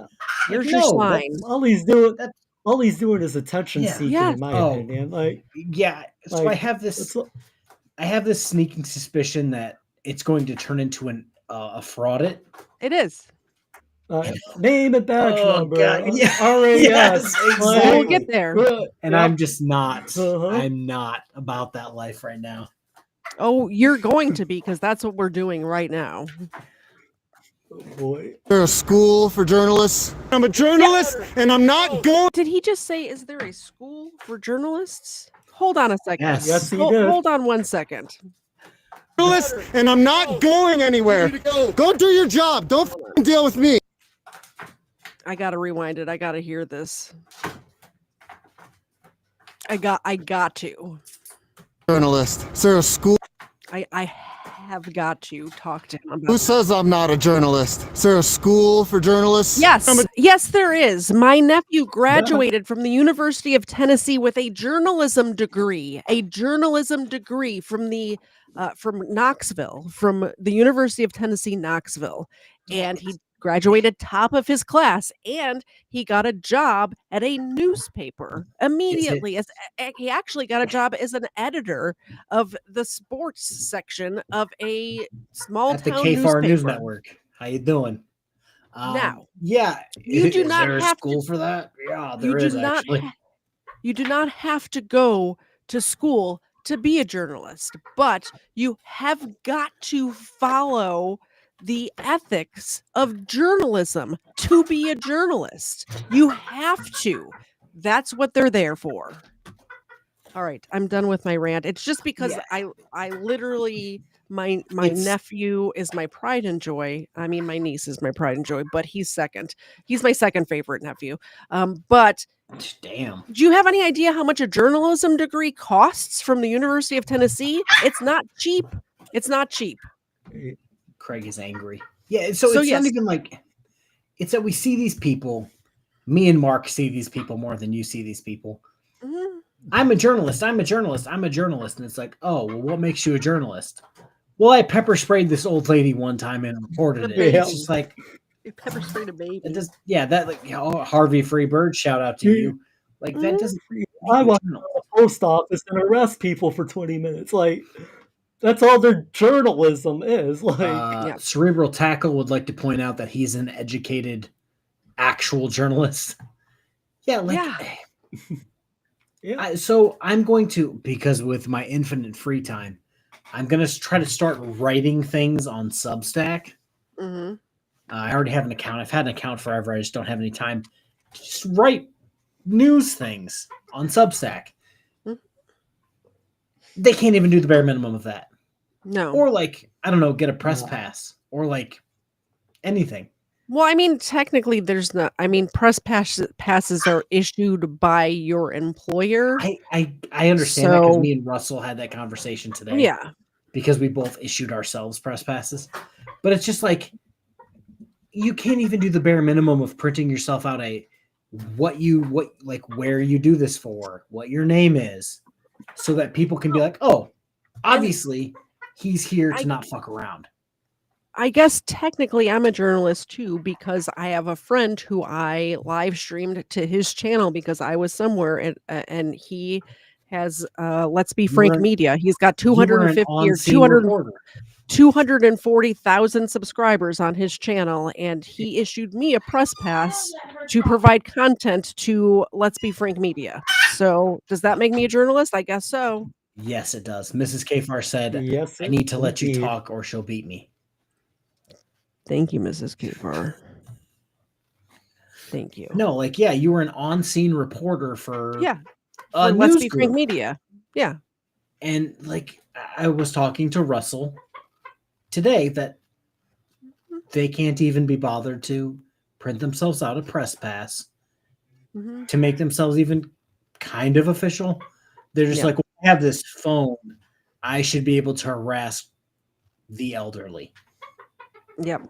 Here's Like, your no, sign. All he's doing. All he's doing is attention Yeah. seeking, Yes. in my Oh. opinion. Like, Yeah. So like, I have this sneaking suspicion that it's going to turn into a fraud. It is. Name and badge number. God. Yeah. RAS. Yes, exactly. We'll get there. And Yep. I'm just not. Uh-huh. I'm not about that life right now. Oh, you're going to be because that's what we're doing right now. Boy. There's a school for journalists. I'm a journalist, and I'm not going. Did he just say, is there a school for journalists? Hold on a second. Yes, he did. Hold on 1 second. Journalist, and I'm not going anywhere. Go do your job. Don't f***ing deal with me. I gotta rewind it. I gotta hear this. I got to. Journalist. Is there a school? I have got to talk to him about Who says I'm not a journalist? Is there a school for journalists? Yes, there is. My nephew graduated from the University of Tennessee with a journalism degree. From the from Knoxville, from the University of Tennessee, Knoxville, and he graduated top of his class, and he got a job at a newspaper immediately. He actually got a job as an editor of the sports section of a small At the town KFARR News newspaper. Network. How you doing? Now, yeah, you do is not there a have school to, for that. Yeah, you there do is not actually. you do not have to go to school to be a journalist, but you have got to follow the ethics of journalism to be a journalist. You have to. That's what they're there for. All right, I'm done with my rant. It's just because I literally my nephew is my pride and joy. I mean, my niece is my pride and joy, but he's second. He's my second favorite nephew. But damn. Do you have any idea how much a journalism degree costs from the University of Tennessee? It's not cheap. It's not cheap. Craig is angry. Yeah, so it's yes. not even like it's that we see these people. Me and Mark see these people more than you see these people. Mm-hmm. I'm a journalist. I'm a journalist. I'm a journalist. And it's like, oh, well, what makes you a journalist? Well, I pepper sprayed this old lady one time and reported it. It's just like you pepper sprayed a baby. It does, yeah, that like Harvey Freebird, shout out to you. Like that doesn't. I want to go to the post office and arrest people for 20 minutes. Like that's all their journalism is. Like Cerebral Tackle would like to point out that he's an educated, actual journalist. Yeah, like. Yeah. So I'm going to, because with my infinite free time, I'm going to try to start writing things on Substack. Mm-hmm. I already have an account. I've had an account forever. I just don't have any time to just write news things on Substack. Mm-hmm. They can't even do the bare minimum of that. No. Or like, I don't know, get a press pass or like anything. Well, I mean, technically, there's not. I mean, press passes are issued by your employer. I understand that because me and Russell had that conversation today. Yeah, because we both issued ourselves press passes, but it's just like you can't even do the bare minimum of printing yourself out where you do this for, what your name is, so that people can be like, oh, obviously he's here to not fuck around. I guess technically I'm a journalist too, because I have a friend who I live streamed to his channel because I was somewhere and he has Let's Be Frank Media. He's got 250 or 240,000 subscribers on his channel, and he issued me a press pass to provide content to Let's Be Frank Media. So does that make me a journalist? I guess so. Yes, it does. Mrs. KFARR said, yes, I need to let you talk or she'll beat me. Thank you, Mrs. KFARR. Thank you. No, like, yeah, you were an on-scene reporter for Let's Be Frank Media. Yeah. And like, I was talking to Russell today that they can't even be bothered to print themselves out a press pass to make themselves even kind of official. They're just like, well, I have this phone. I should be able to harass the elderly. Yep.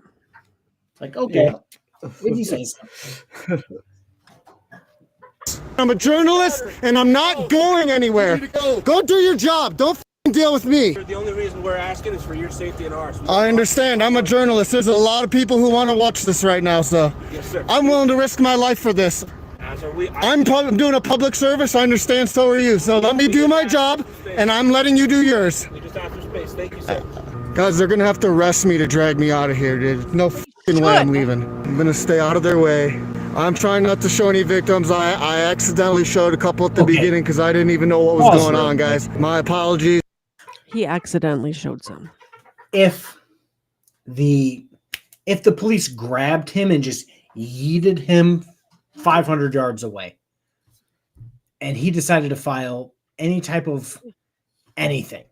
Like, okay. If you say so. I'm a journalist and I'm not going anywhere. Go do your job. Don't deal with me. The only reason we're asking is for your safety and ours. I understand. I'm a journalist. There's a lot of people who want to watch this right now, so yes, sir. I'm willing to risk my life for this. I'm doing a public service. I understand. So are you. So let me do my job, and I'm letting you do yours. We just asked for space. Thank you, sir. Guys, they're gonna have to arrest me to drag me out of here, dude. No f***ing way I'm leaving. I'm gonna stay out of their way. I'm trying not to show any victims. I accidentally showed a couple at the beginning because I didn't even know what was going on, guys. My apologies. He accidentally showed some. If the if the police grabbed him and just yeeted him 500 yards away, and he decided to file any type of anything,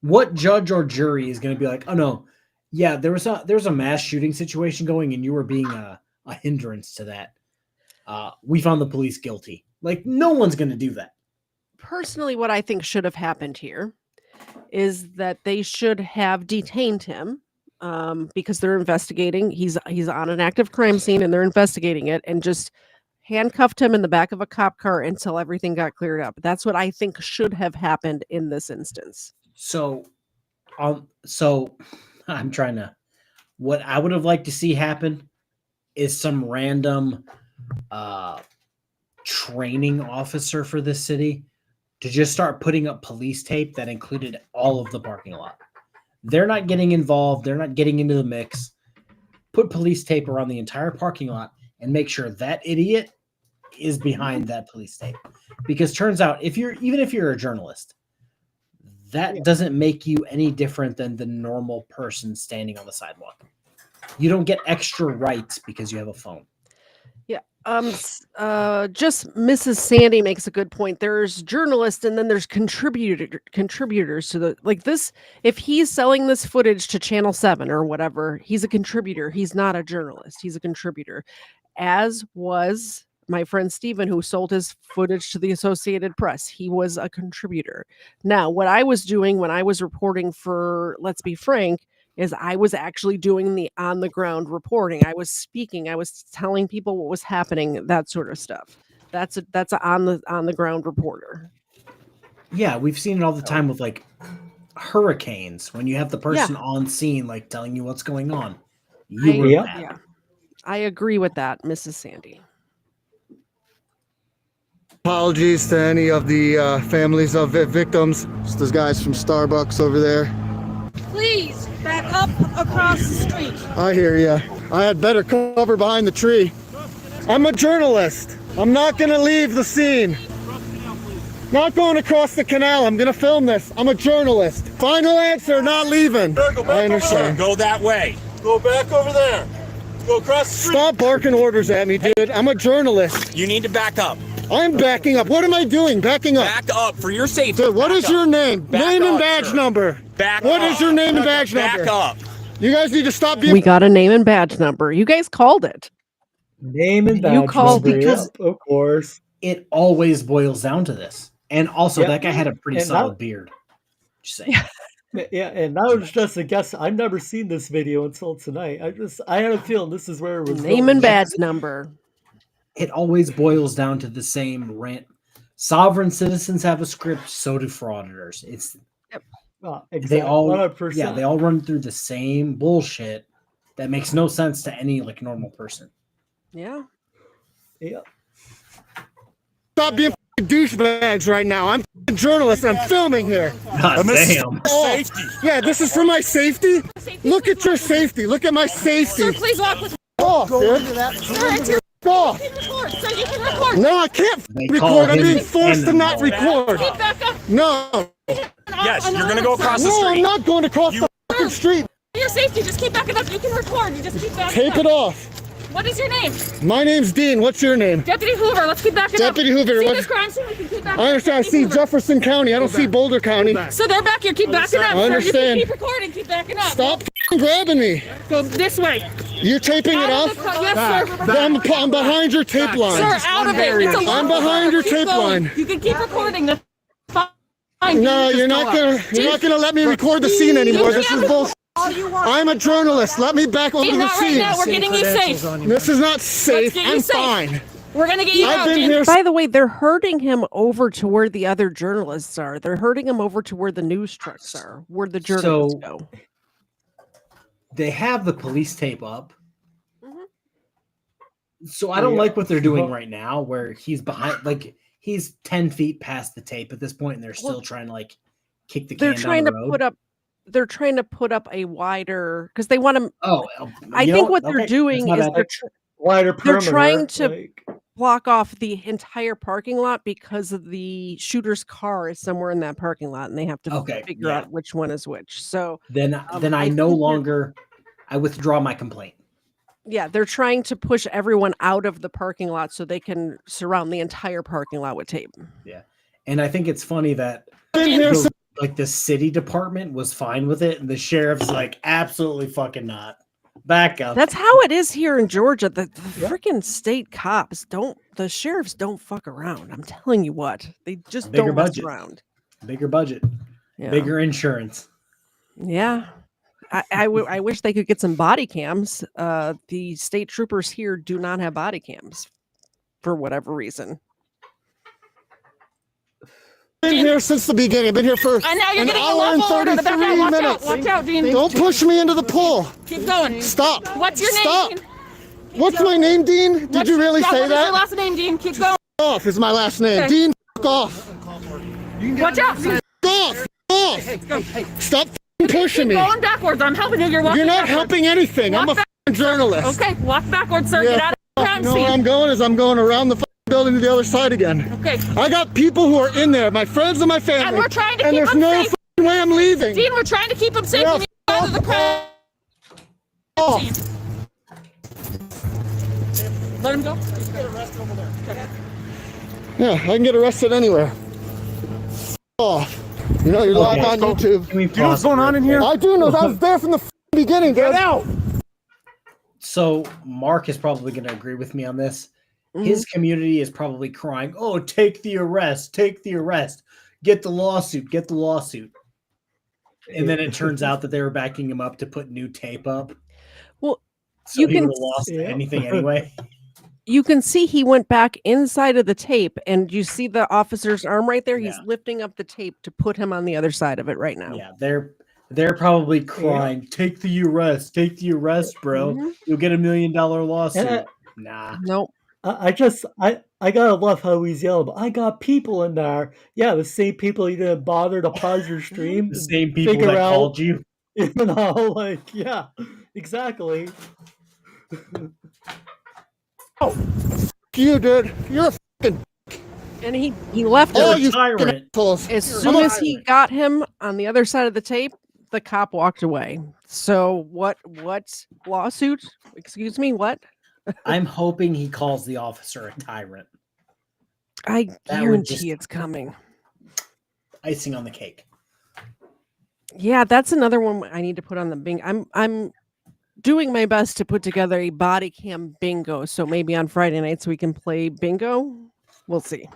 what judge or jury is going to be like, oh no, yeah, there's a mass shooting situation going, and you were being a hindrance to that. We found the police guilty. Like, no one's going to do that. Personally, what I think should have happened here is that they should have detained him because they're investigating. He's on an active crime scene and they're investigating it, and just handcuffed him in the back of a cop car until everything got cleared up. That's what I think should have happened in this instance. So I'm trying to. What I would have liked to see happen is some random training officer for this city to just start putting up police tape that included all of the parking lot. They're not getting involved. They're not getting into the mix. Put police tape around the entire parking lot and make sure that idiot is behind that police tape. Because turns out, even if you're a journalist, that doesn't make you any different than the normal person standing on the sidewalk. You don't get extra rights because you have a phone. Yeah. Just Mrs. Sandy makes a good point. There's journalists and then there's contributors to this. If he's selling this footage to Channel 7 or whatever, he's a contributor. He's not a journalist. He's a contributor, as was my friend Steven, who sold his footage to the Associated Press. He was a contributor. Now, what I was doing when I was reporting for Let's Be Frank is I was actually doing the on the ground reporting. I was speaking. I was telling people what was happening, that sort of stuff. That's a on the ground reporter. Yeah, we've seen it all the time with like hurricanes when you have the person on scene like telling you what's going on. I agree with that, Mrs. Sandy. Apologies to any of the families of victims. Just those guys from Starbucks over there. Please back up across the street. I hear ya. I had better cover behind the tree. I'm a journalist. I'm not gonna leave the scene. Not going across the canal. I'm gonna film this. I'm a journalist. Final answer, not leaving. I understand. Go that way. Go back over there. Go across the street. Stop barking orders at me, dude. I'm a journalist. You need to back up. I'm backing up. What am I doing? Backing up. Back up for your safety. Dude, what is your name? Name and badge number. What is your name and badge number? Back up. You guys need to stop being. We got a name and badge number. You guys called it. Name and badge You called number. because Of course. It always boils down to this. And also, that guy had a pretty solid beard. Just saying. Yeah, and that was just a guess. I've never seen this video until tonight. I had a feeling this is where it was. Name and badge number. It always boils down to the same rant. Sovereign citizens have a script, so do frauditors. It's exactly. they all 100%. they all run through the same bullshit that makes no sense to any like normal person. Yeah. Stop being douchebags right now. I'm a journalist. I'm filming here. God damn. Safety. Yeah, this is for my safety. Look at your safety. Look at my safety. Sir, please walk with me. Oh, dude. Sir, it's your Oh. record. Sir, you can record. No, I can't record. I'm being forced to not record. Keep back up. No. Yes, you're going to go across the No, street. I'm not going across the fucking street. For your safety, just keep backing up. You can record. You just keep backing Take up. it off. What is your name? My name's Dean. What's your name? Deputy Hoover. Let's keep backing up. Deputy Hoover. See What? this crime scene? We can keep backing I understand. I see Jefferson County. I don't see Boulder County. So they're back here. Keep backing up. I understand. Sir, you can keep recording. Keep backing up. Stop grabbing me. Go this way. You're taping it off? Yes, sir. I'm behind your tape line. Sir, out of it. It's a I'm behind your Keep tape going. line. You can keep recording. That's fine. No, you're not gonna let me record the scene anymore. This is bullshit. I'm a journalist. Let me back over the Not right scene. now. We're getting you safe. This is not safe. Let's get you I'm safe. fine. We're gonna get you I've out. been Dean. here. By the way, they're herding him over to where the other journalists are. They're herding him over to where the news trucks are, where the journalists go. They have the police tape up. So I don't like what they're doing right now, where he's behind, like he's 10 feet past the tape at this point, and they're still trying to like kick the can down the road. They're trying to put up a wider, because they want to. Oh, I think what they're doing is wider they're perimeter. trying to block off the entire parking lot because of the shooter's car is somewhere in that parking lot, and they have to figure out which one is which. So then I no longer I withdraw my complaint. Yeah, they're trying to push everyone out of the parking lot so they can surround the entire parking lot with tape. Yeah. And I think it's funny that the city department was fine with it, and the sheriff's like, absolutely fucking not. Back up. That's how it is here in Georgia. The freaking state cops the sheriffs don't fuck around. I'm telling you what. They just don't mess around. Bigger budget. Yeah. Bigger insurance. Yeah. I wish they could get some body cams. The state troopers here do not have body cams for whatever reason. Been here since the beginning. Been here for an hour and 33 minutes. Watch out, Dean. Don't push me into the pool. Keep going. Stop. What's your name, Stop. Dean? What's my name, Dean? Did you really say What that? is your last name, Dean? Keep going. Off is my last name. Okay. Dean, off. Watch out, Dean. Off. Off. Hey, go. Hey. Stop pushing me. Keep going backwards. I'm helping you. You're walking You're not backwards. helping anything. I'm a journalist. Okay, walk backwards, sir. Get out of the crime You know scene. where I'm going is I'm going around the building to the other side again. Okay. I got people who are in there, my friends and my family. And we're trying to and keep there's them no safe. way I'm leaving. Dean, we're trying to keep them safe. Yeah, You need to go out of the crime scene. Let him go. He's get arrested over there. Okay. Yeah, I can get arrested anywhere. Oh, you know, you're live on YouTube. Can we pause? You know what's going on in here? I do know. I was there from the beginning. Get out. So Mark is probably going to agree with me on this. His community is probably crying, "Oh, take the arrest, take the arrest, get the lawsuit, get the lawsuit." And then it turns out that they were backing him up to put new tape up. Well, so you he can would have lost anything anyway. You can see he went back inside of the tape, and you see the officer's arm right there. He's lifting up the tape to put him on the other side of it right now. Yeah, they're probably crying, take the arrest, bro. You'll get $1 million lawsuit. Nah. Nope. I gotta love how he's yelling. I got people in there. Yeah, the same people you didn't bother to pause your stream. The same people that called you. You know, like, yeah, exactly. Oh, you, dude. You're a fucking. And he left Oh, him. you tyrant. As soon as he got him on the other side of the tape, the cop walked away. So what lawsuit? Excuse me, what? I'm hoping he calls the officer a tyrant. I That would guarantee just- it's coming. Icing on the cake. Yeah, that's another one I need to put on the bingo. I'm doing my best to put together a body cam bingo. So maybe on Friday nights we can play bingo. We'll see.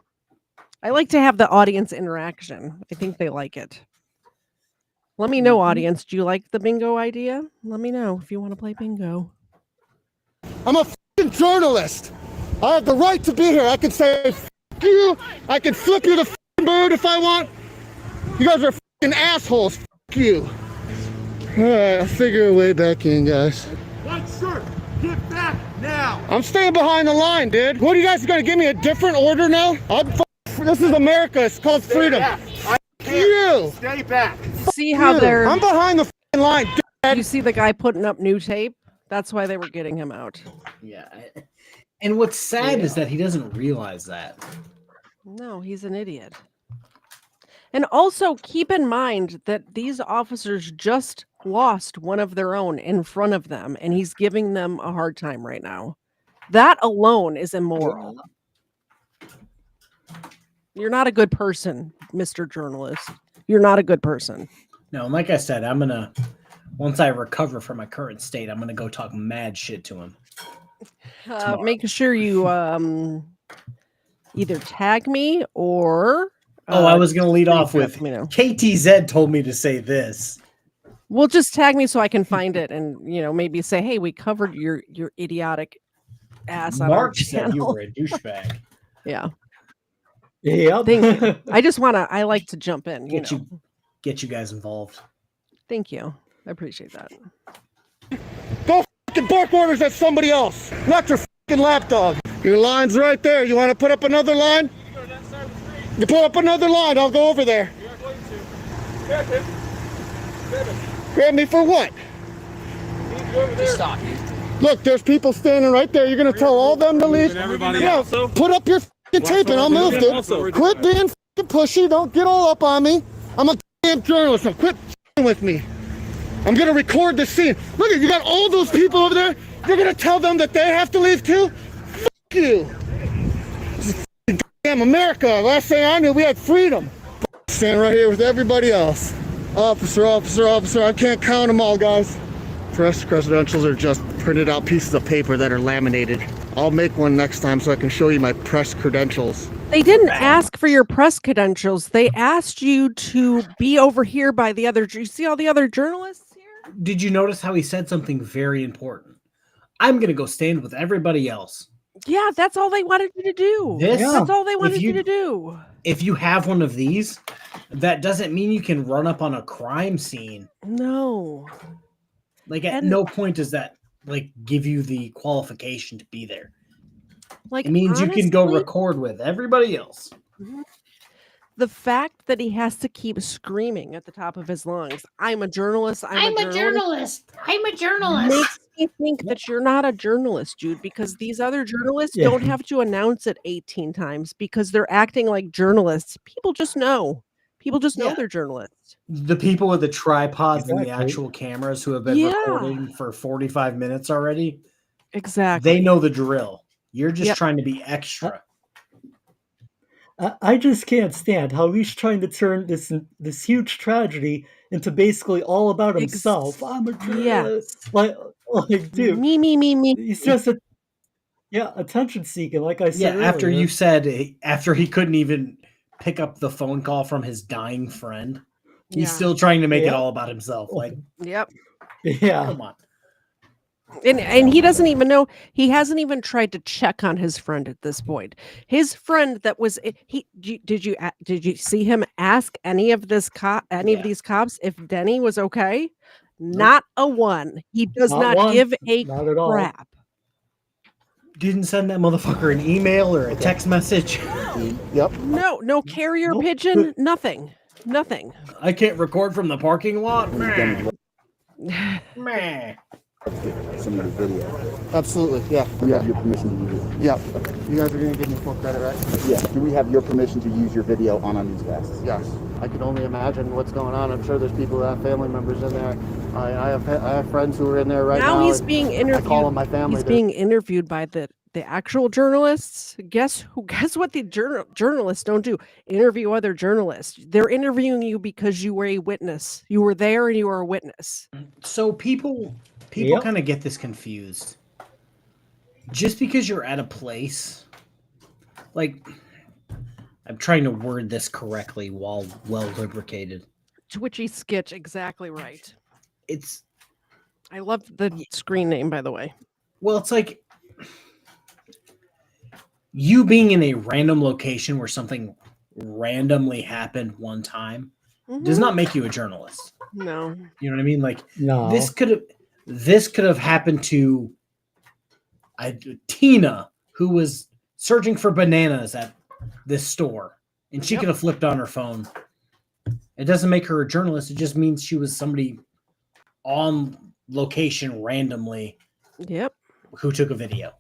I like to have the audience interaction. I think they like it. Let me know, audience. Do you like the bingo idea? Let me know if you want to play bingo. I'm a fucking journalist. I have the right to be here. I can say F you. I can flip you the fucking bird if I want. You guys are fucking assholes. F you. All right, I'll figure a way back in, guys. White shirt, get back now. I'm staying behind the line, dude. What are you guys gonna give me a different order now? This is America. It's called freedom. F you. Stay back. See how they're. I'm behind the fucking line. Dad. You see the guy putting up new tape? That's why they were getting him out. Yeah. And what's sad is that he doesn't realize that. No, he's an idiot. And also keep in mind that these officers just lost one of their own in front of them, and he's giving them a hard time right now. That alone is immoral. You're not a good person, Mr. Journalist. You're not a good person. No, and like I said, once I recover from my current state, I'm gonna go talk mad shit to him. Make sure you either tag me or. I was gonna lead off with me now. KTZed told me to say this. Well, just tag me so I can find it, and maybe say, "Hey, we covered your idiotic ass on our Marc channel." said you were a douchebag. Yeah. Yeah. Thank you. I like to jump in. Get you guys involved. Thank you. I appreciate that. Go fucking bark orders at somebody else, not your fucking lapdog. Your line's right there. You want to put up another line? You put up another line. I'll go over there. Grab me for what? Just stop. Look, there's people standing right there. You're gonna tell all them to leave? Yeah. Put up your fucking tape and I'll move it. Quit being fucking pushy. Don't get all up on me. I'm a damn journalist. Now quit with me. I'm gonna record the scene. Look at you got all those people over there. You're gonna tell them that they have to leave too? Fuck you. Damn America. Last thing I knew, we had freedom. Standing right here with everybody else. Officer, officer, officer. I can't count them all, guys. Press credentials are just printed out pieces of paper that are laminated. I'll make one next time so I can show you my press credentials. They didn't ask for your press credentials. They asked you to be over here by the other. You see all the other journalists here? Did you notice how he said something very important? I'm going to go stand with everybody else. Yeah, that's all they wanted you to do. That's all they wanted you to do. If you have one of these, that doesn't mean you can run up on a crime scene. No. Like at no point does that like give you the qualification to be there. Like, it means honestly, you can go record with everybody else. The fact that he has to keep screaming at the top of his lungs, I'm a journalist, I'm a journalist. I'm a journalist. Makes me think that you're not a journalist, Jude, because these other journalists don't have to announce it 18 times because they're acting like journalists. People just know. People just know they're journalists. The people with the tripods and the actual cameras who have been recording for 45 minutes already. Exactly. They know the drill. You're just trying to be extra. I just can't stand how he's trying to turn this huge tragedy into basically all about himself. I'm a journalist. Like, dude. Me. He's just attention seeking, like I said earlier. After you said, after he couldn't even pick up the phone call from his dying friend, he's still trying to make it all about himself. Like, yeah. Come on. And he doesn't even know. He hasn't even tried to check on his friend at this point. His friend that was did you see him ask any of these cops if Denny was okay? Nope. Not a one. He does not give a crap. Didn't send that motherfucker an email or a text message. Yep. No carrier pigeon. Nothing. I can't record from the parking lot. Meh. Some of the video. Absolutely, yeah. We have your permission to use it. Yeah. You guys are going to give me full credit, right? Yeah. Do we have your permission to use your video on our newscasts? Yes. I can only imagine what's going on. I'm sure there's people that have family members in there. I have friends who are in there right now. Now he's being interviewed. I call them my family. He's being interviewed by the actual journalists. Guess what the journalists don't do? Interview other journalists. They're interviewing you because you were a witness. You were there and you were a witness. So people kind of get this confused. Just because you're at a place, like, I'm trying to word this correctly while well lubricated. Twitchy Skitch, exactly right. I love the screen name, by the way. Well, it's like you being in a random location where something randomly happened one time does not make you a journalist. No. You know what I mean? Like, no. This could have happened to Tina, who was searching for bananas at this store, and she could have flipped on her phone. It doesn't make her a journalist. It just means she was somebody on location randomly. Yep. Who took a video.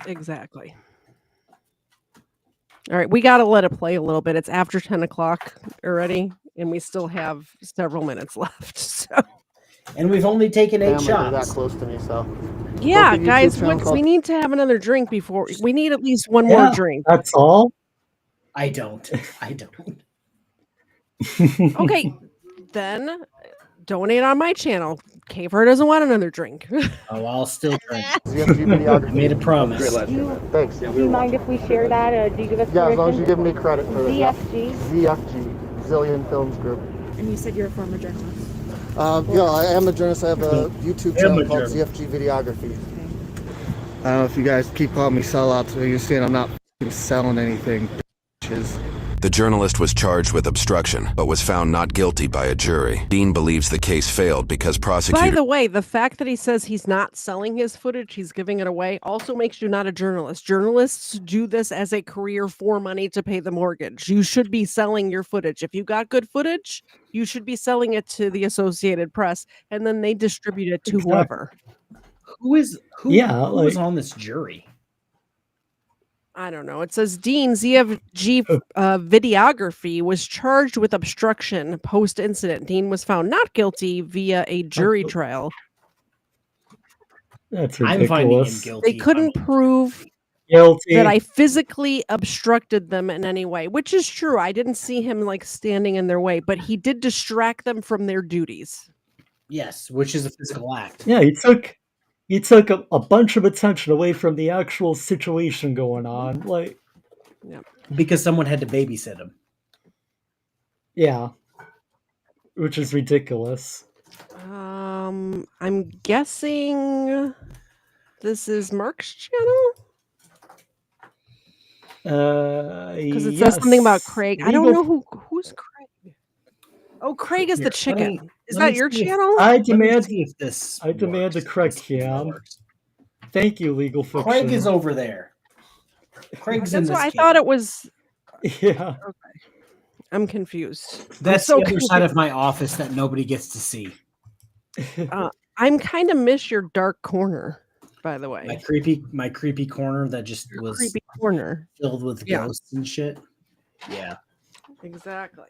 Exactly. All right, we got to let it play a little bit. It's after 10 o'clock already, and we still have several minutes left. So. And we've only taken 8 shots. That close to me, so. Yeah, guys, we need to have another drink before. We need at least one more drink. That's all? I don't. Okay, then donate on my channel. KFARR doesn't want another drink. Oh, I'll still drink. I made a promise. Thanks. Do you mind if we share that? Do you give us as long as you give me credit for it. ZFG? ZFG, Zillion Films Group. And you said you're a former journalist. Yeah, I am a journalist. I have a YouTube channel called ZFG Videography. I don't know if you guys keep calling me sellouts, but you're seeing I'm not selling anything, bitches. The journalist was charged with obstruction, but was found not guilty by a jury. Dean believes the case failed because prosecutors... By the way, the fact that he says he's not selling his footage, he's giving it away, also makes you not a journalist. Journalists do this as a career for money to pay the mortgage. You should be selling your footage. If you got good footage, you should be selling it to the Associated Press, and then they distribute it to whoever. Who was on this jury? I don't know. It says Dean ZFG videography was charged with obstruction post incident. Dean was found not guilty via a jury trial. That's I'm finding him ridiculous. guilty. They couldn't prove Guilty. that I physically obstructed them in any way, which is true. I didn't see him like standing in their way, but he did distract them from their duties. Yes, which is a physical act. Yeah, he took a bunch of attention away from the actual situation going on. Like, yeah, because someone had to babysit him. Yeah, which is ridiculous. I'm guessing this is Marc's channel because it says something about Craig. I don't know who's Craig. Oh, Craig is the chicken. Is that your channel? I demand the correct cam. Thank you, Legal Fiction. Craig is over there. Craig's in That's this what I game. thought it was. Yeah. Okay. I'm confused. That's so the other side of my office that nobody gets to see. I'm kind of miss your dark corner, by the way. My creepy corner that just was creepy corner filled with ghosts and shit. Yeah. Exactly.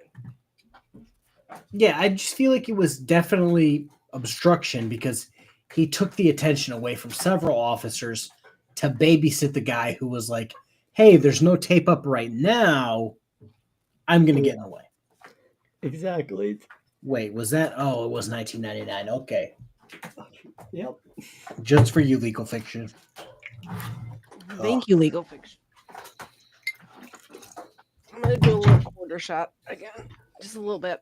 Yeah, I just feel like it was definitely obstruction because he took the attention away from several officers to babysit the guy who was like, hey, there's no tape up right now. I'm going to get in the way. Exactly. Wait, was that? Oh, it was 1999. Okay. Yep. Just for you, Legal Fiction. Thank you, Legal Fiction. I'm going to do a little quarter shot again. Just a little bit.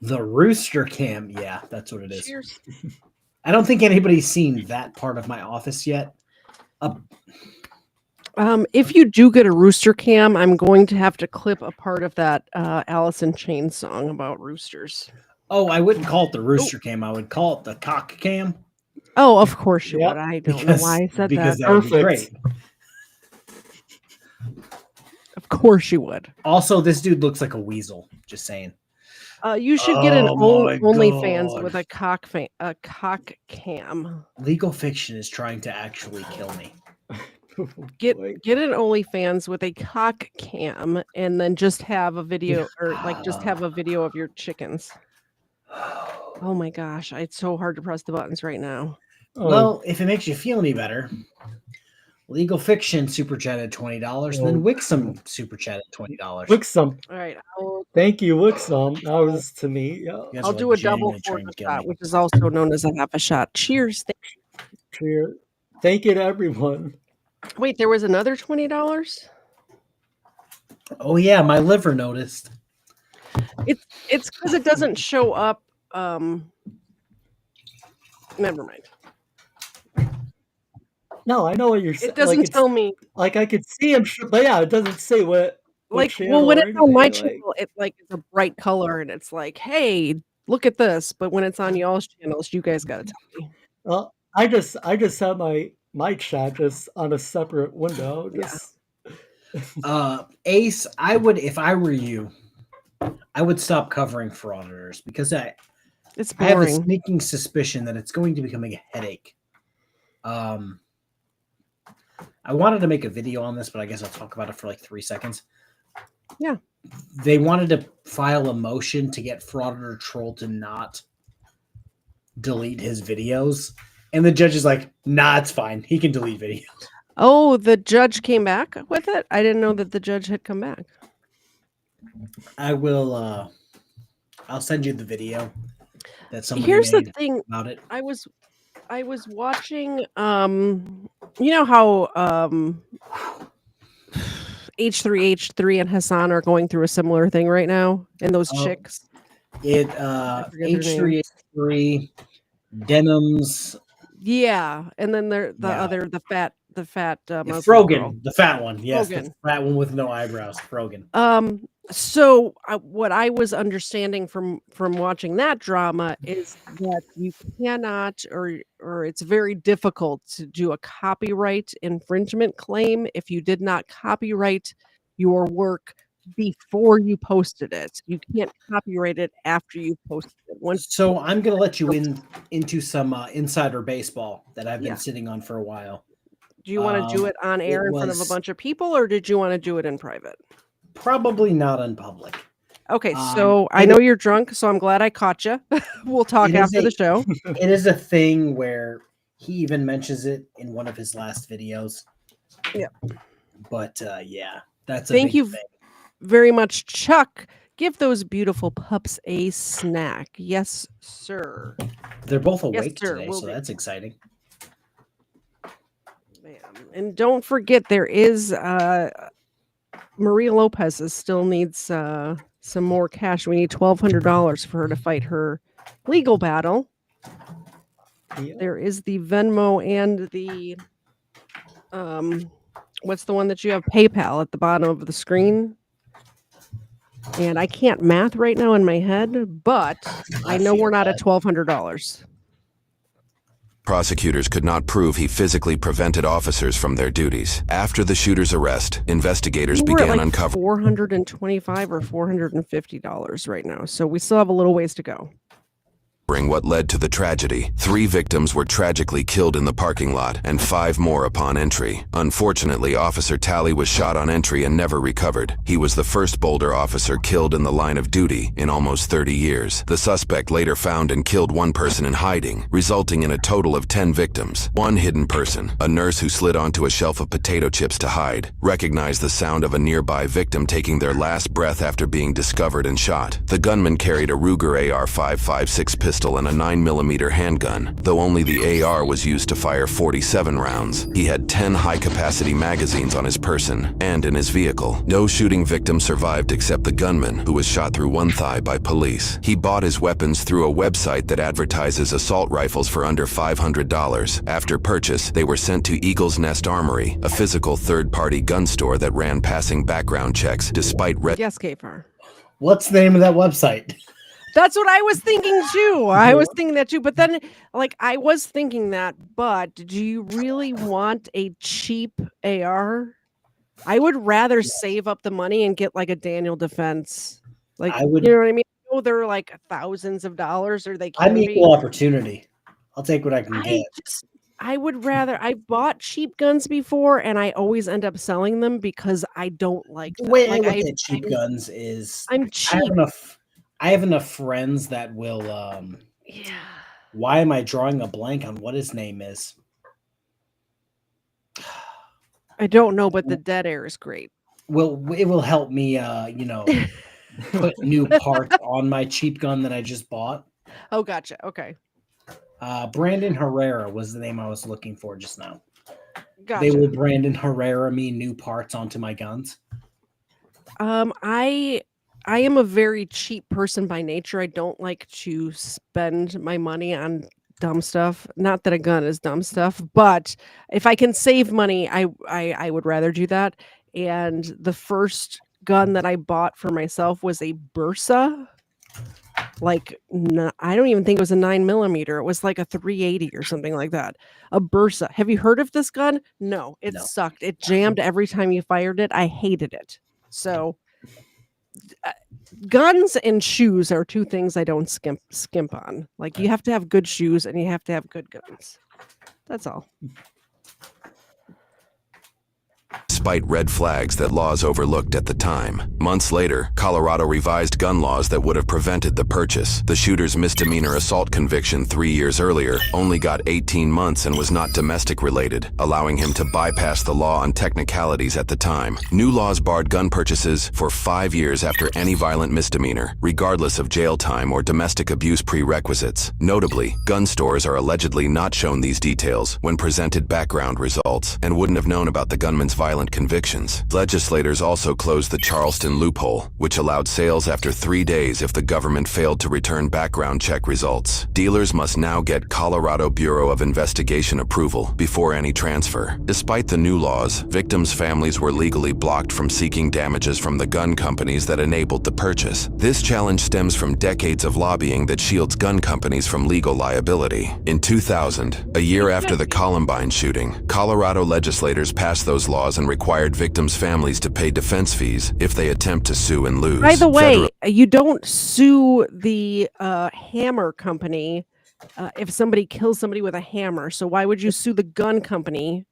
The rooster cam. Yeah, that's what it is. Cheers. I don't think anybody's seen that part of my office yet. If you do get a rooster cam, I'm going to have to clip a part of that Alice in Chains song about roosters. Oh, I wouldn't call it the rooster cam. I would call it the cock cam. Oh, of course you would. I don't know why I said because that. that would be great. Of course you would. Also, this dude looks like a weasel. Just saying. You should get an my OnlyFans God. with a cock cam. Legal Fiction is trying to actually kill me. Get an OnlyFans with a cock cam, and then just have a video, or like just have a video of your chickens. Oh my gosh, it's so hard to press the buttons right now. Well, if it makes you feel any better, Legal Fiction super chatted $20, and then Wixom super chatted $20. Wixom. All right, Thank you, Wixom. That was to me. Yeah. I'll do a double quarter shot, which is also known as a half a shot. Cheers. Cheers. Thank you to everyone. Wait, there was another $20? Oh yeah, my liver noticed. It's because it doesn't show up. Never mind. No, I know what you're saying. It doesn't tell me. Like I could see him, but yeah, it doesn't say what. Like, well, when it's on my channel, it like is a bright color, and it's like, hey, look at this. But when it's on y'all's channels, you guys gotta tell me. Well, I just have my chat just on a separate window. Just... Ace, I would, if I were you, I would stop covering frauditors because I have a sneaking suspicion that it's going to become a headache. I wanted to make a video on this, but I guess I'll talk about it for like 3 seconds. Yeah. They wanted to file a motion to get Frauditor Troll to not delete his videos. And the judge is like, nah, it's fine. He can delete videos. Oh, the judge came back with it? I didn't know that the judge had come back. I will, I'll send you the video that somebody Here's made the thing about it. I was watching, you know how H3 and Hassan are going through a similar thing right now, and those chicks. H3, Denims. Yeah, and then the fat Muslim Frogan, girl. the fat one. Yes, Frogan. the fat one with no eyebrows. Frogan. So what I was understanding from watching that drama is that you cannot, or it's very difficult to do a copyright infringement claim if you did not copyright your work before you posted it. You can't copyright it after you posted it. So I'm going to let you into some insider baseball that I've been sitting on for a while. Do you want to do it on air in front of a bunch of people, or did you want to do it in private? Probably not in public. Okay, so I know you're drunk, so I'm glad I caught you. We'll talk after the show. It is a thing where he even mentions it in one of his last videos. Yeah. But yeah, that's a Thank big you thing. very much, Chuck. Give those beautiful pups a snack. Yes, sir. They're both Yes, awake sir, today, will so do. that's exciting. And don't forget, there is Maria Lopez still needs some more cash. We need $1,200 for her to fight her legal battle. Yeah. There is the Venmo and the what's the one that you have? PayPal at the bottom of the screen. And I can't math right now in my head, but I know we're not at $1,200. Prosecutors could not prove he physically prevented officers from their duties. After the shooter's arrest, investigators We're at began like uncovering $425 or $450 right now, so we still have a little ways to go. what led to the tragedy. 3 victims were tragically killed in the parking lot, and 5 more upon entry. Unfortunately, Officer Talley was shot on entry and never recovered. He was the first Boulder officer killed in the line of duty in almost 30 years. The suspect later found and killed 1 person in hiding, resulting in a total of 10 victims. 1 hidden person, a nurse who slid onto a shelf of potato chips to hide, recognized the sound of a nearby victim taking their last breath after being discovered and shot. The gunman carried a Ruger AR-556 pistol and a 9mm handgun, though only the AR was used to fire 47 rounds. He had 10 high-capacity magazines on his person and in his vehicle. No shooting victim survived except the gunman, who was shot through one thigh by police. He bought his weapons through a website that advertises assault rifles for under $500. After purchase, they were sent to Eagle's Nest Armory, a physical third-party gun store that ran passing background checks despite Yes, KFARR. What's the name of that website? That's what I was thinking too. I was thinking that too. But then, like, I was thinking that, but do you really want a cheap AR? I would rather save up the money and get like a Daniel Defense. Like, I would, you know what I mean? I know they're like thousands of dollars, or they can I'm be. equal opportunity. I'll take what I can get. I would rather. I bought cheap guns before, and I always end up selling them because I don't like them. The way Like, I look at cheap guns is I'm cheap. I have enough friends that will yeah. Why am I drawing a blank on what his name is? I don't know, but the dead air is great. Well, it will help me put new parts on my cheap gun that I just bought. Oh, gotcha. Okay. Brandon Herrera was the name I was looking for just now. Gotcha. They will Brandon Herrera me new parts onto my guns. I am a very cheap person by nature. I don't like to spend my money on dumb stuff. Not that a gun is dumb stuff, but if I can save money, I would rather do that. And the first gun that I bought for myself was a Bursa. Like, I don't even think it was a 9mm. It was like a 380 or something like that. A Bursa. Have you heard of this gun? No, it sucked. It jammed every time you fired it. I hated it. So guns and shoes are 2 things I don't skimp on. Like, you have to have good shoes and you have to have good guns. That's all. Despite red flags that laws overlooked at the time. Months later, Colorado revised gun laws that would have prevented the purchase. The shooter's misdemeanor assault conviction 3 years earlier only got 18 months and was not domestic related, allowing him to bypass the law on technicalities at the time. New laws barred gun purchases for 5 years after any violent misdemeanor, regardless of jail time or domestic abuse prerequisites. Notably, gun stores are allegedly not shown these details when presented background results and wouldn't have known about the gunman's violent convictions. Legislators also closed the Charleston loophole, which allowed sales after 3 days if the government failed to return background check results. Dealers must now get Colorado Bureau of Investigation approval before any transfer. Despite the new laws, victims' families were legally blocked from seeking damages from the gun companies that enabled the purchase. This challenge stems from decades of lobbying that shields gun companies from legal liability. In 2000, a year after the Columbine shooting, Colorado legislators passed those laws and required victims' families to pay defense fees if they attempt to sue and lose. By the way, you don't sue the hammer company if somebody kills somebody with a hammer. So why would you sue the gun company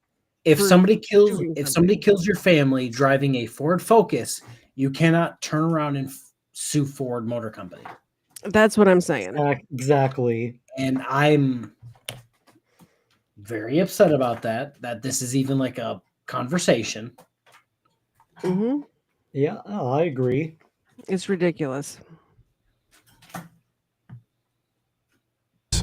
If for somebody shooting somebody. kills your family driving a Ford Focus, you cannot turn around and sue Ford Motor Company. That's what I'm saying. Exactly. And I'm very upset about that this is even like a conversation. Mm-hmm. Yeah, I agree. It's ridiculous.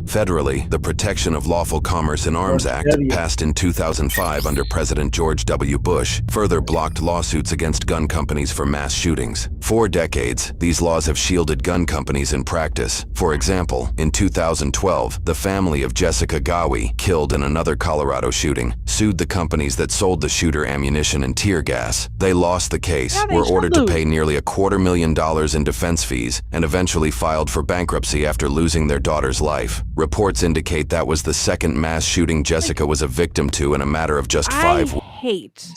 Federally, the Protection of Lawful Commerce in Arms Act, passed in 2005 under President George W. Bush, further blocked lawsuits against gun companies for mass shootings. For decades, these laws have shielded gun companies in practice. For example, in 2012, the family of Jessica Gawi, killed in another Colorado shooting, sued the companies that sold the shooter ammunition and tear gas. They lost the case, were ordered to pay nearly $250,000 in defense fees, and eventually filed for bankruptcy after losing their daughter's life. Reports indicate that was the second mass shooting Jessica was a victim to in a matter of just 5 weeks. I hate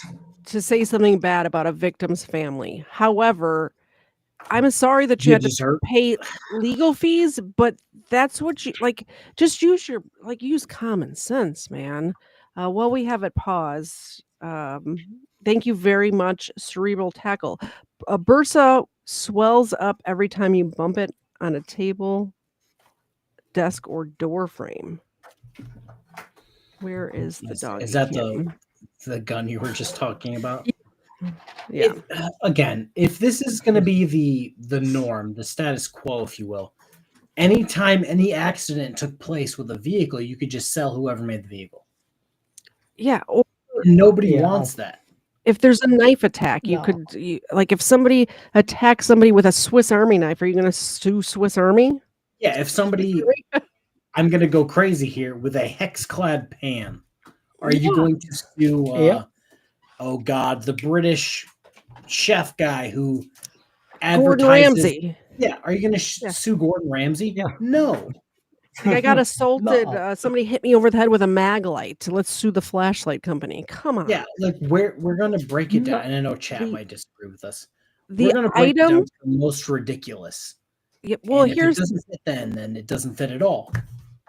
to say something bad about a victim's family. However, I'm sorry that you had to pay legal fees, but that's what you like. Just use use common sense, man. While we have it paused, thank you very much, Cerebral Tackle. Bursa swells up every time you bump it on a table, desk, or door frame. Where is the dog? Is that the gun you were just talking about? Yeah. Again, if this is going to be the norm, the status quo, if you will, anytime any accident took place with a vehicle, you could just sell whoever made the vehicle. Yeah. Nobody wants that. If there's a knife attack, you could like if somebody attacks somebody with a Swiss Army knife, are you going to sue Swiss Army? Yeah, if somebody, I'm going to go crazy here, with a hex-clad pan, are you going to sue, oh God, the British chef guy who advertises? Gordon Ramsay. Yeah, are you going to sue Gordon Ramsay? Yeah. No. Like I got assaulted. Somebody hit me over the head with a mag light. Let's sue the flashlight company. Come on. Yeah, like we're going to break it down, and I know chat might disagree with us. The we're going to break it down item to the most ridiculous. Yeah, well, and if here's it doesn't fit then it doesn't fit at all.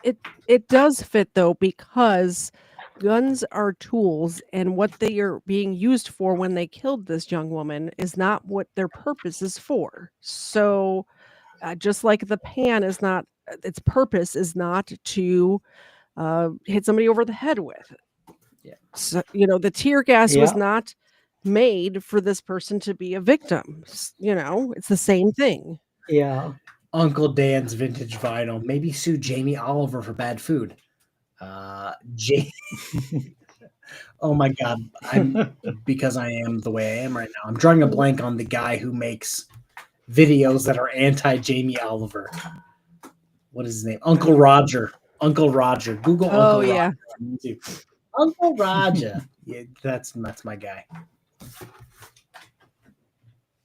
It does fit though, because guns are tools, and what they are being used for when they killed this young woman is not what their purpose is for. So just like the pan is not, its purpose is not to hit somebody over the head with. Yeah. So, the tear gas was not made for this person to be a victim. It's the same thing. Yeah. Uncle Dan's vintage vinyl. Maybe sue Jamie Oliver for bad food. Oh my God. Because I am the way I am right now. I'm drawing a blank on the guy who makes videos that are anti-Jamie Oliver. What is his name? Uncle Roger. Uncle Roger. Google Uncle Roger. Uncle Roger. Yeah, that's my guy.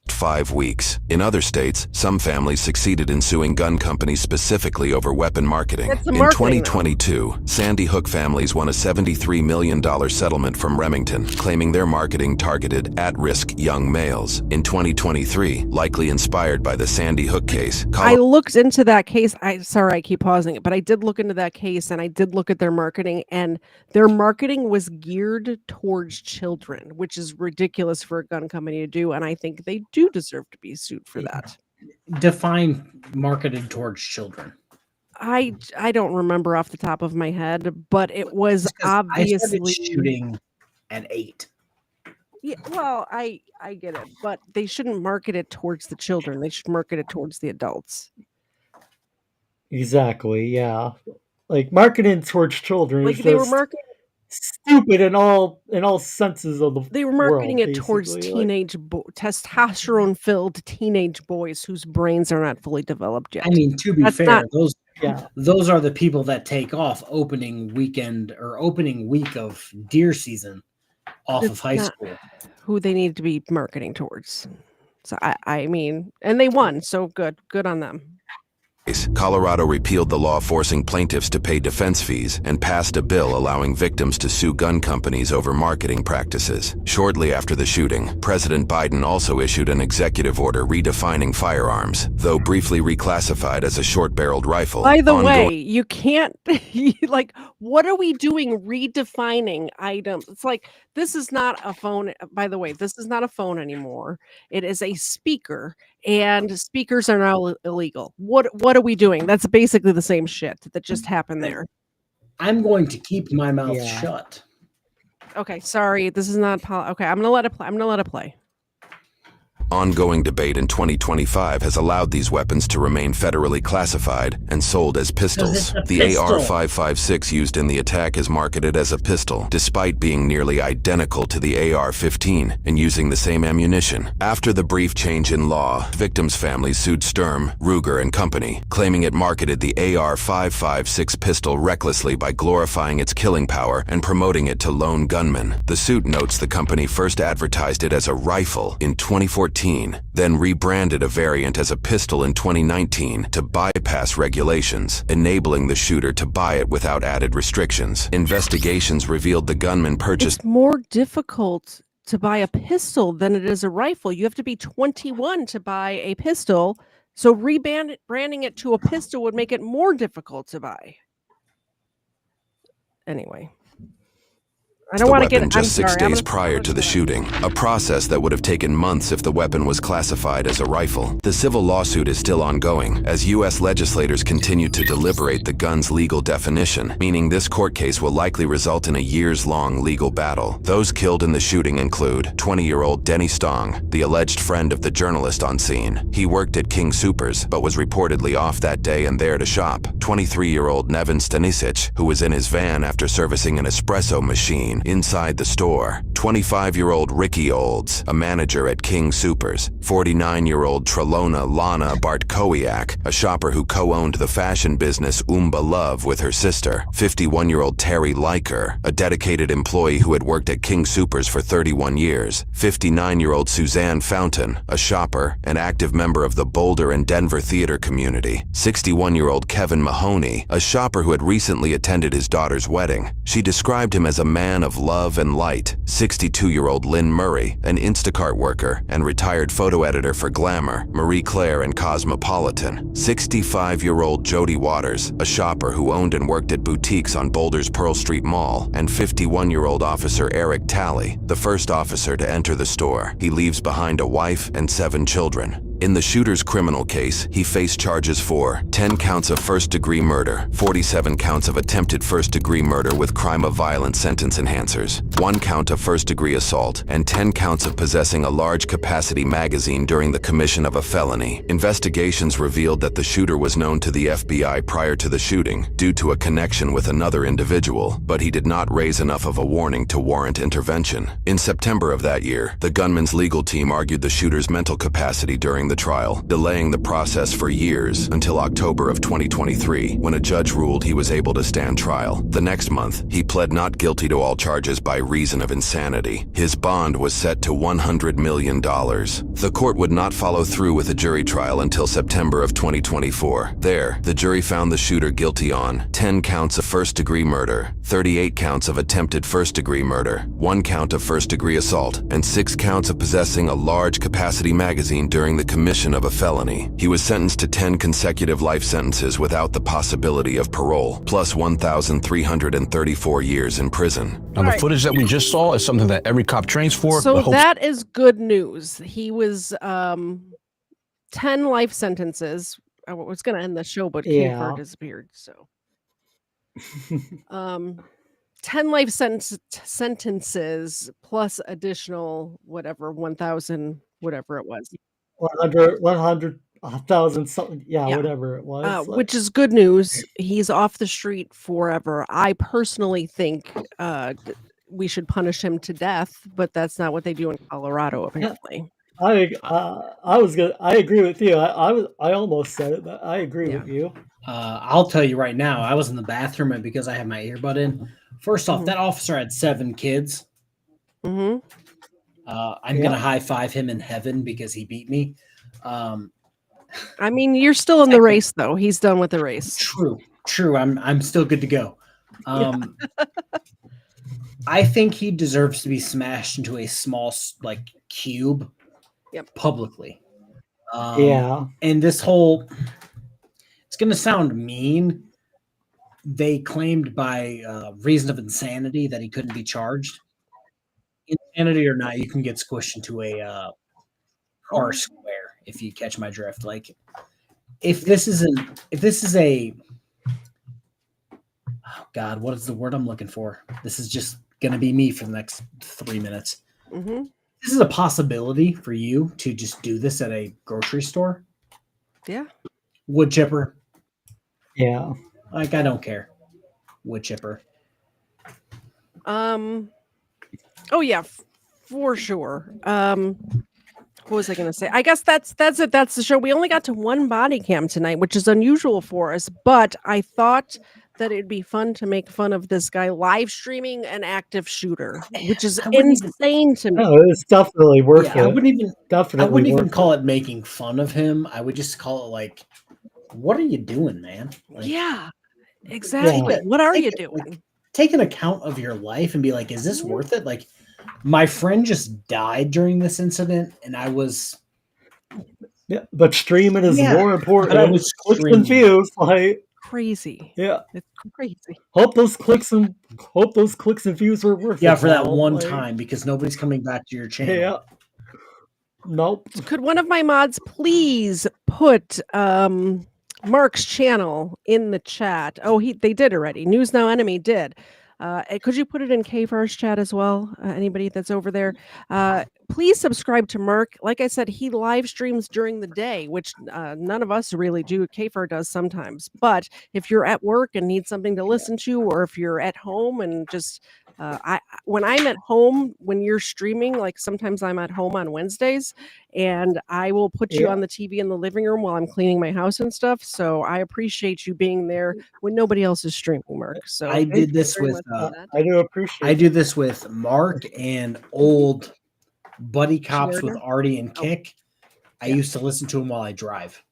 5 weeks. In other states, some families succeeded in suing gun companies specifically over weapon marketing. In 2022, Sandy Hook families won a $73 million settlement from Remington, claiming their marketing targeted at-risk young males. In 2023, likely inspired by the Sandy Hook case, I looked into that case. Sorry, I keep pausing it, but I did look into that case, and I did look at their marketing, and their marketing was geared towards children, which is ridiculous for a gun company to do, and I think they do deserve to be sued for that. Define marketed towards children. I don't remember off the top of my head, but it was obviously I started shooting at 8. Yeah, well, I get it, but they shouldn't market it towards the children. They should market it towards the adults. Exactly. Yeah. Like marketing towards children Like is they were just marketing stupid in all senses of the They were marketing world, it towards basically. teenage testosterone-filled teenage boys whose brains are not fully developed yet. I mean, to be That's fair, not- those are the people that take off opening weekend or opening week of deer season off of That's high not school. who they need to be marketing towards. So I mean, and they won, so good on them. Colorado repealed the law forcing plaintiffs to pay defense fees and passed a bill allowing victims to sue gun companies over marketing practices. Shortly after the shooting, President Biden also issued an executive order redefining firearms, though briefly reclassified as a short-barreled rifle. By the way, you can't, like, what are we doing redefining items? It's like, this is not a phone. By the way, this is not a phone anymore. It is a speaker, and speakers are now illegal. What are we doing? That's basically the same shit that just happened there. I'm going to keep my mouth shut. Okay, sorry. This is not okay. I'm gonna let it play. I'm gonna let it play. Ongoing debate in 2025 has allowed these weapons to remain federally classified and sold as pistols. The AR-556 used in the attack is marketed as a pistol, despite being nearly identical to the AR-15 and using the same ammunition. After the brief change in law, victims' families sued Sturm, Ruger and Company, claiming it marketed the AR-556 pistol recklessly by glorifying its killing power and promoting it to lone gunmen. The suit notes the company first advertised it as a rifle in 2014, then rebranded a variant as a pistol in 2019 to bypass regulations, enabling the shooter to buy it without added restrictions. Investigations revealed the gunman purchased... It's more difficult to buy a pistol than it is a rifle. You have to be 21 to buy a pistol, so rebranding it to a pistol would make it more difficult to buy. Anyway. I don't want to get just 6 days prior to the shooting, a process that would have taken months if the weapon was classified as a rifle. The civil lawsuit is still ongoing as U.S. legislators continue to deliberate the gun's legal definition, meaning this court case will likely result in a years-long legal battle. Those killed in the shooting include 20-year-old Denny Stong, the alleged friend of the journalist on scene. He worked at King Soopers, but was reportedly off that day and there to shop. 23-year-old Nevin Stanisic, who was in his van after servicing an espresso machine inside the store. 25-year-old Ricky Olds, a manager at King Soopers. 49-year-old Trelona Lana Bartkowiak, a shopper who co-owned the fashion business Umba Love with her sister. 51-year-old Terry Liker, a dedicated employee who had worked at King Soopers for 31 years. 59-year-old Suzanne Fountain, a shopper, an active member of the Boulder and Denver theater community. 61-year-old Kevin Mahoney, a shopper who had recently attended his daughter's wedding. She described him as a man of love and light. 62-year-old Lynn Murray, an Instacart worker and retired photo editor for Glamour, Marie Claire and Cosmopolitan. 65-year-old Jody Waters, a shopper who owned and worked at boutiques on Boulder's Pearl Street Mall. And 51-year-old Officer Eric Talley, the first officer to enter the store. He leaves behind a wife and 7 children. In the shooter's criminal case, he faced charges for 10 counts of first-degree murder, 47 counts of attempted first-degree murder with crime of violence sentence enhancers, 1 count of first-degree assault, and 10 counts of possessing a large-capacity magazine during the commission of a felony. Investigations revealed that the shooter was known to the FBI prior to the shooting due to a connection with another individual, but he did not raise enough of a warning to warrant intervention. In September of that year, the gunman's legal team argued the shooter's mental capacity during the trial, delaying the process for years until October of 2023, when a judge ruled he was able to stand trial. The next month, he pled not guilty to all charges by reason of insanity. His bond was set to $100 million. The court would not follow through with a jury trial until September of 2024. There, the jury found the shooter guilty on 10 counts of first-degree murder, 38 counts of attempted first-degree murder, 1 count of first-degree assault, and 6 counts of possessing a large-capacity magazine during the commission of a felony. He was sentenced to 10 consecutive life sentences without the possibility of parole, plus 1,334 years in prison. Now, the footage that we just saw is something that every cop trains for. So that is good news. He was 10 life sentences. I was going to end the show, but KFARR disappeared. So 10 life sentences plus additional whatever 1,000 whatever it was. 100,000 something, whatever it was. Which is good news. He's off the street forever. I personally think we should punish him to death, but that's not what they do in Colorado, apparently. I agree with you. I almost said it, but I agree with you. I'll tell you right now, I was in the bathroom, and because I had my earbud in, first off, that officer had 7 kids. I'm going to high five him in heaven because he beat me. I mean, you're still in the race, though. He's done with the race. True. I'm still good to go. I think he deserves to be smashed into a small cube publicly. And this whole, it's going to sound mean. They claimed by reason of insanity that he couldn't be charged. Insanity or not, you can get squished into a R square if you catch my drift. Like, if this is a, oh God, what is the word I'm looking for? This is just going to be me for the next 3 minutes. Mm-hmm. This is a possibility for you to just do this at a grocery store. Yeah. Wood chipper. Yeah. Like, I don't care. Wood chipper. Oh yeah, for sure. What was I going to say? I guess that's it. That's the show. We only got to one body cam tonight, which is unusual for us, but I thought that it'd be fun to make fun of this guy live streaming an active shooter, which is insane to me. No, it's definitely worth it. I wouldn't Definitely even worth call it making fun of him. I would just call it like, what are you doing, man? Like, yeah, exactly. What are you doing? Take an account of your life and be like, is this worth it? Like, my friend just died during this incident, and I was. Yeah, but streaming is more important. But I was clicks and streaming. views, like crazy. Yeah, it's crazy. Hope those clicks and views were worth it. Yeah, for that Paul. one Like, time, because nobody's coming back to your channel. Yeah. Nope. Could one of my mods please put Marc's channel in the chat? Oh, they did already. News Now Enemy did. Could you put it in KFARR's chat as well? Anybody that's over there, please subscribe to Marc. Like I said, he live streams during the day, which none of us really do. KFARR does sometimes. But if you're at work and need something to listen to, or if you're at home and just when I'm at home, when you're streaming, like sometimes I'm at home on Wednesdays, and I will put you on the TV in the living room while I'm cleaning my house and stuff. So I appreciate you being there when nobody else is streaming, Marc. So I did this with. I do appreciate. I do this with Marc and old buddy cops with Artie and Kick. I used to listen to them while I drive.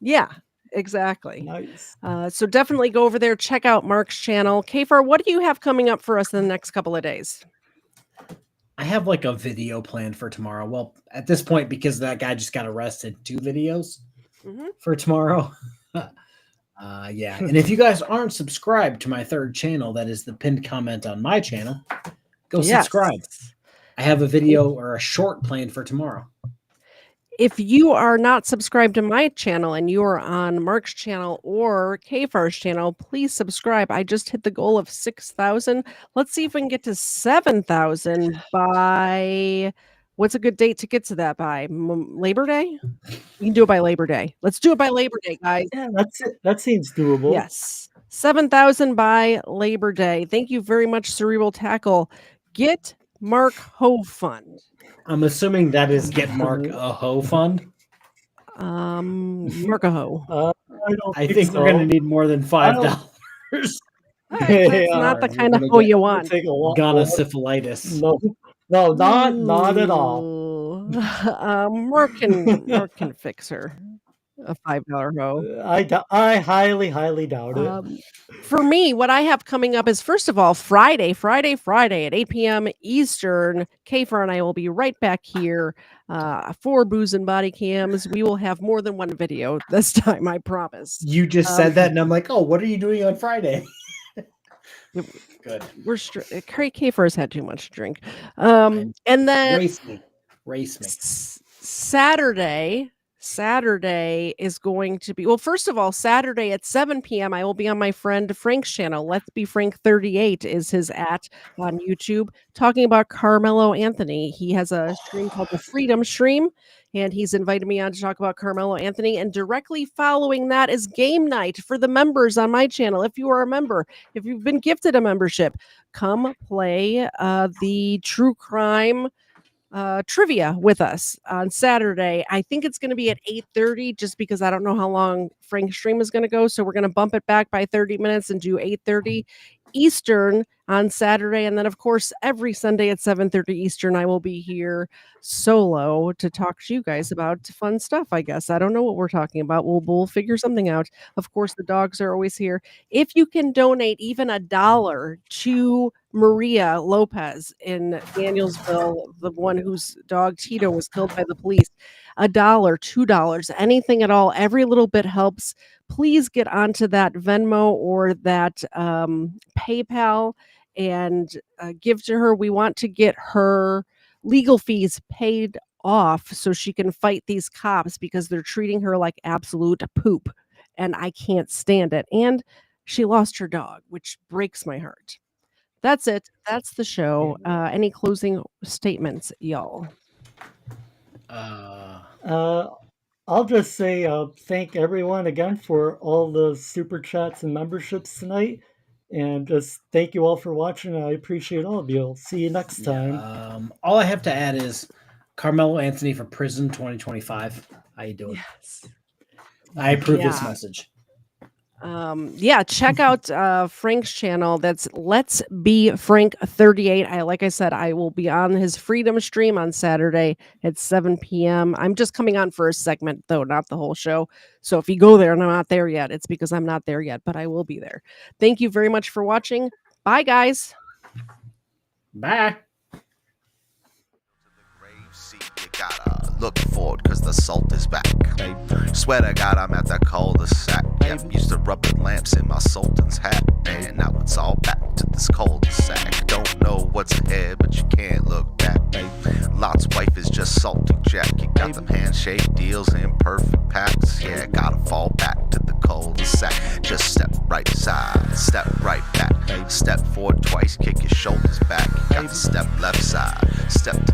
Yeah. Exactly. Nice. So definitely go over there, check out Marc's channel. KFARR, what do you have coming up for us in the next couple of days? I have like a video planned for tomorrow. Well, at this point, because that guy just got arrested, 2 videos for tomorrow. Yeah. And if you guys aren't subscribed to my 3rd channel, that is the pinned comment on my channel, go subscribe. I have a video or a short planned for tomorrow. If you are not subscribed to my channel and you are on Marc's channel or KFARR's channel, please subscribe. I just hit the goal of 6,000. Let's see if we can get to 7,000 by, what's a good date to get to that by? Labor Day? We can do it by Labor Day. Let's do it by Labor Day, guys. Yeah, that's it. That seems doable. Yes. 7,000 by Labor Day. Thank you very much, Cerebral Tackle. Get Marc Ho Fund. I'm assuming that is Get Marc a Ho Fund. Marc a Ho. I think we're going to need more than $5. That's not the kind of hoe you want. Gonosyphilitis. No, not at all. Marc can fix her a $5 hoe. I highly doubt it. For me, what I have coming up is, first of all, Friday at 8 p.m. Eastern. KFARR and I will be right back here for Booze and Body Cams. We will have more than one video this time, I promise. You just said that, and I'm like, oh, what are you doing on Friday? Good. We're KFARR's had too much to drink. And then race me. Saturday is going to be, well, first of all, Saturday at 7 p.m. I will be on my friend Frank's channel. Let's Be Frank 38 is his @ on YouTube, talking about Carmelo Anthony. He has a stream called the Freedom Stream, and he's invited me on to talk about Carmelo Anthony. And directly following that is game night for the members on my channel. If you are a member, if you've been gifted a membership, come play the true crime trivia with us on Saturday. I think it's going to be at 8:30 just because I don't know how long Frank's stream is going to go. So we're going to bump it back by 30 minutes and do 8:30 Eastern on Saturday. And then, of course, every Sunday at 7:30 Eastern, I will be here solo to talk to you guys about fun stuff, I guess. I don't know what we're talking about. We'll figure something out. Of course, the dogs are always here. If you can donate even $1 to Maria Lopez in Danielsville, the one whose dog Tito was killed by the police, $1, $2, anything at all, every little bit helps. Please get onto that Venmo or that PayPal and give to her. We want to get her legal fees paid off so she can fight these cops because they're treating her like absolute poop, and I can't stand it. And she lost her dog, which breaks my heart. That's it. That's the show. Any closing statements, y'all? I'll just say thank everyone again for all the super chats and memberships tonight. And just thank you all for watching. I appreciate all of you. See you next time. All I have to add is Carmelo Anthony for prison 2025. How you doing? Yes. I approve this message. Check out Frank's channel. That's Let's Be Frank 38. Like I said, I will be on his Freedom stream on Saturday at 7 p.m. I'm just coming on for a segment, though, not the whole show. So if you go there and I'm not there yet, it's because I'm not there yet, but I will be there. Thank you very much for watching. Bye, guys. Bye. Look forward, cause the salt is back. Swear to God, I'm at the cul-de-sac. Used to rub the lamps in my sultan's hat. And now it's all back to this cul-de-sac. Don't know what's ahead, but you can't look back. Lot's wife is just salty Jack. You got them handshake deals in perfect packs. Yeah, gotta fall back to the cul-de-sac. Just step right side, step right back. Step forward twice, kick your shoulders back. Got to step left side, step to